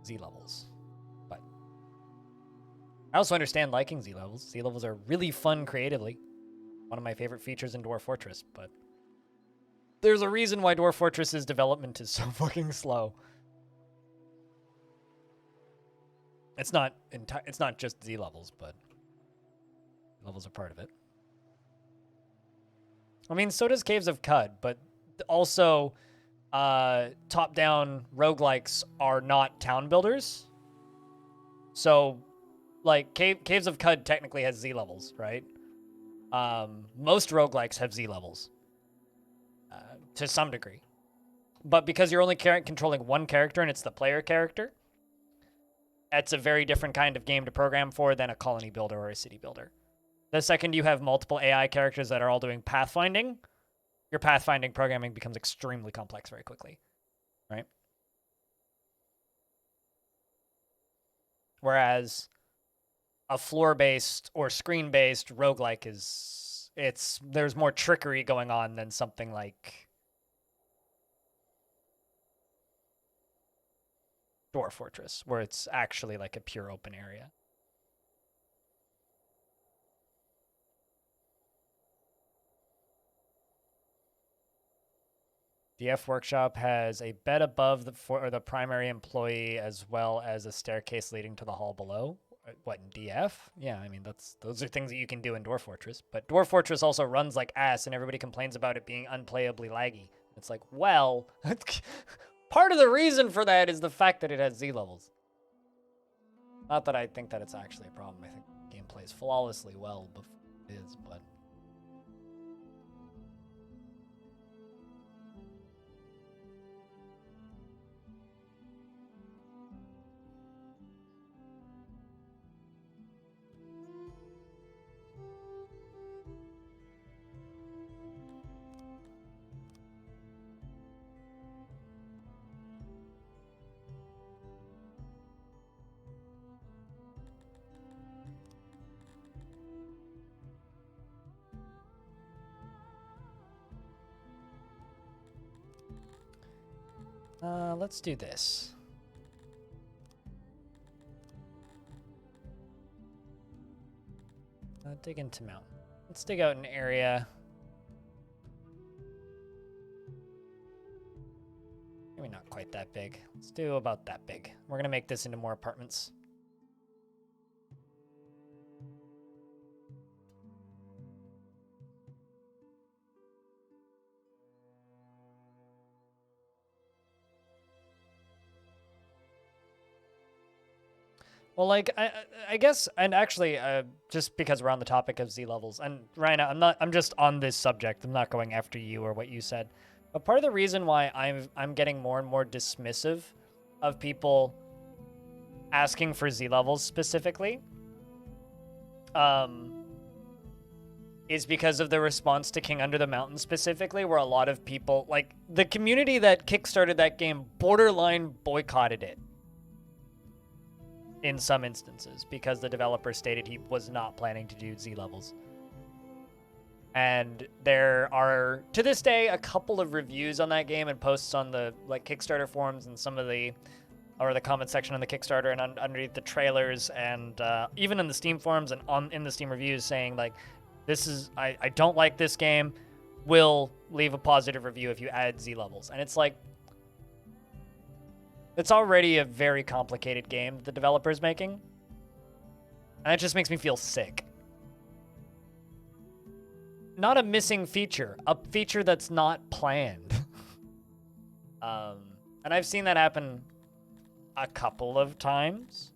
Z levels. But I also understand liking Z levels. Z levels are really fun creatively. One of my favorite features in Dwarf Fortress, but there's a reason why Dwarf Fortress's development is so fucking slow. It's not just Z levels, but levels are part of it. I mean, so does Caves of Qud, but also top-down roguelikes are not town builders. So, like, Caves of Qud technically has Z levels, right? Most roguelikes have Z levels to some degree. But because you're only controlling one character and it's the player character, that's a very different kind of game to program for than a colony builder or a city builder. The second you have multiple AI characters that are all doing pathfinding, your pathfinding programming becomes extremely complex very quickly, right? Whereas a floor-based or screen-based roguelike there's more trickery going on than something like Dwarf Fortress, where it's actually like a pure open area. DF Workshop has a bed above the primary employee as well as a staircase leading to the hall below. What, in DF? Yeah, I mean, those are things that you can do in Dwarf Fortress. But Dwarf Fortress also runs like ass, and everybody complains about it being unplayably laggy. It's like, well, part of the reason for that is the fact that it has Z levels. Not that I think that it's actually a problem. I think the game plays flawlessly well before it is, but... let's do this. Dig into mountain. Let's dig out an area. Maybe not quite that big. Let's do about that big. We're gonna make this into more apartments. Well, like, I guess, and actually, just because we're on the topic of Z levels, and Ryan, I'm just on this subject. I'm not going after you or what you said. But part of the reason why I'm getting more and more dismissive of people asking for Z levels specifically, is because of the response to King Under the Mountain specifically, where a lot of people, like, the community that kickstarted that game borderline boycotted it. In some instances, because the developer stated he was not planning to do Z levels. And there are, to this day, a couple of reviews on that game and posts on the like Kickstarter forums and some of the, or the comment section on the Kickstarter and underneath the trailers and even in the Steam forums and in the Steam reviews saying like, I don't like this game, will leave a positive review if you add Z levels. And it's like, it's already a very complicated game that the developer's making. And it just makes me feel sick. Not a missing feature, a feature that's not planned. And I've seen that happen a couple of times.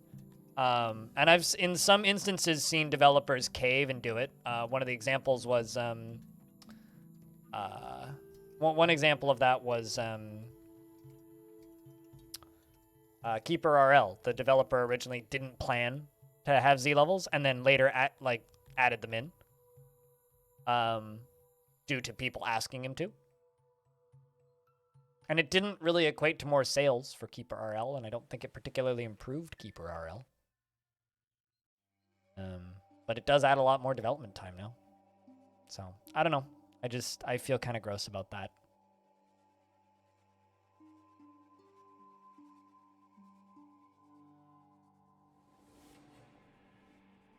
And I've, in some instances, seen developers cave and do it. One of the examples was, one example of that was, Keeper RL, the developer originally didn't plan to have Z levels, and then later added them in, due to people asking him to. And it didn't really equate to more sales for Keeper RL, and I don't think it particularly improved Keeper RL. But it does add a lot more development time now. So, I don't know. I feel kind of gross about that.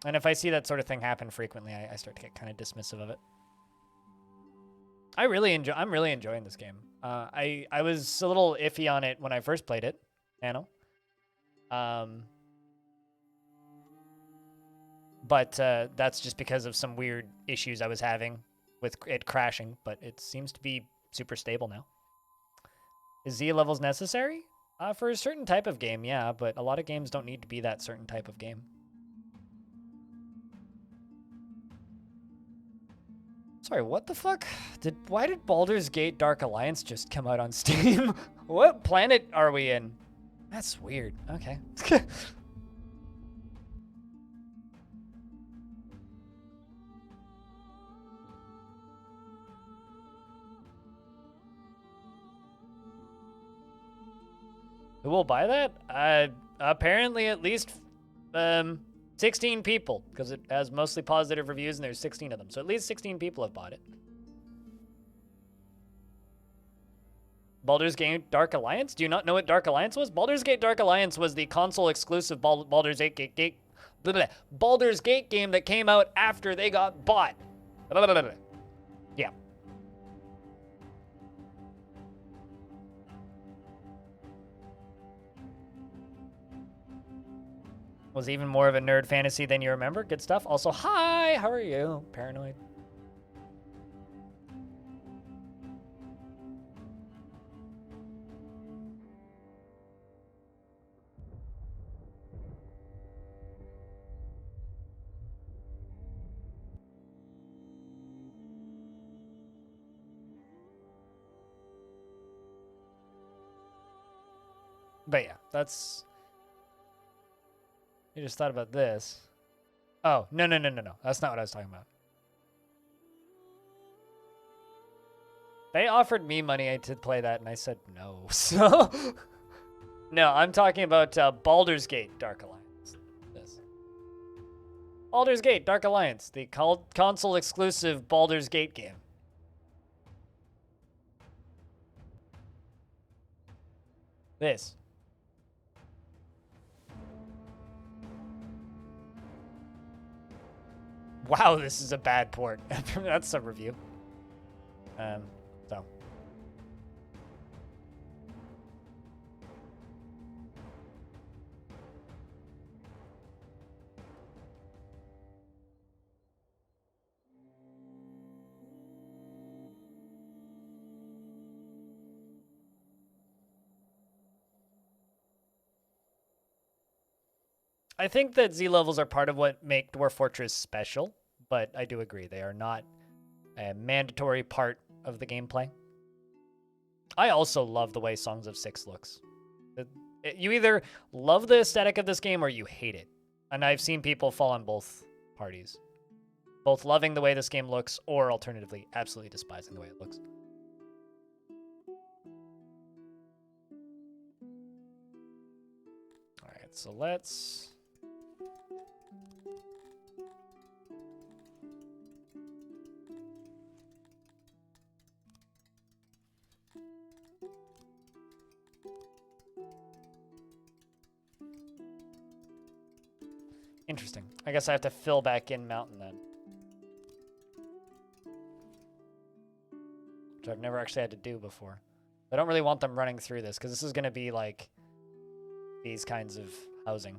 And if I see that sort of thing happen frequently, I start to get kind of dismissive of it. I'm really enjoying this game. I was a little iffy on it when I first played it, Nano. But that's just because of some weird issues I was having with it crashing, but it seems to be super stable now. Is Z levels necessary? For a certain type of game, yeah, but a lot of games don't need to be that certain type of game. Sorry, what the fuck? Why did Baldur's Gate Dark Alliance just come out on Steam? What planet are we in? That's weird. Okay. Who will buy that? Apparently at least 16 people, because it has mostly positive reviews and there's 16 of them. So at least 16 people have bought it. Baldur's Gate Dark Alliance? Do you not know what Dark Alliance was? Baldur's Gate Dark Alliance was the console exclusive Baldur's Gate game that came out after they got bought. Yeah. Was even more of a nerd fantasy than you remember. Good stuff. Also, hi, how are you? Paranoid. But yeah, that's... You just thought about this. Oh, no. That's not what I was talking about. They offered me money to play that, and I said no. So, no, I'm talking about Baldur's Gate Dark Alliance. This. Baldur's Gate Dark Alliance, the console exclusive Baldur's Gate game. This. Wow, this is a bad port. That's a review. So. I think that Z levels are part of what make Dwarf Fortress special, but I do agree they are not a mandatory part of the gameplay. I also love the way Songs of Six looks. You either love the aesthetic of this game or you hate it. And I've seen people fall on both parties. Both loving the way this game looks or alternatively absolutely despising the way it looks. All right, so let's... Interesting. I guess I have to fill back in Mountain then. Which I've never actually had to do before. I don't really want them running through this, because this is going to be like these kinds of housing.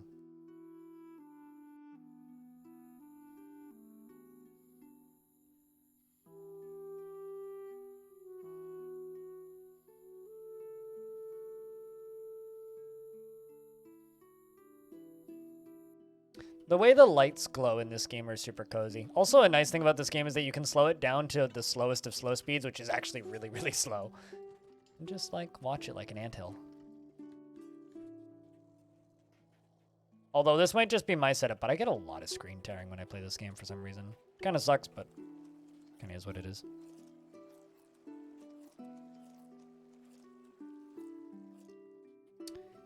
The way the lights glow in this game are super cozy. Also, a nice thing about this game is that you can slow it down to the slowest of slow speeds, which is actually really, really slow. And just, like, watch it like an anthill. Although this might just be my setup, but I get a lot of screen tearing when I play this game for some reason. Kind of sucks, but kind of is what it is.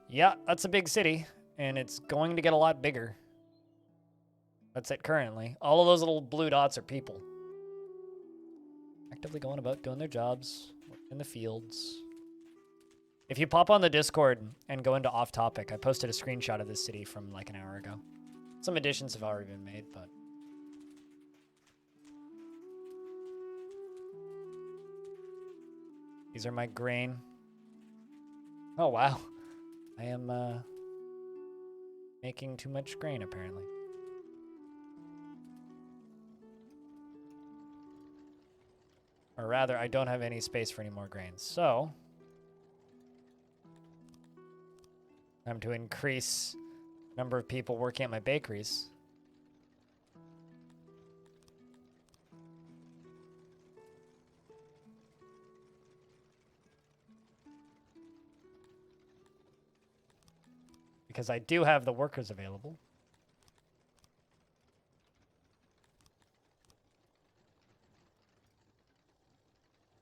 Yeah, that's a big city, and it's going to get a lot bigger. That's it currently. All of those little blue dots are people. Actively going about doing their jobs, working in the fields. If you pop on the Discord and go into off topic, I posted a screenshot of this city from like an hour ago. Some additions have already been made, but... These are my grain. Oh, wow. I am making too much grain, apparently. Or rather, I don't have any space for any more grains. So, time to increase the number of people working at my bakeries. Because I do have the workers available.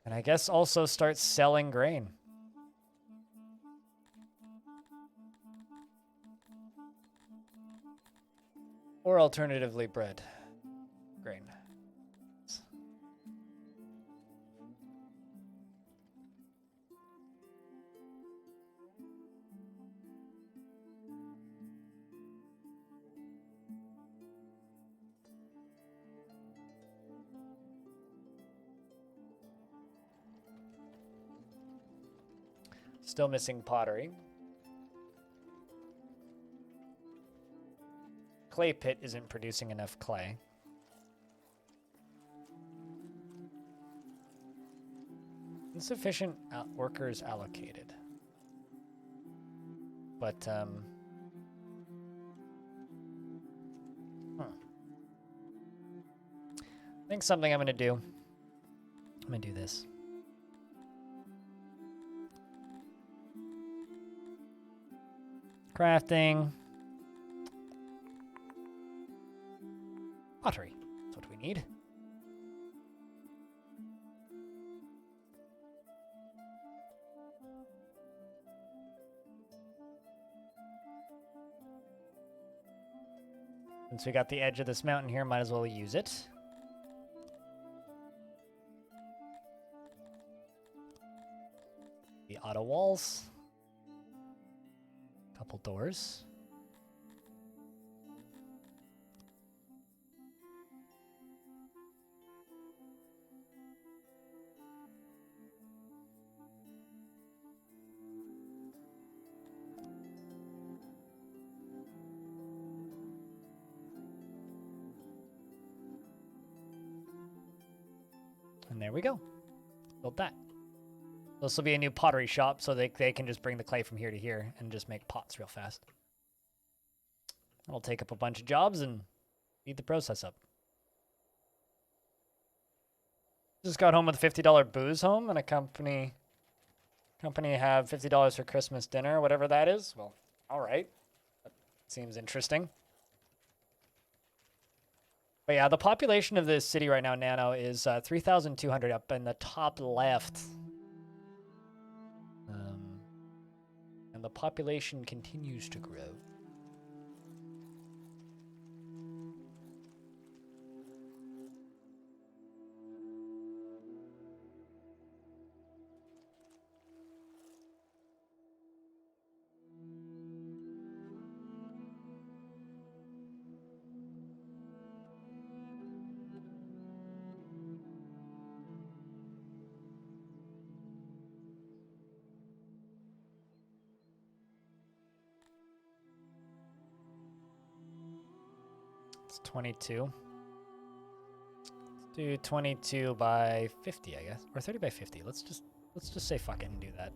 And I guess also start selling grain. Or alternatively, bread. Grain. Still missing pottery. Clay pit isn't producing enough clay. Insufficient workers allocated. But, I think something I'm going to do. I'm going to do this. Crafting. Pottery. That's what we need. Since we got the edge of this mountain here, might as well use it. The auto walls. Couple doors. And there we go. Built that. This will be a new pottery shop, so they can just bring the clay from here to here and just make pots real fast. That'll take up a bunch of jobs and speed the process up. Just got home with a $50 booze home and a company have $50 for Christmas dinner, whatever that is. Well, all right. That seems interesting. But yeah, the population of this city right now, Nano, is 3,200 up in the top left. And the population continues to grow. It's 22. Let's do 22 by 50, I guess, or 30 by 50. Let's just say fuck it and do that.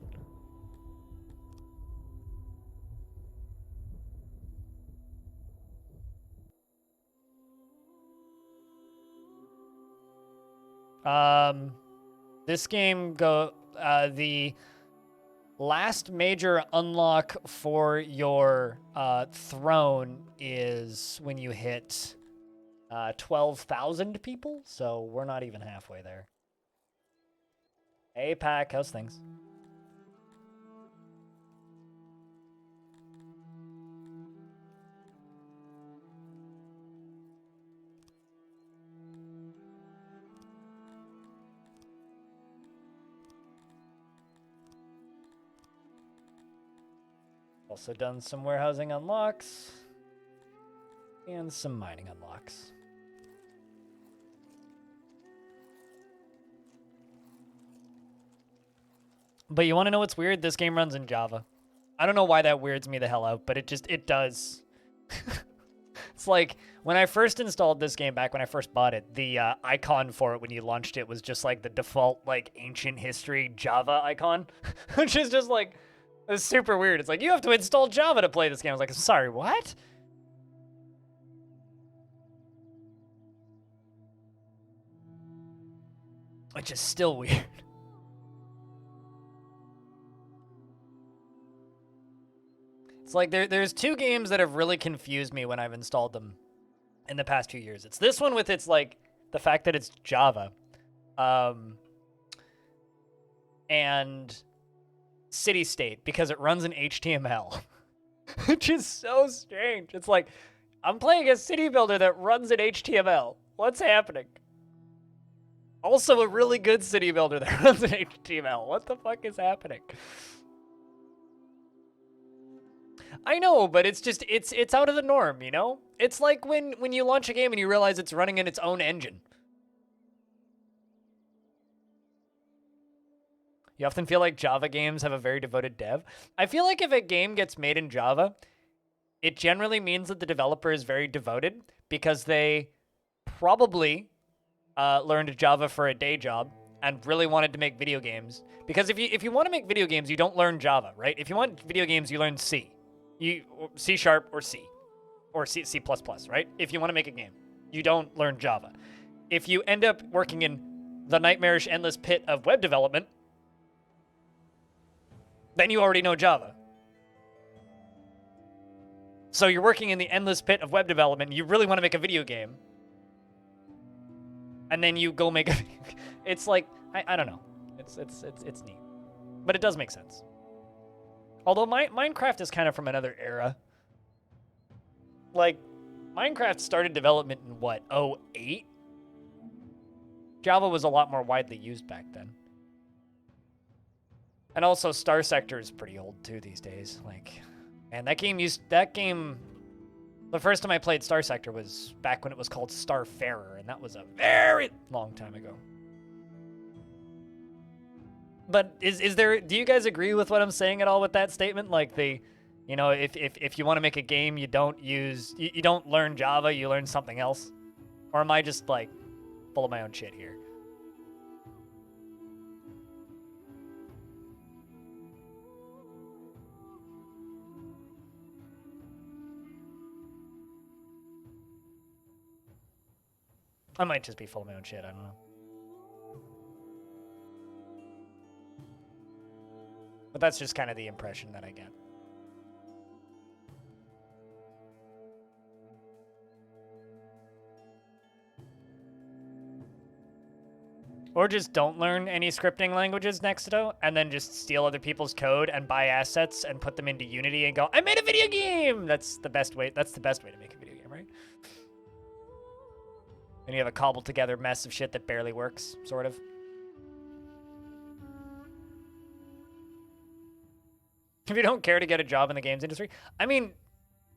This game the last major unlock for your throne is when you hit 12,000 people, so we're not even halfway there. Hey, Pack, how's things? Also done some warehousing unlocks. And some mining unlocks. But you want to know what's weird? This game runs in Java. I don't know why that weirds me the hell out, but it does. It's like, when I first installed this game back when I first bought it, the icon for it when you launched it was just like the default, like, ancient history Java icon. Which is just like, it's super weird. It's like, you have to install Java to play this game. I was like, sorry, what? Which is still weird. It's like there's two games that have really confused me when I've installed them in the past few years. It's this one with its like the fact that it's Java, and City State because it runs in HTML, which is so strange. It's like I'm playing a city builder that runs in HTML. What's happening? Also, a really good city builder that runs in HTML. What the fuck is happening? I know, but it's just it's out of the norm, you know? It's like when you launch a game and you realize it's running in its own engine. You often feel like Java games have a very devoted dev. I feel like if a game gets made in Java, it generally means that the developer is very devoted because they probably learned Java for a day job and really wanted to make video games. Because if you want to make video games, you don't learn Java, right? If you want video games, you learn C. C# or C. Or C++, right? If you want to make a game, you don't learn Java. If you end up working in the nightmarish endless pit of web development, then you already know Java. So you're working in the endless pit of web development, and you really want to make a video game, and then you go make a it's like I don't know. It's neat. But it does make sense. Although Minecraft is kind of from another era. Like, Minecraft started development in what, 2008? Java was a lot more widely used back then. And also Star Sector is pretty old too these days. Like, man, that game the first time I played Star Sector was back when it was called Starfarer, and that was a very long time ago. But do you guys agree with what I'm saying at all with that statement? Like you know, if you want to make a game, you don't learn Java, you learn something else? Or am I just like full of my own shit here? I might just be full of my own shit, I don't know. But that's just kind of the impression that I get. Or just don't learn any scripting languages next to, and then just steal other people's code and buy assets and put them into Unity and go, I made a video game! That's the best way to make a video game, right? And you have a cobbled together mess of shit that barely works, sort of. If you don't care to get a job in the games industry, I mean,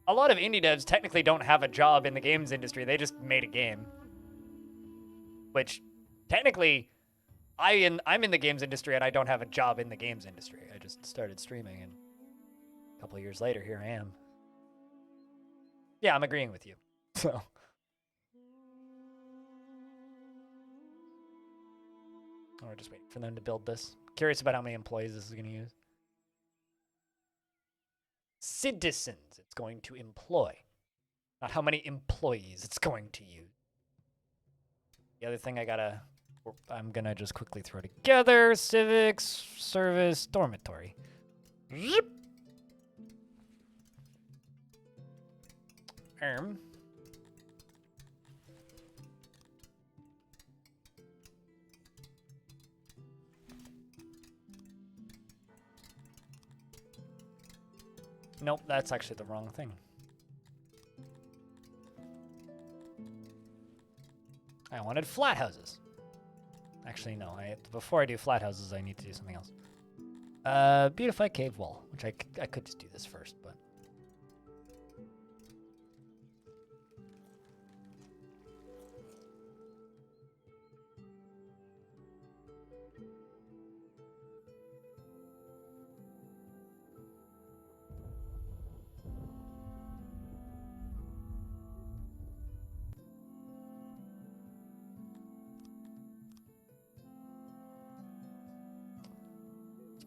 a lot of indie devs technically don't have a job in the games industry. They just made a game. Which, technically, I'm in the games industry and I don't have a job in the games industry. I just started streaming and a couple of years later, here I am. Yeah, I'm agreeing with you. So. Oh, we're just waiting for them to build this. Curious about how many employees this is going to use. Citizens it's going to employ, not how many employees it's going to use. The other thing I'm gonna just quickly throw together: civics, service, dormitory. Zip. Nope, that's actually the wrong thing. I wanted flat houses. Actually, no. Before I do flat houses, I need to do something else. Beautify cave wall, which I could just do this first, but.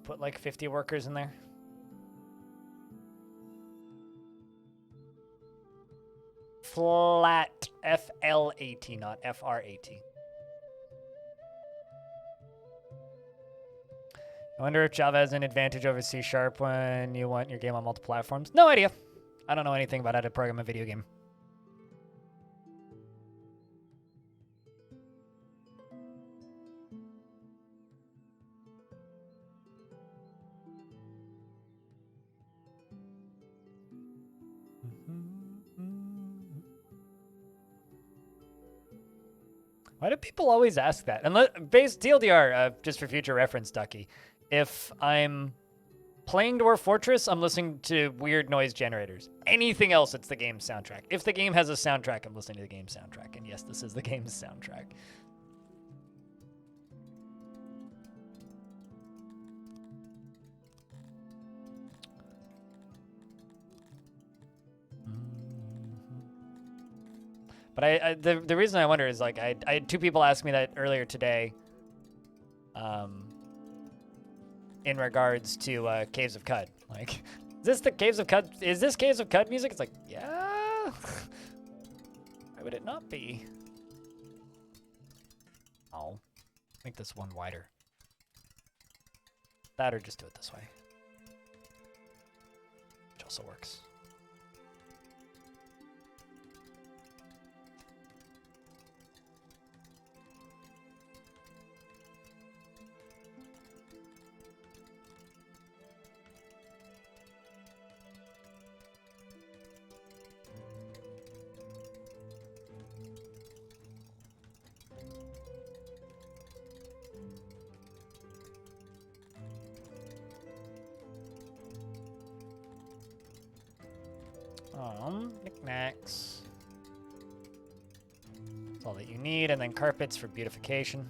Put like 50 workers in there. Flat F-L-A-T, not F-R-A-T. I wonder if Java has an advantage over C# when you want your game on multiple platforms. No idea. I don't know anything about how to program a video game. Why do people always ask that? Unless, base TLDR, just for future reference, Ducky. If I'm playing Dwarf Fortress, I'm listening to weird noise generators. Anything else, it's the game's soundtrack. If the game has a soundtrack, I'm listening to the game's soundtrack. And yes, this is the game's soundtrack. But the reason I wonder is, like, I had two people ask me that earlier today in regards to Caves of Cud. Like, is this the Caves of Cud? Is this Caves of Cud music? It's like, yeah. Why would it not be? Oh, make this one wider. That or just do it this way. Which also works. Knickknacks. That's all that you need, and then carpets for beautification.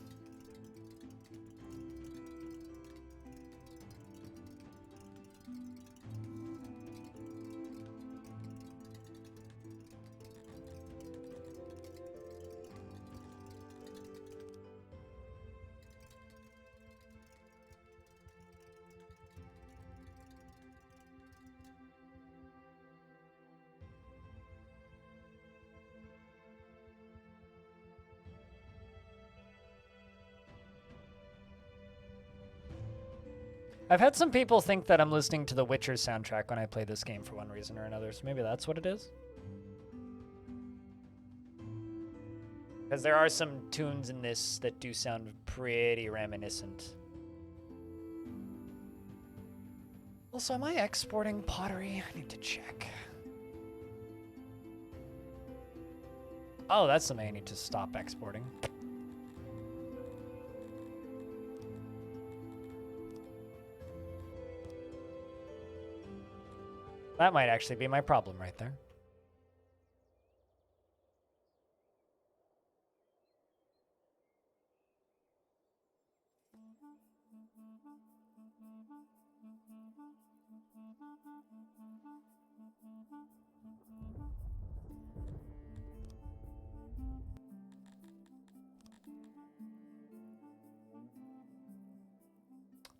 I've had some people think that I'm listening to the Witcher soundtrack when I play this game for one reason or another, so maybe that's what it is. Because there are some tunes in this that do sound pretty reminiscent. Also, am I exporting pottery? I need to check. Oh, that's something I need to stop exporting. That might actually be my problem right there.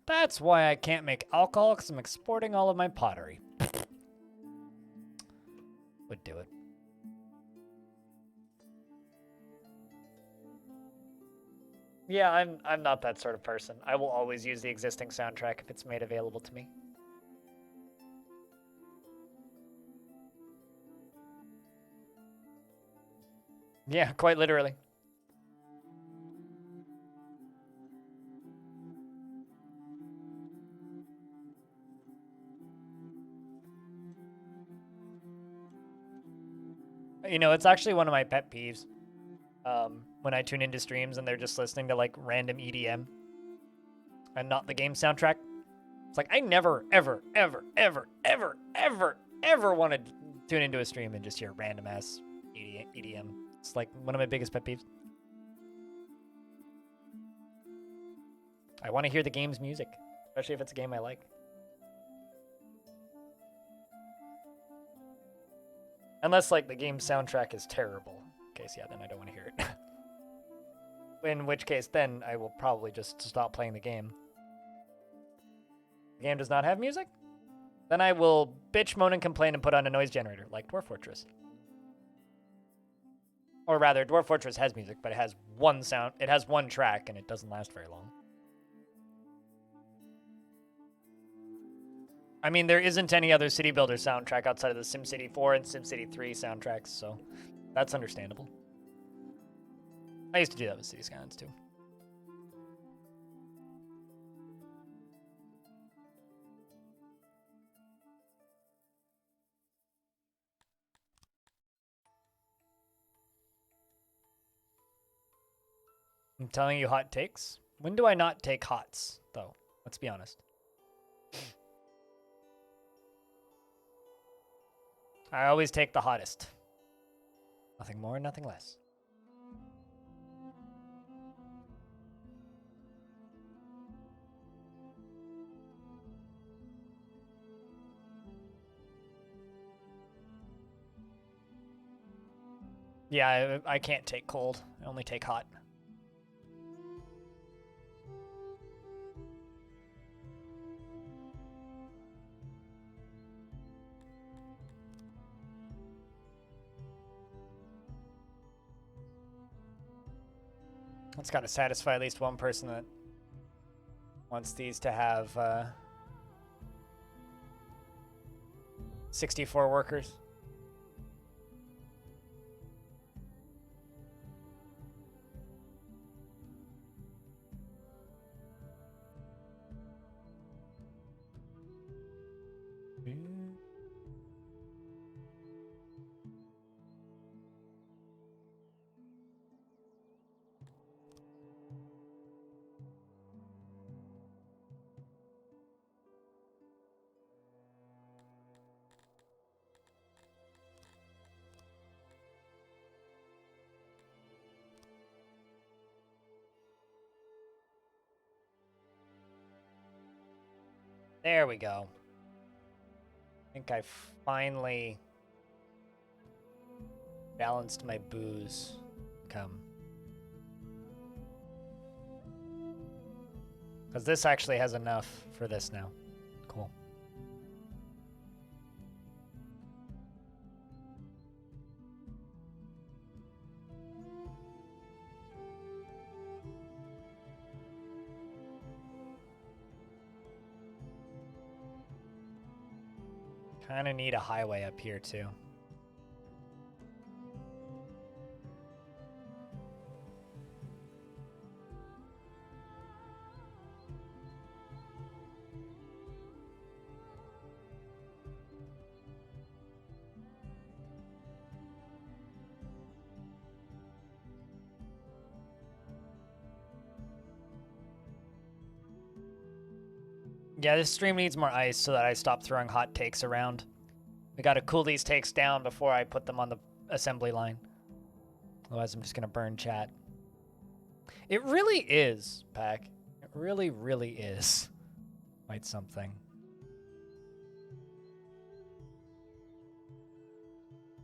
That's why I can't make alcohol, because I'm exporting all of my pottery. Would do it. Yeah, I'm not that sort of person. I will always use the existing soundtrack if it's made available to me. Yeah, quite literally. You know, it's actually one of my pet peeves when I tune into streams and they're just listening to like random EDM and not the game soundtrack. It's like I never, ever, ever, ever, ever, ever, ever want to tune into a stream and just hear random ass EDM. It's like one of my biggest pet peeves. I want to hear the game's music, especially if it's a game I like. Unless, like, the game's soundtrack is terrible. In case, yeah, then I don't want to hear it. In which case, then I will probably just stop playing the game. The game does not have music? Then I will bitch, moan, and complain and put on a noise generator, like Dwarf Fortress. Or rather, Dwarf Fortress has music, but it has one sound. It has one track, and it doesn't last very long. I mean, there isn't any other City Builder soundtrack outside of the SimCity 4 and SimCity 3 soundtracks, so that's understandable. I used to do that with City Skylines too. I'm telling you hot takes. When do I not take hots, though? Let's be honest. I always take the hottest. Nothing more, nothing less. Yeah, I can't take cold. I only take hot. That's got to satisfy at least one person that wants these to have 64 workers. There we go. I think I finally balanced my booze. Come. Because this actually has enough for this now. Cool. Kind of need a highway up here too. Yeah, this stream needs more ice so that I stop throwing hot takes around. We gotta cool these takes down before I put them on the assembly line. Otherwise, I'm just gonna burn chat. It really is, Pack. It really, really is. Quite something.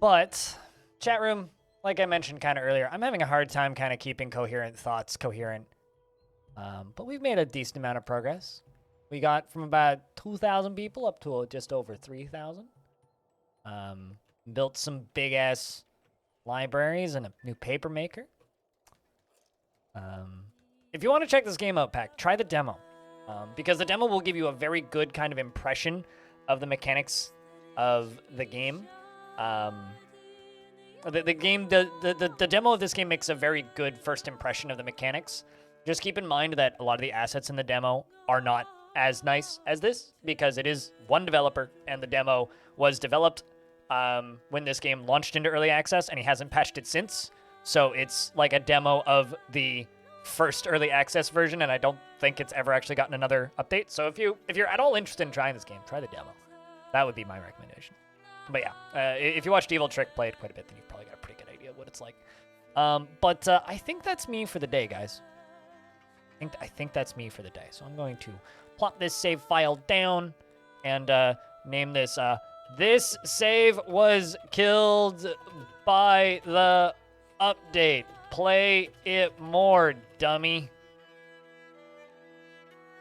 But, chat room, like I mentioned kind of earlier, I'm having a hard time kind of keeping coherent thoughts coherent. But we've made a decent amount of progress. We got from about 2,000 people up to just over 3,000. Built some big-ass libraries and a new paper maker. If you want to check this game out, Pack, try the demo. Because the demo will give you a very good kind of impression of the mechanics of the game. The demo of this game makes a very good first impression of the mechanics. Just keep in mind that a lot of the assets in the demo are not as nice as this, because it is one developer, and the demo was developed when this game launched into early access, and he hasn't patched it since. So it's like a demo of the first early access version, and I don't think it's ever actually gotten another update. So if you're at all interested in trying this game, try the demo. That would be my recommendation. But yeah, if you watched Evil Trick play it quite a bit, then you've probably got a pretty good idea of what it's like. But I think that's me for the day, guys. I think that's me for the day. So I'm going to plop this save file down and name this, this save was killed by the update. Play it more, dummy.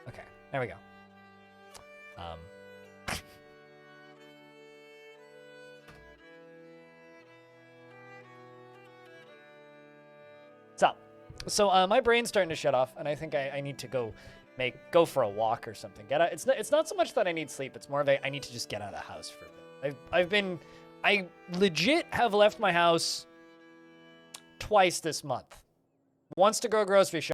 Okay, there we go. So my brain's starting to shut off, and I think I need to go for a walk or something. Get out. It's not so much that I need sleep. It's more of I need to just get out of the house for a bit. I legit have left my house twice this month. Once to go grocery shopping.